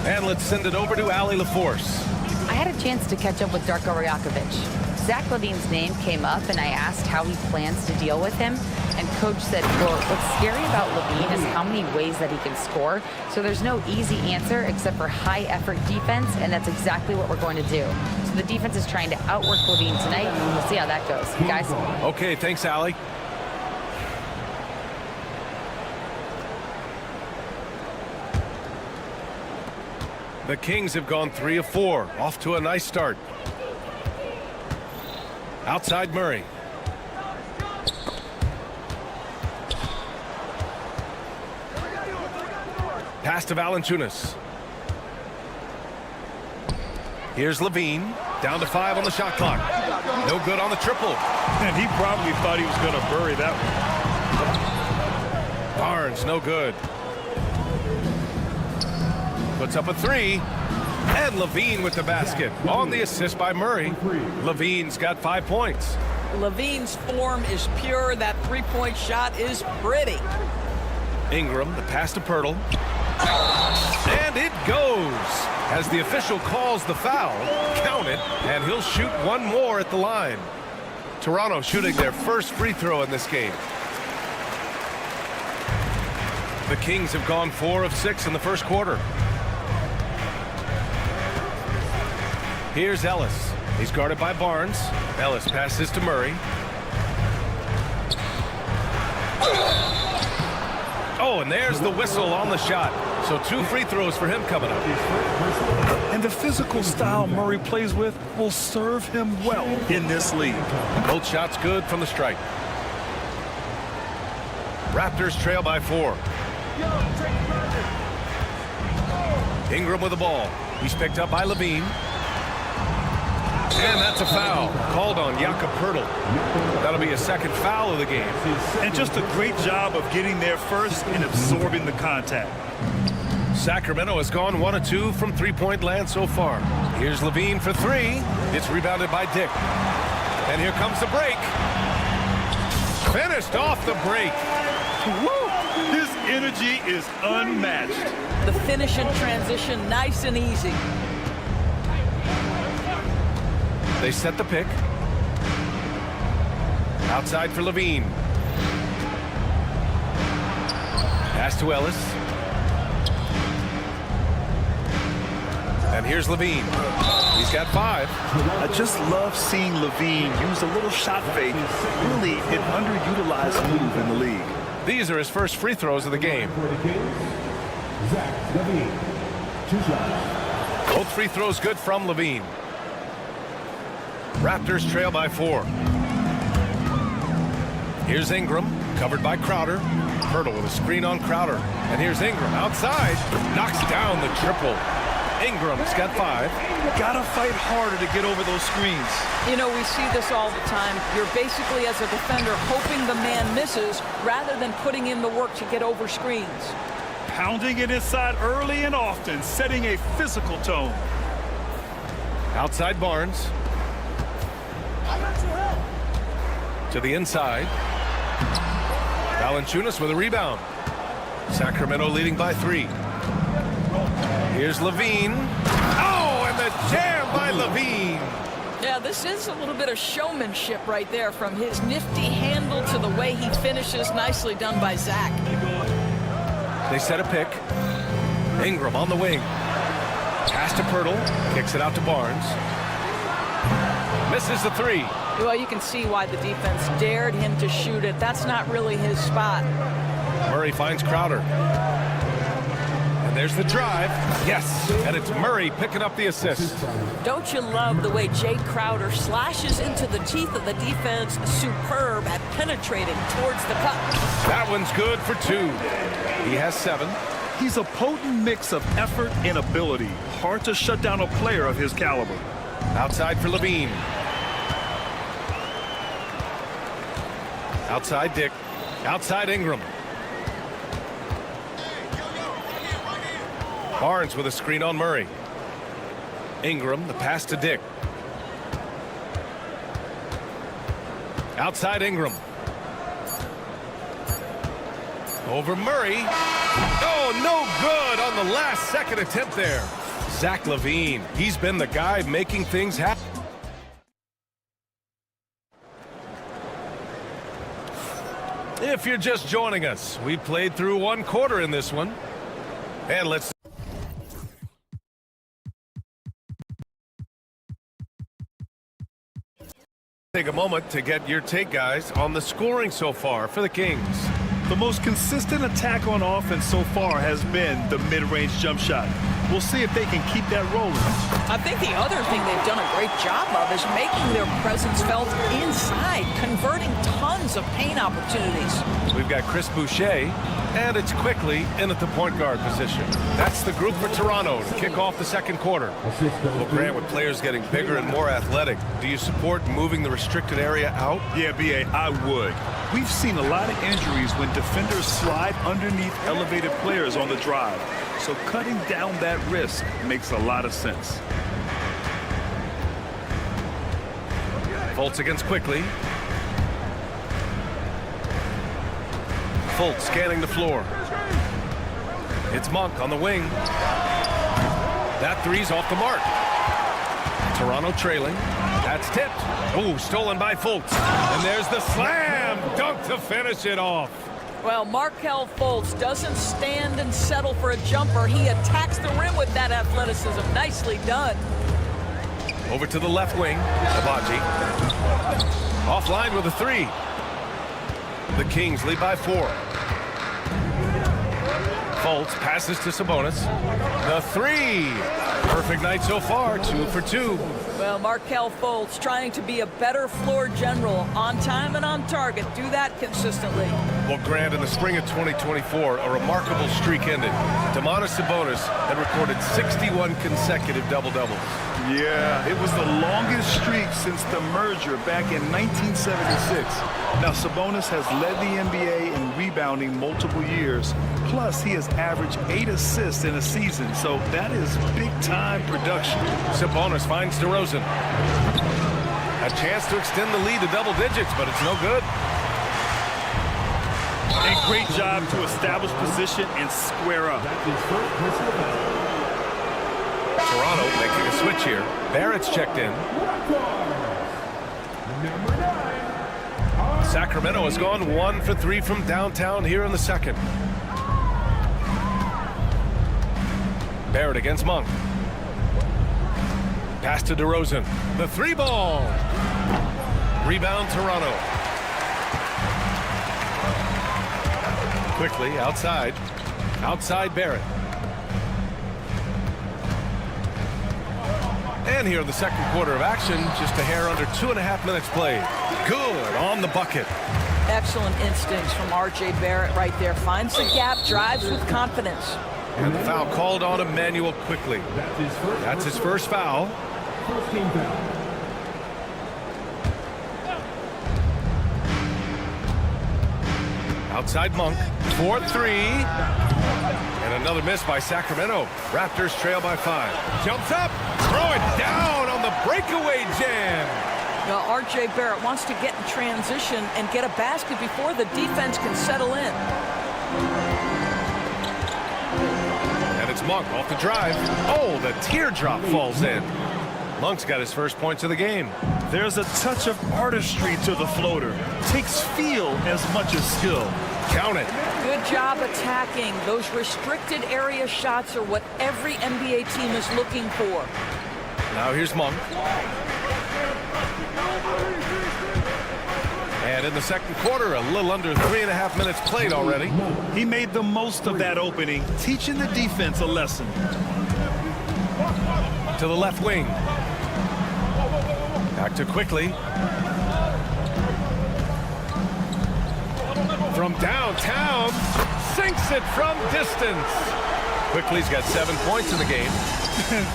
And let's send it over to Allie LaForce. I had a chance to catch up with Darko Rajakovic. Zach LaVine's name came up, and I asked how he plans to deal with him. And Coach said, quote, what's scary about LaVine is how many ways that he can score. So there's no easy answer except for high-effort defense, and that's exactly what we're going to do. So the defense is trying to outwork LaVine tonight, and we'll see how that goes. Guys? Okay, thanks, Allie. The Kings have gone 3 of 4, off to a nice start. Outside Murray. Pass to Valanciunas. Here's LaVine. Down to 5 on the shot clock. No good on the triple. And he probably thought he was going to bury that one. Barnes, no good. Puts up a 3. And LaVine with the basket. On the assist by Murray. LaVine's got 5 points. LaVine's form is pure. That three-point shot is pretty. Ingram, the pass to Pirtle. And it goes. As the official calls the foul, count it, and he'll shoot one more at the line. Toronto shooting their first free throw in this game. The Kings have gone 4 of 6 in the first quarter. Here's Ellis. He's guarded by Barnes. Ellis passes to Murray. Oh, and there's the whistle on the shot. So 2 free throws for him coming up. And the physical style Murray plays with will serve him well in this league. Both shots good from the strike. Raptors trail by 4. Ingram with the ball. He's picked up by LaVine. And that's a foul called on Jakob Pirtle. That'll be a second foul of the game. And just a great job of getting there first and absorbing the contact. Sacramento has gone 1 of 2 from three-point land so far. Here's LaVine for 3. It's rebounded by Dick. And here comes the break. Finished off the break. Woo! His energy is unmatched. The finish in transition, nice and easy. They set the pick. Outside for LaVine. Pass to Ellis. And here's LaVine. He's got 5. I just love seeing LaVine use a little shot fake. Really an underutilized move in the league. These are his first free throws of the game. Zach LaVine, 2 shots. Both free throws good from LaVine. Raptors trail by 4. Here's Ingram, covered by Crowder. Pirtle with a screen on Crowder. And here's Ingram outside. Knocks down the triple. Ingram's got 5. Gotta fight harder to get over those screens. You know, we see this all the time. You're basically, as a defender, hoping the man misses rather than putting in the work to get over screens. Pounding it inside early and often, setting a physical tone. Outside Barnes. To the inside. Valanciunas with a rebound. Sacramento leading by 3. Here's Levine. Oh, and the jam by Levine. Yeah, this is a little bit of showmanship right there, from his nifty handle to the way he finishes. Nicely done by Zach. They set a pick. Ingram on the wing. Pass to Pirtle. Kicks it out to Barnes. Misses the 3. Well, you can see why the defense dared him to shoot it. That's not really his spot. Murray finds Crowder. And there's the drive. Yes, and it's Murray picking up the assist. Don't you love the way Jay Crowder slashes into the teeth of the defense? Superb at penetrating towards the cup. That one's good for 2. He has 7. He's a potent mix of effort and ability. Hard to shut down a player of his caliber. Outside for Levine. Outside Dick. Outside Ingram. Barnes with a screen on Murray. Ingram, the pass to Dick. Outside Ingram. Over Murray. Oh, no good on the last second attempt there. Zach LaVine, he's been the guy making things happen. If you're just joining us, we played through 1 quarter in this one. And let's take a moment to get your take, guys, on the scoring so far for the Kings. The most consistent attack on offense so far has been the mid-range jump shot. We'll see if they can keep that rolling. I think the other thing they've done a great job of is making their presence felt inside, converting tons of paint opportunities. We've got Chris Boucher, and it's quickly in at the point guard position. That's the group for Toronto to kick off the second quarter. Well, Grant, with players getting bigger and more athletic, do you support moving the restricted area out? Yeah, B.A., I would. We've seen a lot of injuries when defenders slide underneath elevated players on the drive. So cutting down that risk makes a lot of sense. Fultz against Quickly. Fultz scanning the floor. It's Monk on the wing. That three's off the mark. Toronto trailing. That's tipped. Oh, stolen by Fultz. And there's the slam dunk to finish it off. Well, Markelle Fultz doesn't stand and settle for a jumper. He attacks the rim with that athleticism. Nicely done. Over to the left wing. Abaji. Offline with a 3. The Kings lead by 4. Fultz passes to Sabonis. The 3. Perfect night so far, 2 for 2. Well, Markelle Fultz trying to be a better floor general, on time and on target. Do that consistently. Well, Grant, in the spring of 2024, a remarkable streak ended. Domantas Sabonis had recorded 61 consecutive double-doubles. Yeah, it was the longest streak since the merger back in 1976. Now, Sabonis has led the NBA in rebounding multiple years. Plus, he has averaged 8 assists in a season, so that is big-time production. Sabonis finds DeRozan. A chance to extend the lead to double digits, but it's no good. A great job to establish position and square up. Toronto making a switch here. Barrett's checked in. Sacramento has gone 1 for 3 from downtown here in the second. Barrett against Monk. Pass to DeRozan. The 3-ball. Rebound Toronto. Quickly outside. Outside Barrett. And here in the second quarter of action, just a hair under 2.5 minutes played. Good on the bucket. Excellent instincts from R.J. Barrett right there. Finds the gap, drives with confidence. And the foul called on Emmanuel quickly. That's his first foul. First team foul. Outside Monk, 4-3. And another miss by Sacramento. Raptors trail by 5. Jumps up, throw it down on the breakaway jam. Now, R.J. Barrett wants to get in transition and get a basket before the defense can settle in. And it's Monk off the drive. Oh, the teardrop falls in. Monk's got his first points of the game. There's a touch of artistry to the floater. Takes feel as much as skill. Count it. Good job attacking. Those restricted area shots are what every NBA team is looking for. Now here's Monk. And in the second quarter, a little under 3.5 minutes played already. He made the most of that opening, teaching the defense a lesson. To the left wing. Back to quickly. From downtown, sinks it from distance. Quickly's got 7 points in the game.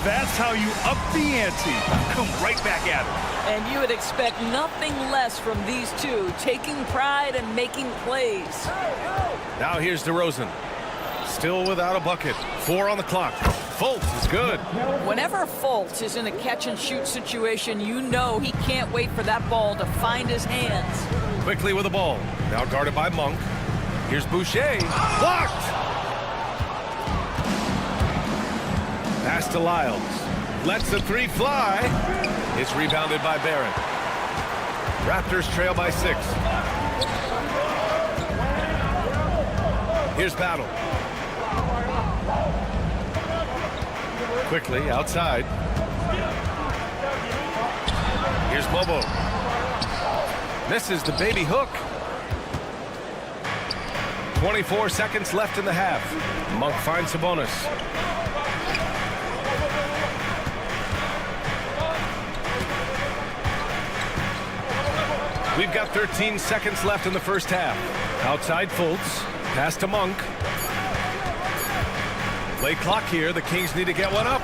That's how you up the ante. Come right back at it. And you would expect nothing less from these two, taking pride and making plays. Now here's DeRozan. Still without a bucket. 4 on the clock. Fultz is good. Whenever Fultz is in a catch-and-shoot situation, you know he can't wait for that ball to find his hands. Quickly with the ball. Now guarded by Monk. Here's Boucher. Blocked! Pass to Lyles. Lets the 3 fly. It's rebounded by Barrett. Raptors trail by 6. Here's Battle. Quickly outside. Here's Bobo. Misses the baby hook. 24 seconds left in the half. Monk finds Sabonis. We've got 13 seconds left in the first half. Outside Fultz. Pass to Monk. Play clock here. The Kings need to get one up.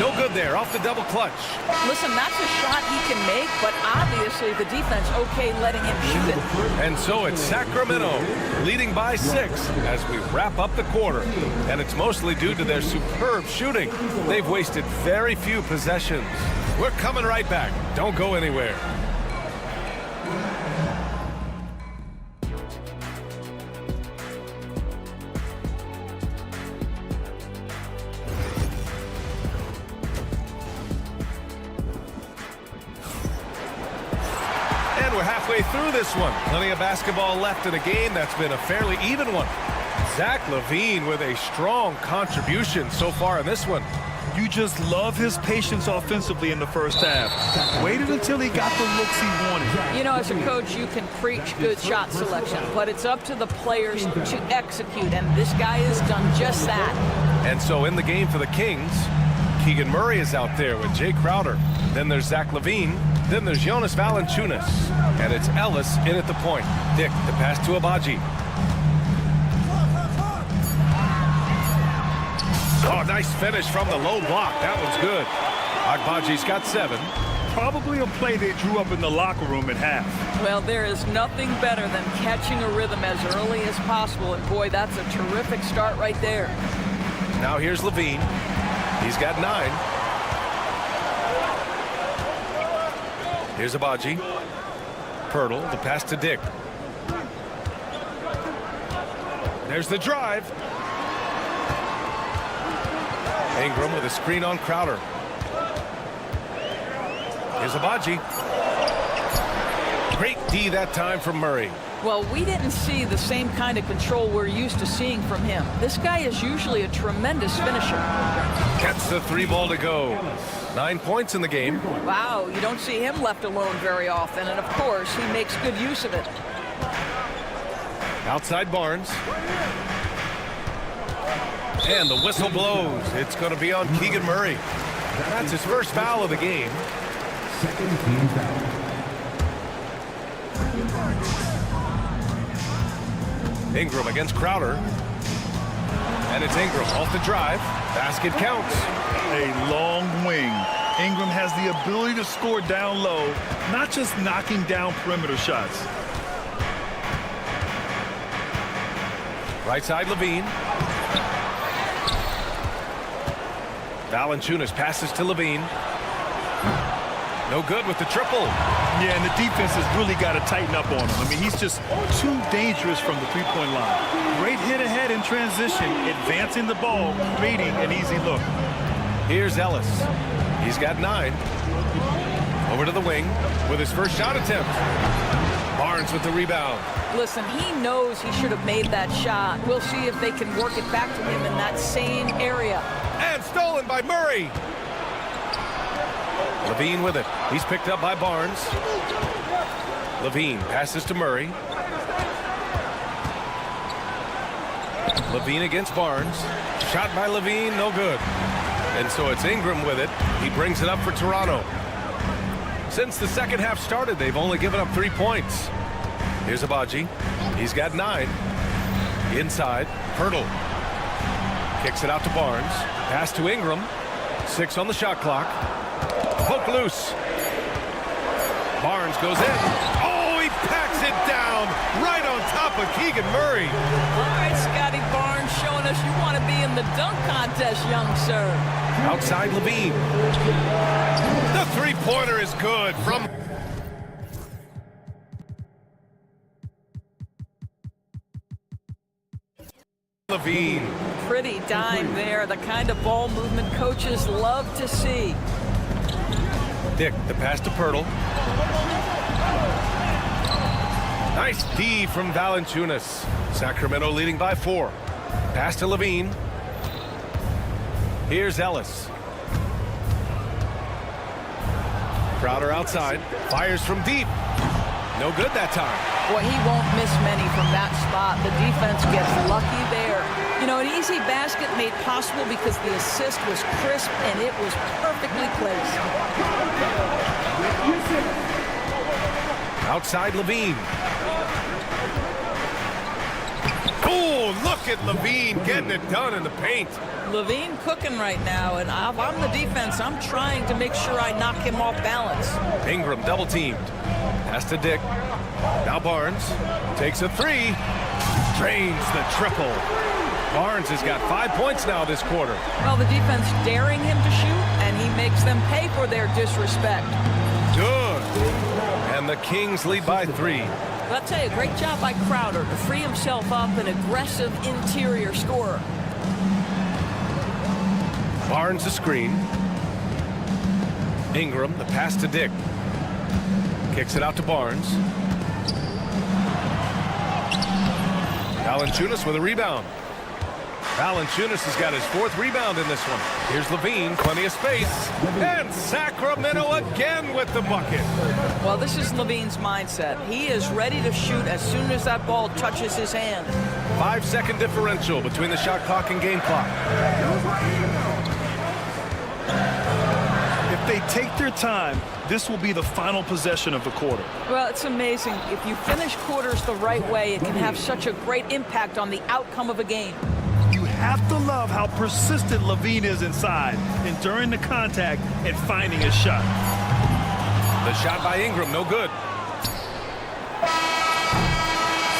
No good there. Off the double clutch. Listen, that's a shot he can make, but obviously the defense okay letting him shoot it. And so it's Sacramento leading by 6 as we wrap up the quarter. And it's mostly due to their superb shooting. They've wasted very few possessions. We're coming right back. Don't go anywhere. Through this one. Plenty of basketball left in a game that's been a fairly even one. Zach LaVine with a strong contribution so far in this one. You just love his patience offensively in the first half. Waited until he got the looks he wanted. You know, as a coach, you can preach good shot selection, but it's up to the players to execute, and this guy has done just that. And so in the game for the Kings, Keegan Murray is out there with Jay Crowder. Then there's Zach LaVine. Then there's Jonas Valanciunas. And it's Ellis in at the point. Dick, the pass to Agbaji. Oh, nice finish from the low block. That one's good. Agbaji's got 7. Probably a play they drew up in the locker room at half. Well, there is nothing better than catching a rhythm as early as possible. And boy, that's a terrific start right there. Now here's LaVine. He's got 9. Here's Agbaji. Pirtle, the pass to Dick. There's the drive. Ingram with a screen on Crowder. Here's Agbaji. Great D that time from Murray. Well, we didn't see the same kind of control we're used to seeing from him. This guy is usually a tremendous finisher. Gets the 3 ball to go. 9 points in the game. Wow, you don't see him left alone very often, and of course, he makes good use of it. Outside Barnes. And the whistle blows. It's going to be on Keegan Murray. That's his first foul of the game. Second team foul. Ingram against Crowder. And it's Ingram off the drive. Basket counts. A long wing. Ingram has the ability to score down low, not just knocking down perimeter shots. Right side, Levine. Valanciunas passes to Levine. No good with the triple. Yeah, and the defense has really got to tighten up on him. I mean, he's just too dangerous from the three-point line. Great hit ahead in transition, advancing the ball, creating an easy look. Here's Ellis. He's got 9. Over to the wing with his first shot attempt. Barnes with the rebound. Listen, he knows he should have made that shot. We'll see if they can work it back to him in that same area. And stolen by Murray. Levine with it. He's picked up by Barnes. Levine passes to Murray. Levine against Barnes. Shot by Levine, no good. And so it's Ingram with it. He brings it up for Toronto. Since the second half started, they've only given up 3 points. Here's Abaji. He's got 9. Inside, Pirtle. Kicks it out to Barnes. Pass to Ingram. 6 on the shot clock. Poke loose. Barnes goes in. Oh, he packs it down right on top of Keegan Murray. All right, Scotty Barnes showing us you want to be in the dunk contest, young sir. Outside Levine. The three-pointer is good from Levine. Pretty dime there, the kind of ball movement coaches love to see. Dick, the pass to Pirtle. Nice D from Valanciunas. Sacramento leading by 4. Pass to Levine. Here's Ellis. Crowder outside. Fires from deep. No good that time. Boy, he won't miss many from that spot. The defense gets lucky there. You know, an easy basket made possible because the assist was crisp and it was perfectly placed. Outside Levine. Oh, look at Levine getting it done in the paint. Levine cooking right now, and if I'm the defense, I'm trying to make sure I knock him off balance. Ingram double teamed. Pass to Dick. Now Barnes takes a 3. Drains the triple. Barnes has got 5 points now this quarter. Well, the defense daring him to shoot, and he makes them pay for their disrespect. Good. And the Kings lead by 3. But I'll tell you, great job by Crowder to free himself up, an aggressive interior scorer. Barnes a screen. Ingram, the pass to Dick. Kicks it out to Barnes. Valanciunas with a rebound. Valanciunas has got his 4th rebound in this one. Here's Levine, plenty of space. And Sacramento again with the bucket. Well, this is Levine's mindset. He is ready to shoot as soon as that ball touches his hand. 5-second differential between the shot clock and game clock. If they take their time, this will be the final possession of the quarter. Well, it's amazing. If you finish quarters the right way, it can have such a great impact on the outcome of a game. You have to love how persistent Levine is inside, enduring the contact and finding his shot. The shot by Ingram, no good.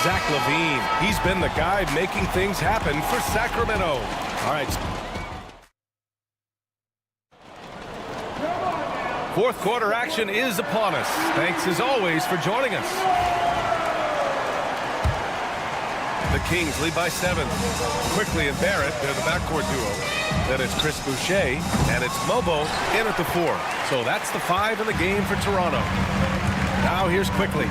Zach LaVine, he's been the guy making things happen for Sacramento. All right. 4th quarter action is upon us. Thanks as always for joining us. The Kings lead by 7. Quickly and Barrett, they're the backcourt duo. Then it's Chris Boucher, and it's Mobo in at the 4. So that's the 5 in the game for Toronto. Now here's Quickly.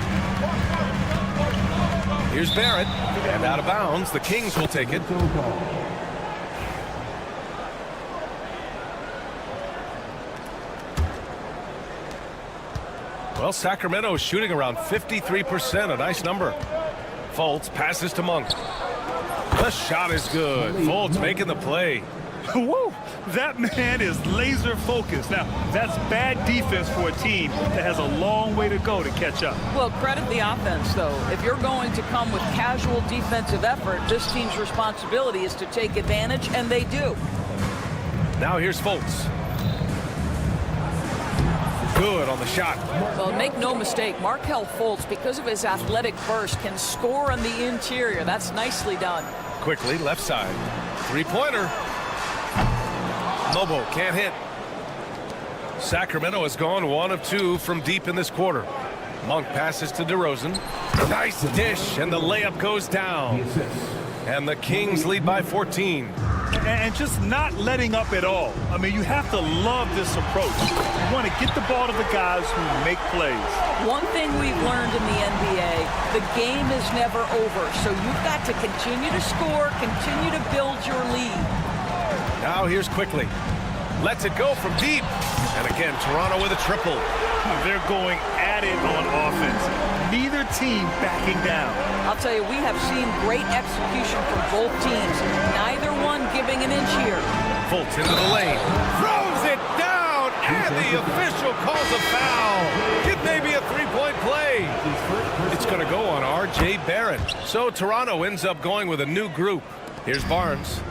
Here's Barrett, and out of bounds. The Kings will take it. Well, Sacramento is shooting around 53%, a nice number. Fultz passes to Monk. The shot is good. Fultz making the play. Woo! That man is laser focused. Now, that's bad defense for a team that has a long way to go to catch up. Well, credit the offense, though. If you're going to come with casual defensive effort, this team's responsibility is to take advantage, and they do. Now here's Fultz. Good on the shot. Well, make no mistake, Markelle Fultz, because of his athletic burst, can score on the interior. That's nicely done. Quickly, left side. Three-pointer. Lobo can't hit. Sacramento has gone 1 of 2 from deep in this quarter. Monk passes to DeRozan. Nice dish, and the layup goes down. And the Kings lead by 14. And just not letting up at all. I mean, you have to love this approach. You want to get the ball to the guys who make plays. One thing we've learned in the NBA, the game is never over. So you've got to continue to score, continue to build your lead. Now here's Quickly. Lets it go from deep. And again, Toronto with a triple. They're going at it on offense. Neither team backing down. I'll tell you, we have seen great execution from both teams. Neither one giving an inch here. Fultz into the lane. Throws it down, and the official calls a foul. It may be a three-point play. It's going to go on R.J. Barrett. So Toronto ends up going with a new group. Here's Barnes.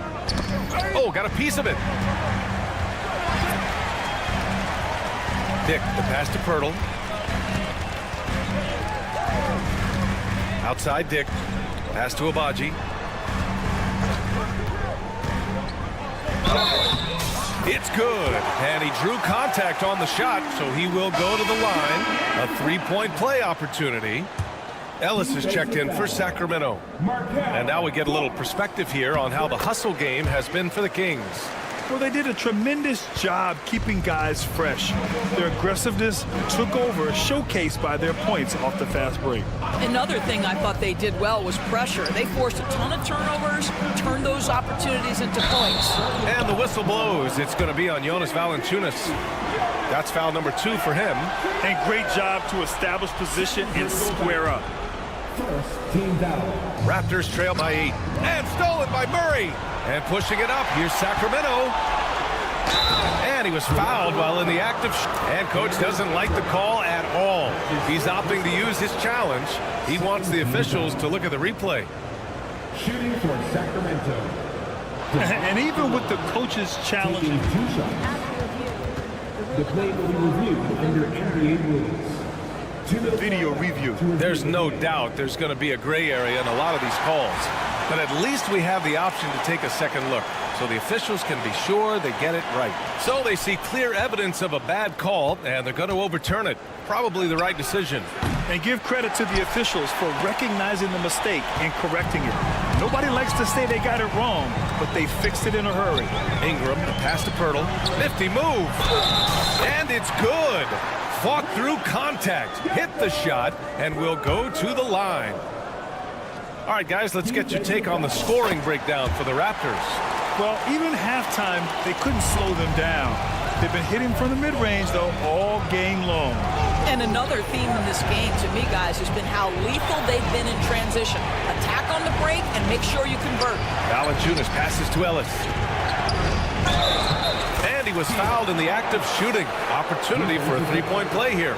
Oh, got a piece of it. Dick, the pass to Pirtle. Outside Dick. Pass to Abaji. It's good. And he drew contact on the shot, so he will go to the line. A three-point play opportunity. Ellis is checked in for Sacramento. And now we get a little perspective here on how the hustle game has been for the Kings. Well, they did a tremendous job keeping guys fresh. Their aggressiveness took over, showcased by their points off the fast break. Another thing I thought they did well was pressure. They forced a ton of turnovers, turned those opportunities into points. And the whistle blows. It's going to be on Jonas Valanciunas. That's foul number 2 for him. And great job to establish position and square up. Raptors trail by 8. And stolen by Murray. And pushing it up, here's Sacramento. And he was fouled while in the act of and coach doesn't like the call at all. He's opting to use his challenge. He wants the officials to look at the replay. Shooting for Sacramento. And even with the coach's challenge, the play will be reviewed under NBA rules. Video review. There's no doubt there's going to be a gray area in a lot of these calls. But at least we have the option to take a second look, so the officials can be sure they get it right. So they see clear evidence of a bad call, and they're going to overturn it. Probably the right decision. And give credit to the officials for recognizing the mistake and correcting it. Nobody likes to say they got it wrong, but they fixed it in a hurry. Ingram, the pass to Pirtle. Nifty move. And it's good. Fought through contact, hit the shot, and will go to the line. All right, guys, let's get your take on the scoring breakdown for the Raptors. Well, even halftime, they couldn't slow them down. They've been hitting from the mid-range, though, all game long. And another theme in this game, to me, guys, has been how lethal they've been in transition. Attack on the break and make sure you convert. Valanciunas passes to Ellis. And he was fouled in the act of shooting. Opportunity for a three-point play here.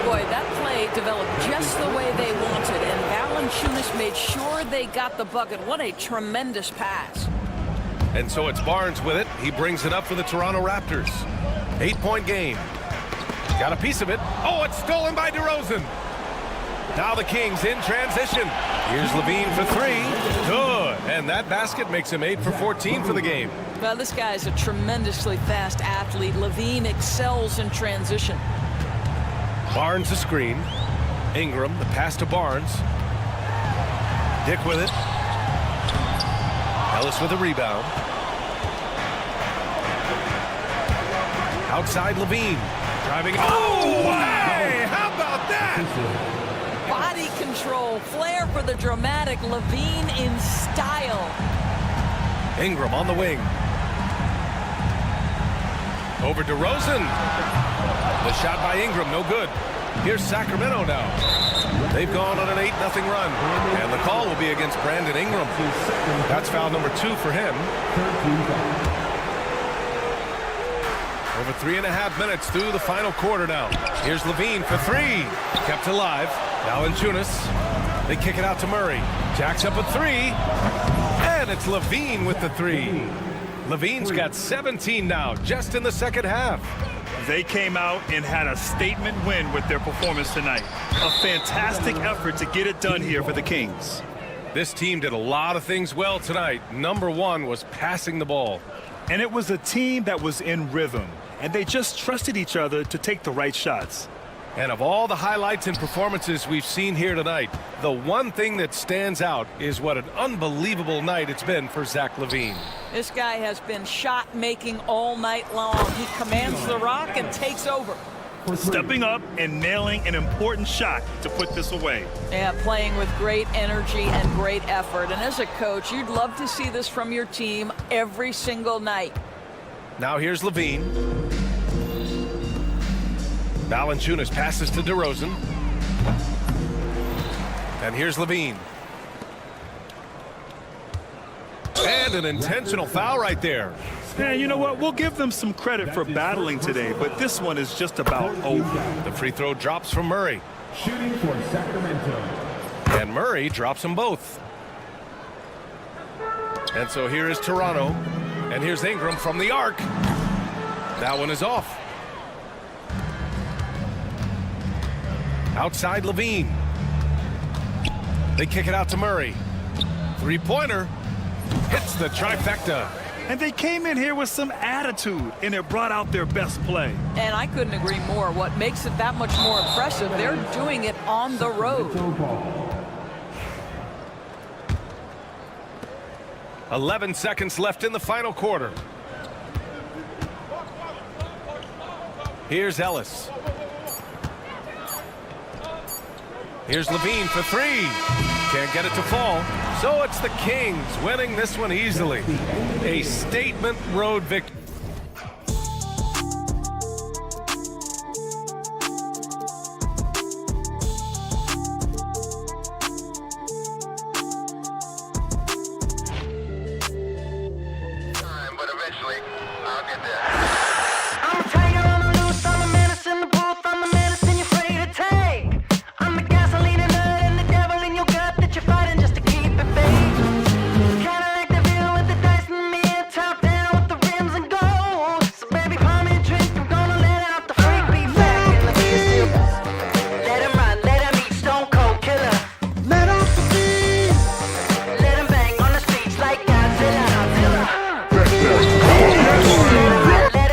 Boy, that play developed just the way they wanted, and Valanciunas made sure they got the bucket. What a tremendous pass. And so it's Barnes with it. He brings it up for the Toronto Raptors. 8-point game. Got a piece of it. Oh, it's stolen by DeRozan. Now the Kings in transition. Here's Levine for 3. Good. And that basket makes him 8 for 14 for the game. Well, this guy's a tremendously fast athlete. Levine excels in transition. Barnes a screen. Ingram, the pass to Barnes. Dick with it. Ellis with a rebound. Outside Levine. Driving. Oh, hey! How about that? Body control, flair for the dramatic. Levine in style. Ingram on the wing. Over DeRozan. The shot by Ingram, no good. Here's Sacramento now. They've gone on an 8-0 run. And the call will be against Brandon Ingram. That's foul number 2 for him. Over 3.5 minutes through the final quarter now. Here's Levine for three. Kept alive. Valanciunas. They kick it out to Murray. Jacks up a three. And it's Levine with the three. Levine's got 17 now, just in the second half. They came out and had a statement win with their performance tonight. A fantastic effort to get it done here for the Kings. This team did a lot of things well tonight. Number one was passing the ball. And it was a team that was in rhythm, and they just trusted each other to take the right shots. And of all the highlights and performances we've seen here tonight, the one thing that stands out is what an unbelievable night it's been for Zach LaVine. This guy has been shot-making all night long. He commands the rock and takes over. Stepping up and nailing an important shot to put this away. Yeah, playing with great energy and great effort. And as a coach, you'd love to see this from your team every single night. Now here's LaVine. Valanciunas passes to DeRozan. And here's LaVine. And an intentional foul right there. And you know what? We'll give them some credit for battling today, but this one is just about over. The free throw drops from Murray. Shooting for Sacramento. And Murray drops them both. And so here is Toronto. And here's Ingram from the arc. That one is off. Outside LaVine. They kick it out to Murray. Three-pointer. Hits the trifecta. And they came in here with some attitude, and it brought out their best play. And I couldn't agree more. What makes it that much more impressive, they're doing it on the road. 11 seconds left in the final quarter. Here's Ellis. Here's LaVine for three. Can't get it to fall. So it's the Kings winning this one easily. A statement road victory. But eventually, I'll get there. I'm a tiger on the loose, I'm a menace in the booth, I'm the medicine you're afraid to take. I'm the gasoline and nut and the devil in your gut that you're fighting just to keep it baked. Kinda like the view with the dice in the mirror, top down with the rims and gold. So baby, pour me a drink, I'm gonna let out the freak beat back in the beer. Let him run, let him eat, stone cold killer. Let off the beat. Let him bang on the streets like Godzilla. Let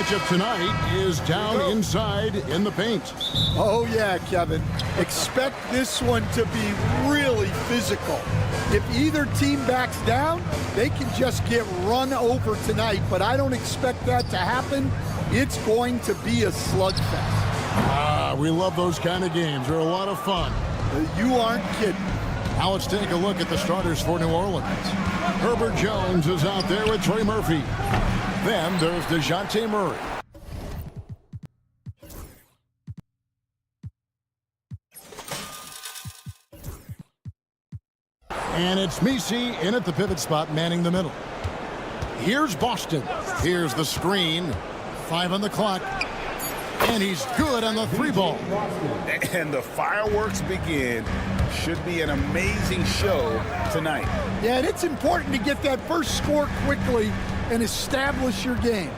matchup tonight is down inside in the paint. Oh, yeah, Kevin. Expect this one to be really physical. If either team backs down, they can just get run over tonight, but I don't expect that to happen. It's going to be a slugfest. We love those kind of games. They're a lot of fun. You aren't kidding. Now let's take a look at the starters for New Orleans. Herbert Jones is out there with Trey Murphy. Then there's DeJounte Murray. And it's Messi in at the pivot spot, manning the middle. Here's Boston. Here's the screen. 5 on the clock. And he's good on the 3-ball. And the fireworks begin. Should be an amazing show tonight. Yeah, and it's important to get that first score quickly and establish your game.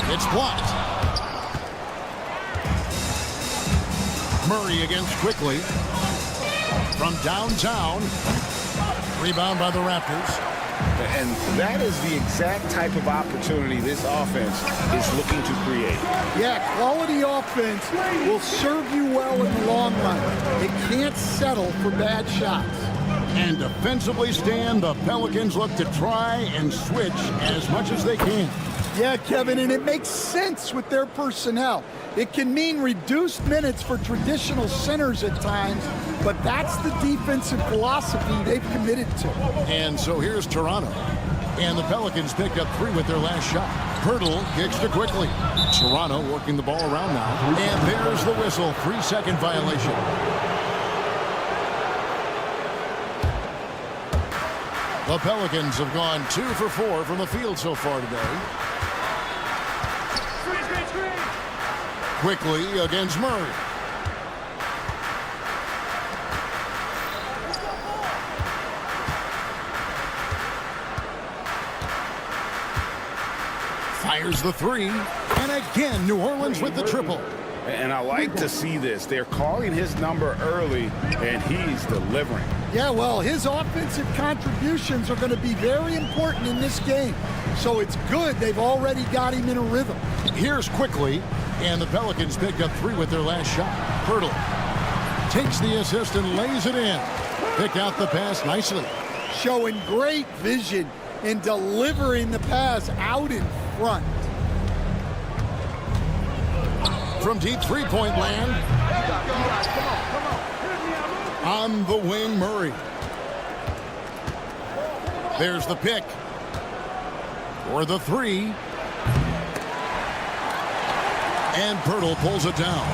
It's blocked. Murray against Quickly. From downtown. Rebound by the Raptors. And that is the exact type of opportunity this offense is looking to create. Yeah, quality offense will serve you well in the long run. It can't settle for bad shots. And defensively stand, the Pelicans look to try and switch as much as they can. Yeah, Kevin, and it makes sense with their personnel. It can mean reduced minutes for traditional centers at times, but that's the defensive philosophy they've committed to. And so here's Toronto. And the Pelicans picked up 3 with their last shot. Pirtle kicks to Quickly. Toronto working the ball around now. And there's the whistle. 3-second violation. The Pelicans have gone 2 for 4 from the field so far today. Quickly against Murray. Fires the 3. And again, New Orleans with the triple. And I like to see this. They're calling his number early, and he's delivering. Yeah, well, his offensive contributions are going to be very important in this game. So it's good they've already got him in a rhythm. Here's Quickly, and the Pelicans picked up 3 with their last shot. Pirtle takes the assist and lays it in. Pick out the pass nicely. Showing great vision and delivering the pass out in front. From deep three-point land. On the wing, Murray. There's the pick. For the 3. And Pirtle pulls it down.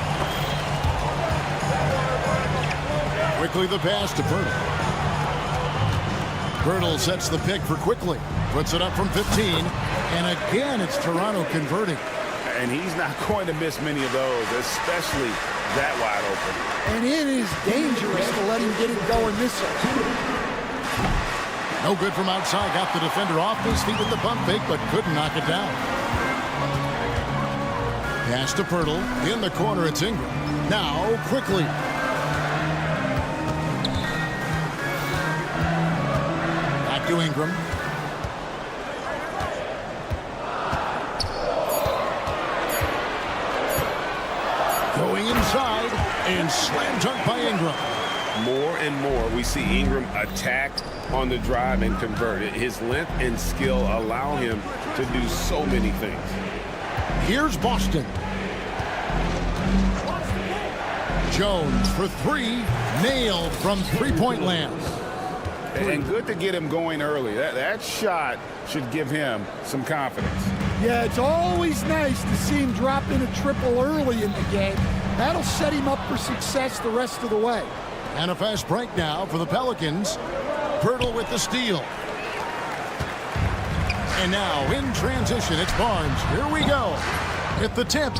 Quickly the pass to Pirtle. Pirtle sets the pick for Quickly. Puts it up from 15. And again, it's Toronto converting. And he's not going to miss many of those, especially that wide open. And it is dangerous to let him get it going this way. No good from outside. Got the defender off his feet with the pump fake, but couldn't knock it down. Pass to Pirtle. In the corner, it's Ingram. Now, Quickly. Back to Ingram. Going inside and slam dunk by Ingram. More and more we see Ingram attack on the drive and convert it. His length and skill allow him to do so many things. Here's Boston. Jones for 3. Nailed from three-point land. And good to get him going early. That shot should give him some confidence. Yeah, it's always nice to see him drop in a triple early in the game. That'll set him up for success the rest of the way. And a fast break now for the Pelicans. Pirtle with the steal. And now in transition, it's Barnes. Here we go. At the tip.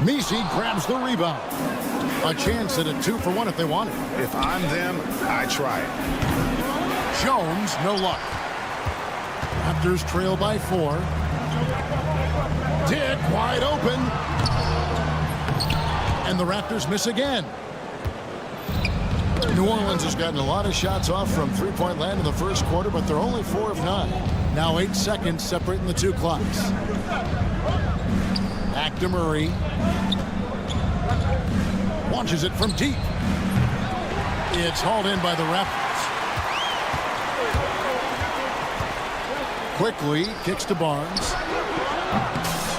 Messi grabs the rebound. A chance at a 2 for 1 if they want it. If I'm them, I try it. Jones, no luck. Raptors trail by 4. Dick wide open. And the Raptors miss again. New Orleans has gotten a lot of shots off from three-point land in the first quarter, but they're only 4 of 9. Now 8 seconds separating the two clocks. Back to Murray. Launches it from deep. It's hauled in by the Raptors. Quickly kicks to Barnes.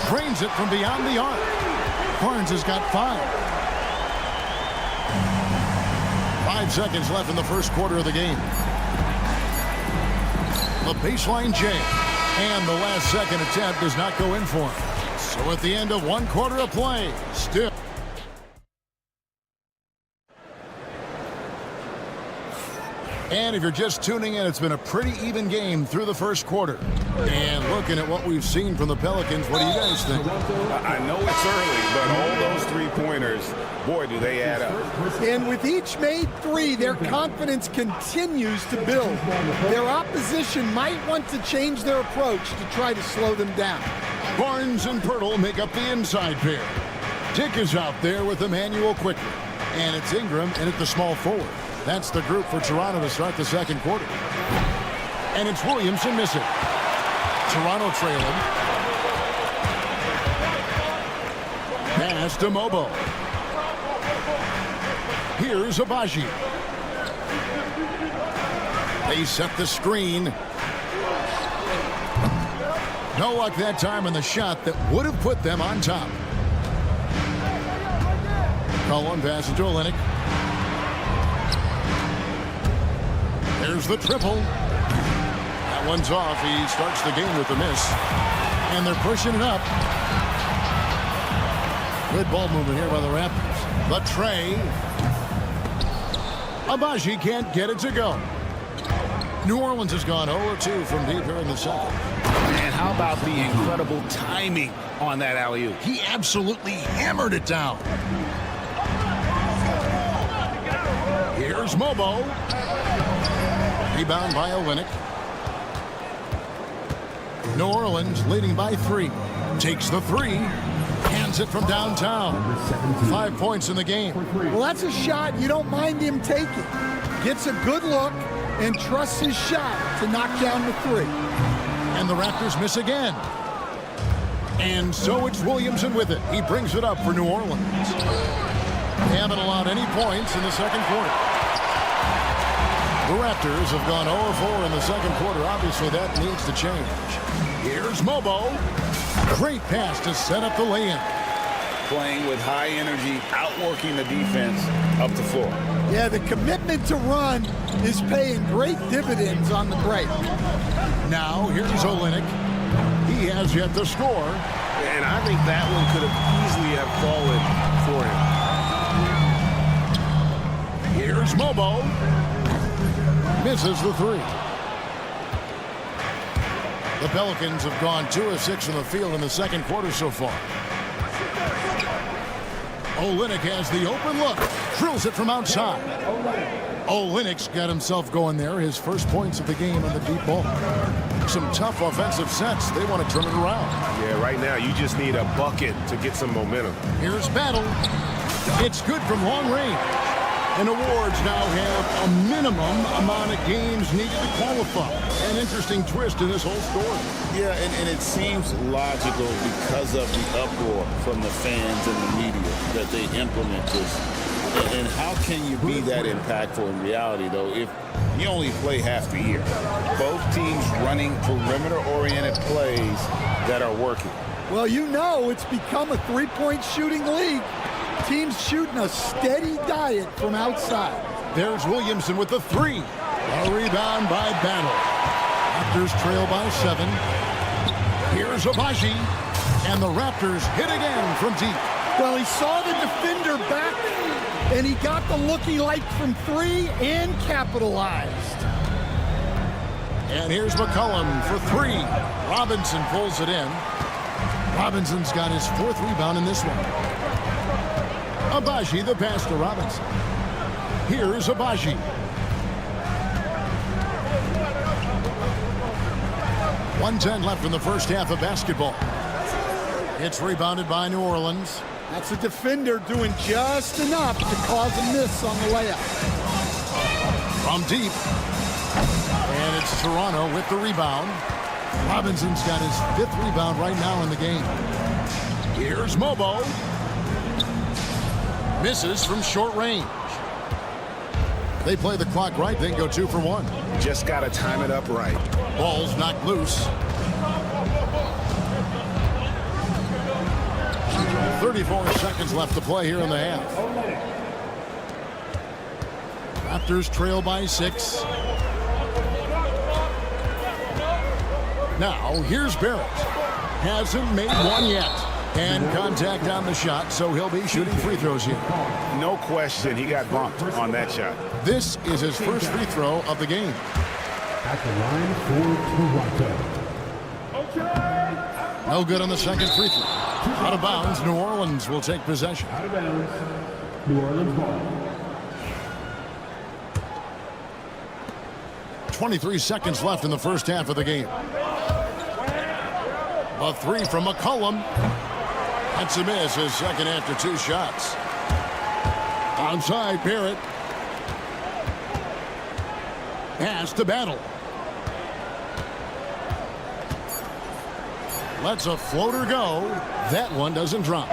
Drains it from beyond the arc. Barnes has got 5. 5 seconds left in the first quarter of the game. The baseline J. And the last second attempt does not go in for him. So at the end of 1 quarter of play, still. And if you're just tuning in, it's been a pretty even game through the first quarter. And looking at what we've seen from the Pelicans, what do you guys think? I know it's early, but all those three-pointers, boy, do they add up. And with each made 3, their confidence continues to build. Their opposition might want to change their approach to try to slow them down. Barnes and Pirtle make up the inside pair. Dick is out there with Emmanuel quickly. And it's Ingram in at the small forward. That's the group for Toronto to start the second quarter. And it's Williamson missing. Toronto trailing. Pass to Mobo. Here's Abaji. They set the screen. No luck that time on the shot that would have put them on top. Cullen passes to Olynyk. There's the triple. That one's off. He starts the game with a miss. And they're pushing it up. Good ball movement here by the Raptors. The tray. Abaji can't get it to go. New Orleans has gone 0-2 from deep here in the second. And how about the incredible timing on that alley-oop? He absolutely hammered it down. Here's Mobo. Rebound by Olynyk. New Orleans leading by 3. Takes the 3. Hands it from downtown. 5 points in the game. Well, that's a shot you don't mind him taking. Gets a good look and trusts his shot to knock down the 3. And the Raptors miss again. And so it's Williamson with it. He brings it up for New Orleans. They haven't allowed any points in the second quarter. The Raptors have gone 0-4 in the second quarter. Obviously, that needs to change. Here's Mobo. Great pass to set up the lay-in. Playing with high energy, outworking the defense up the floor. Yeah, the commitment to run is paying great dividends on the break. Now, here's Olynyk. He has yet to score. And I think that one could have easily have fallen for him. Here's Mobo. Misses the 3. The Pelicans have gone 2 of 6 in the field in the second quarter so far. Olynyk has the open look. Drills it from outside. Olynyk's got himself going there. His first points of the game on the deep ball. Some tough offensive sets. They want to turn it around. Yeah, right now you just need a bucket to get some momentum. Here's Battle. It's good from long range. And awards now have a minimum amount of games needed to qualify. An interesting twist in this whole story. Yeah, and it seems logical because of the uproar from the fans and the media that they implement this. And how can you be that impactful in reality, though, if you only play half the year? Both teams running perimeter-oriented plays that are working. Well, you know it's become a three-point shooting league. Teams shooting a steady diet from outside. There's Williamson with the 3. A rebound by Battle. Raptors trail by 7. Here's Abaji. And the Raptors hit again from deep. Well, he saw the defender back, and he got the look he liked from 3 and capitalized. And here's McCollum for 3. Robinson pulls it in. Robinson's got his 4th rebound in this one. Abaji, the pass to Robinson. Here's Abaji. .110 left in the first half of basketball. It's rebounded by New Orleans. That's a defender doing just enough to cause a miss on the layup. From deep. And it's Toronto with the rebound. Robinson's got his 5th rebound right now in the game. Here's Mobo. Misses from short range. They play the clock right, then go 2 for 1. Just got to time it up right. Ball's knocked loose. 34 seconds left to play here in the half. Raptors trail by 6. Now, here's Barrett. Hasn't made one yet. And contact on the shot, so he'll be shooting free throws here. No question, he got bumped on that shot. This is his first free throw of the game. At the line for Toronto. No good on the second free throw. Out of bounds, New Orleans will take possession. Out of bounds, New Orleans ball. 23 seconds left in the first half of the game. A 3 from McCollum. That's a miss, his second after 2 shots. Onside, Barrett. Pass to Battle. Lets a floater go. That one doesn't drop.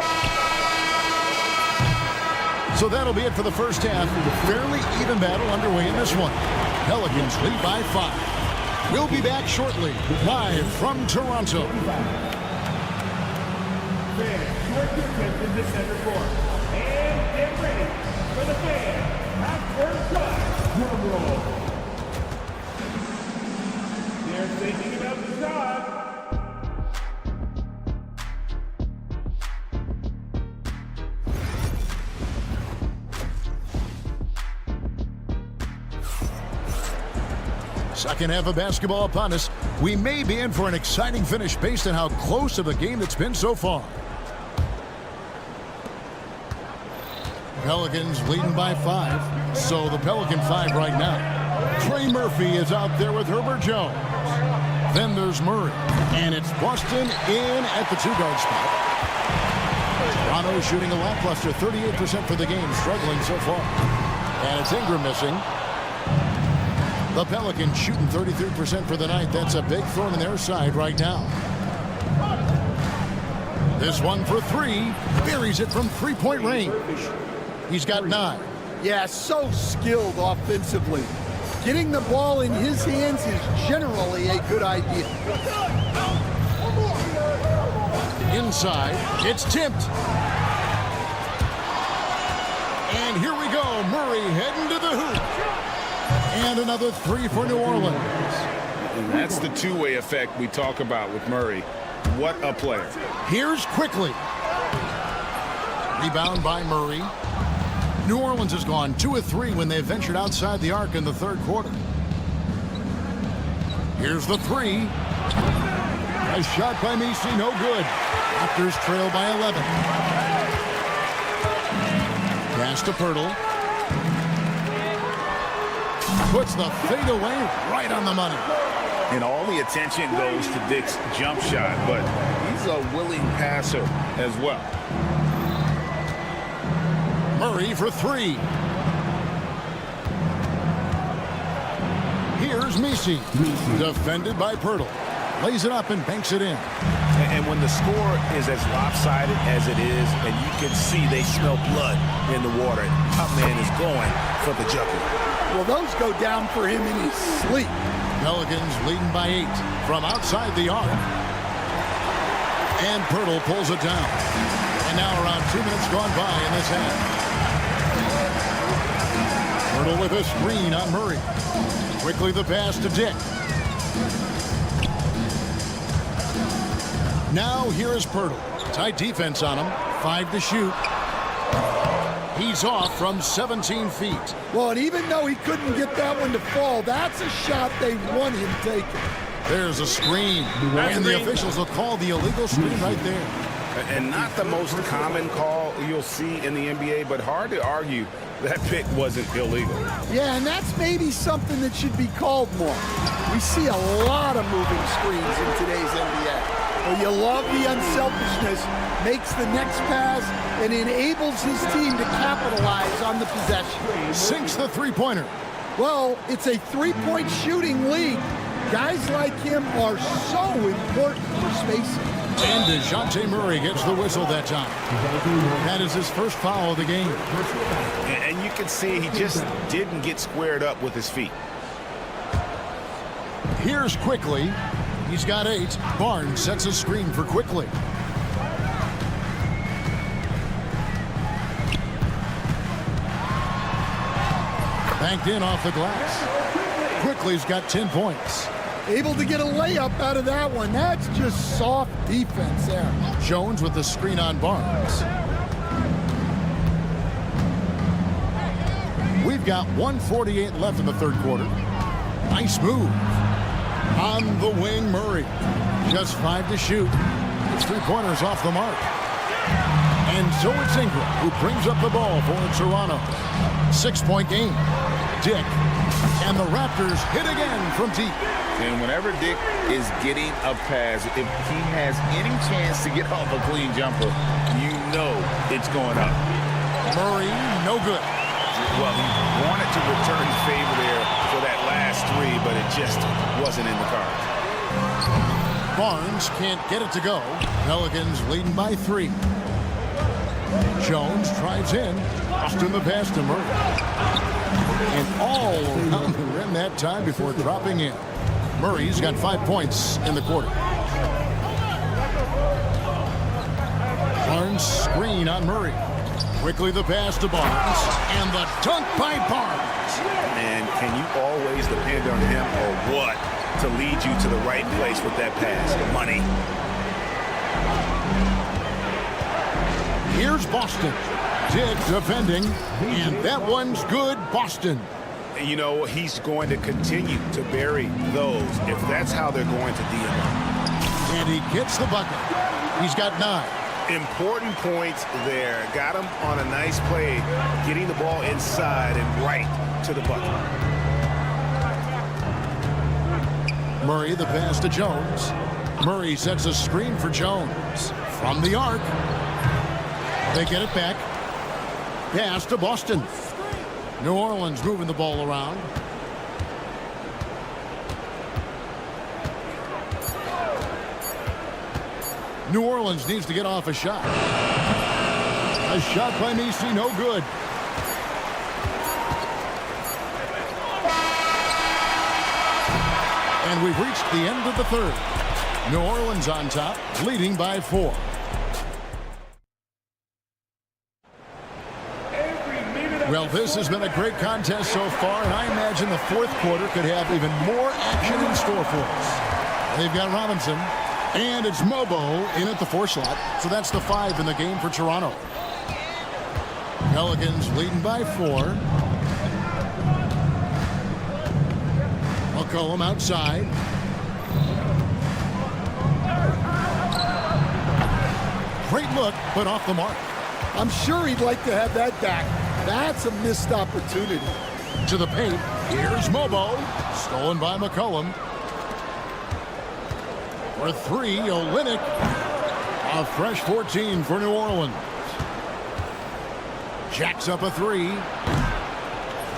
So that'll be it for the first half. Fairly even battle underway in this one. Pelicans lead by 5. We'll be back shortly, live from Toronto. Short distance in the center court. And get ready for the fan. At first shot, drum roll. They're thinking about the shot. Second half of basketball upon us. We may be in for an exciting finish based on how close of a game it's been so far. Pelicans leading by 5. So the Pelican 5 right now. Trey Murphy is out there with Herbert Jones. Then there's Murray. And it's Boston in at the 2-guard spot. Toronto shooting a lackluster 38% for the game, struggling so far. And it's Ingram missing. The Pelicans shooting 33% for the night. That's a big thorn in their side right now. This one for 3. Buries it from 3-point range. He's got 9. Yeah, so skilled offensively. Getting the ball in his hands is generally a good idea. Inside, it's tipped. And here we go. Murray heading to the hoop. And another 3 for New Orleans. And that's the two-way effect we talk about with Murray. What a player. Here's Quickly. Rebound by Murray. New Orleans has gone 2 of 3 when they ventured outside the arc in the third quarter. Here's the 3. A shot by Messi, no good. Raptors trail by 11. Pass to Pirtle. Puts the fadeaway right on the money. And all the attention goes to Dick's jump shot, but he's a willing passer as well. Murray for 3. Here's Messi. Defended by Pirtle. Lays it up and banks it in. And when the score is as lopsided as it is, and you can see they smell blood in the water, top man is going for the jugular. Well, those go down for him in his sleep. Pelicans leading by 8 from outside the arc. And Pirtle pulls it down. And now around 2 minutes gone by in this half. Pirtle with a screen on Murray. Quickly the pass to Dick. Now here is Pirtle. Tight defense on him. 5 to shoot. He's off from 17 feet. Well, and even though he couldn't get that one to fall, that's a shot they want him taking. There's a screen. And the officials will call the illegal screen right there. And not the most common call you'll see in the NBA, but hard to argue that pick wasn't illegal. Yeah, and that's maybe something that should be called more. We see a lot of moving screens in today's NBA. Well, you love the unselfishness, makes the next pass, and enables his team to capitalize on the possession. Sinks the three-pointer. Well, it's a three-point shooting league, Guys like him are so important for spacing. And DeJounte Murray gets the whistle that time. That is his first foul of the game. And you can see he just didn't get squared up with his feet. Here's Quickly. He's got 8. Barnes sets a screen for Quickly. Banked in off the glass. Quickly's got 10 points. Able to get a layup out of that one. That's just soft defense there. Jones with the screen on Barnes. We've got 1:48 left in the third quarter. Nice move. On the wing, Murray. Just 5 to shoot. It's 3-pointers off the mark. And so it's Ingram who brings up the ball for Toronto. 6-point game. Dick. And the Raptors hit again from deep. And whenever Dick is getting a pass, if he has any chance to get off a clean jumper, you know it's going up. Murray, no good. Well, he wanted to return the favor there for that last 3, but it just wasn't in the cards. Barnes can't get it to go. Pelicans leading by 3. Jones drives in. Austin the pass to Murray. And all around the rim that time before dropping in. Murray's got 5 points in the quarter. Barnes screen on Murray. Quickly the pass to Barnes. And the dunk by Barnes. And can you always depend on him or what to lead you to the right place with that pass? Money. Here's Boston. Dick defending. And that one's good, Boston. You know, he's going to continue to bury those if that's how they're going to deal. And he gets the bucket. He's got 9. Important points there. Got him on a nice play, getting the ball inside and right to the bucket. Murray the pass to Jones. Murray sets a screen for Jones. From the arc. They get it back. Pass to Boston. New Orleans moving the ball around. New Orleans needs to get off a shot. A shot by Messi, no good. And we've reached the end of the third. New Orleans on top, leading by 4. Well, this has been a great contest so far, and I imagine the fourth quarter could have even more action in store for us. They've got Robinson, and it's Mobo in at the 4 slot, so that's the 5 in the game for Toronto. Pelicans leading by 4. McCollum outside. Great look, but off the mark. I'm sure he'd like to have that back. That's a missed opportunity. To the paint. Here's Mobo. Stolen by McCollum. For 3, Olynyk. A fresh 14 for New Orleans. Jacks up a 3.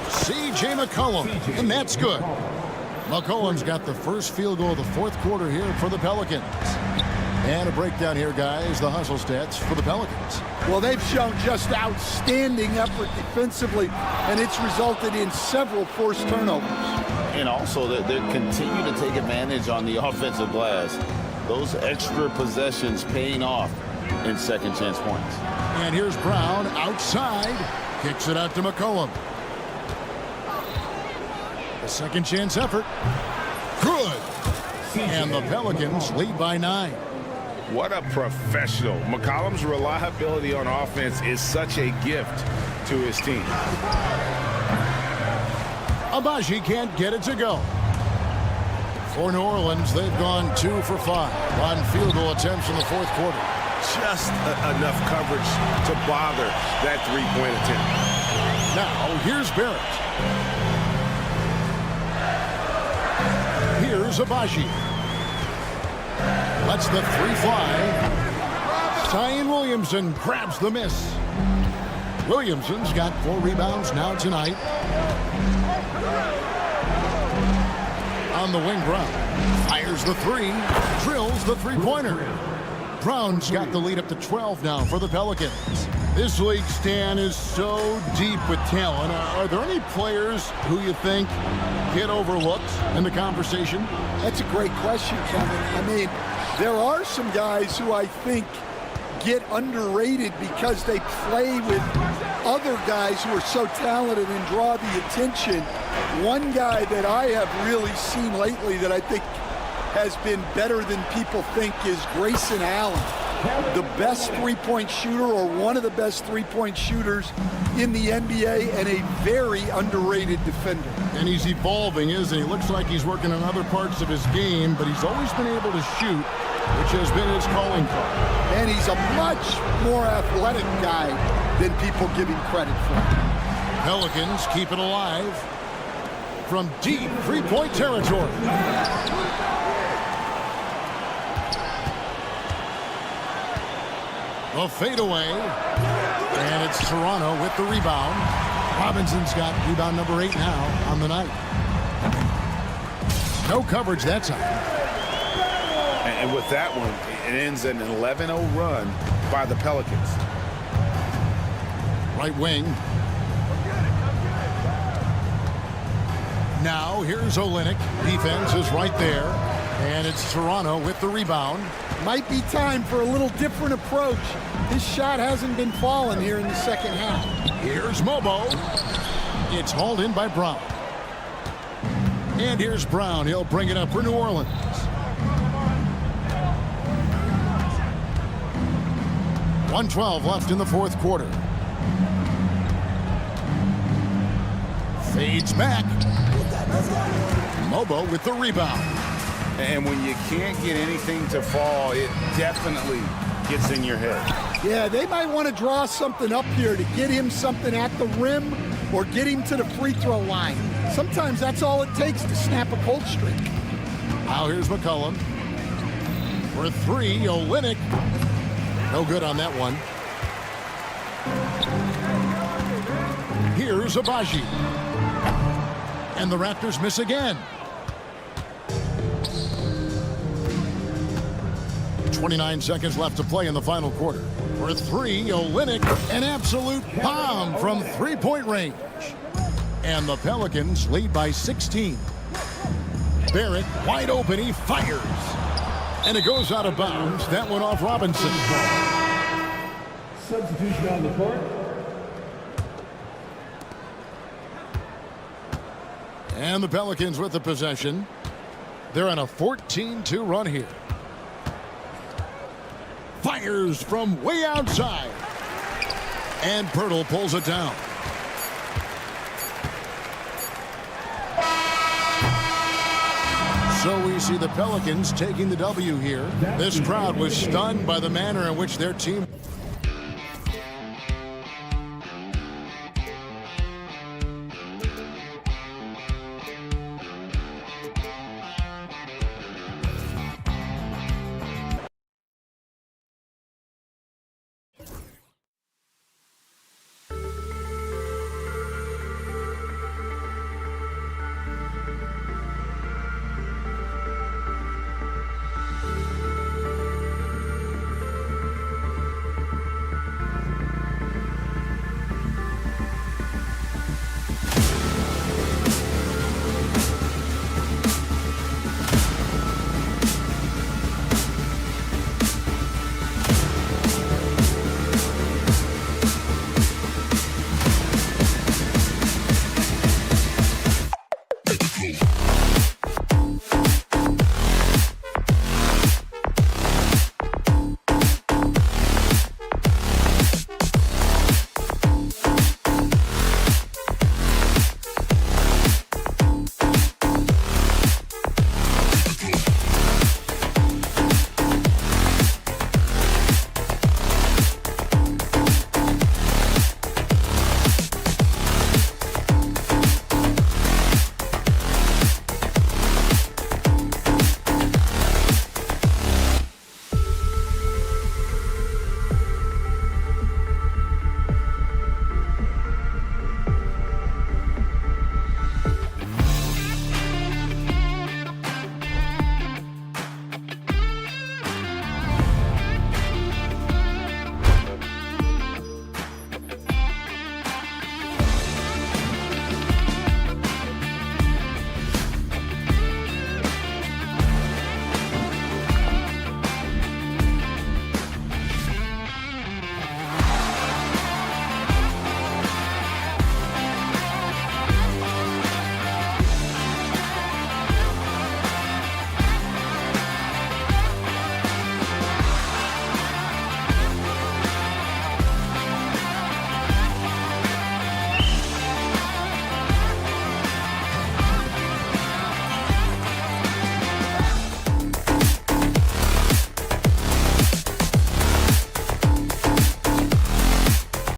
C.J. McCollum. And that's good. McCollum's got the first field goal of the fourth quarter here for the Pelicans. And a breakdown here, guys, the hustle stats for the Pelicans. Well, they've shown just outstanding effort defensively, and it's resulted in several forced turnovers. And also, they continue to take advantage on the offensive glass. Those extra possessions paying off in second chance points. And here's Brown outside. Kicks it out to McCollum. A second chance effort. Good. And the Pelicans lead by 9. What a professional. McCollum's reliability on offense is such a gift to his team. Abaji can't get it to go. For New Orleans, they've gone 2 for 5 on field goal attempts in the fourth quarter. Just enough coverage to bother that 3-point attempt. Now, here's Barrett. Here's Abaji. Lets the 3 fly. Zion Williamson grabs the miss. Williamson's got 4 rebounds now tonight. On the wing, Brown fires the three, drills the three-pointer. Brown's got the lead up to 12 now for the Pelicans. This league, Stan, is so deep with talent. Are there any players who you think get overlooked in the conversation? That's a great question, Kevin. I mean, there are some guys who I think get underrated because they play with other guys who are so talented and draw the attention. One guy that I have really seen lately that I think has been better than people think is Grayson Allen, the best three-point shooter or one of the best three-point shooters in the NBA and a very underrated defender. And he's evolving, isn't he? Looks like he's working on other parts of his game, but he's always been able to shoot, which has been his calling card. And he's a much more athletic guy than people give him credit for. Pelicans keep it alive from deep three-point territory. A fadeaway, and it's Toronto with the rebound. Robinson's got rebound number 8 now on the night. No coverage that time. And with that one, it ends an 11-0 run by the Pelicans. Right wing. Now here's Olynyk. Defense is right there. And it's Toronto with the rebound. Might be time for a little different approach. His shot hasn't been falling here in the second half. Here's Mobo. It's hauled in by Brown. And here's Brown. He'll bring it up for New Orleans. .112 left in the fourth quarter. Fades back. Mobo with the rebound. And when you can't get anything to fall, it definitely gets in your head. Yeah, they might want to draw something up here to get him something at the rim or get him to the free throw line. Sometimes that's all it takes to snap a cold streak. Now here's McCollum. For three, Olynyk. No good on that one. Here's Abaji. And the Raptors miss again. 29 seconds left to play in the final quarter. For three, Olynyk, an absolute bomb from three-point range. And the Pelicans lead by 16. Barrett wide open, he fires. And it goes out of bounds. That one off Robinson. Substitution on the court. And the Pelicans with the possession. They're on a 14-2 run here. Fires from way outside. And Pirtle pulls it down. So we see the Pelicans taking the W here. This crowd was stunned by the manner in which their team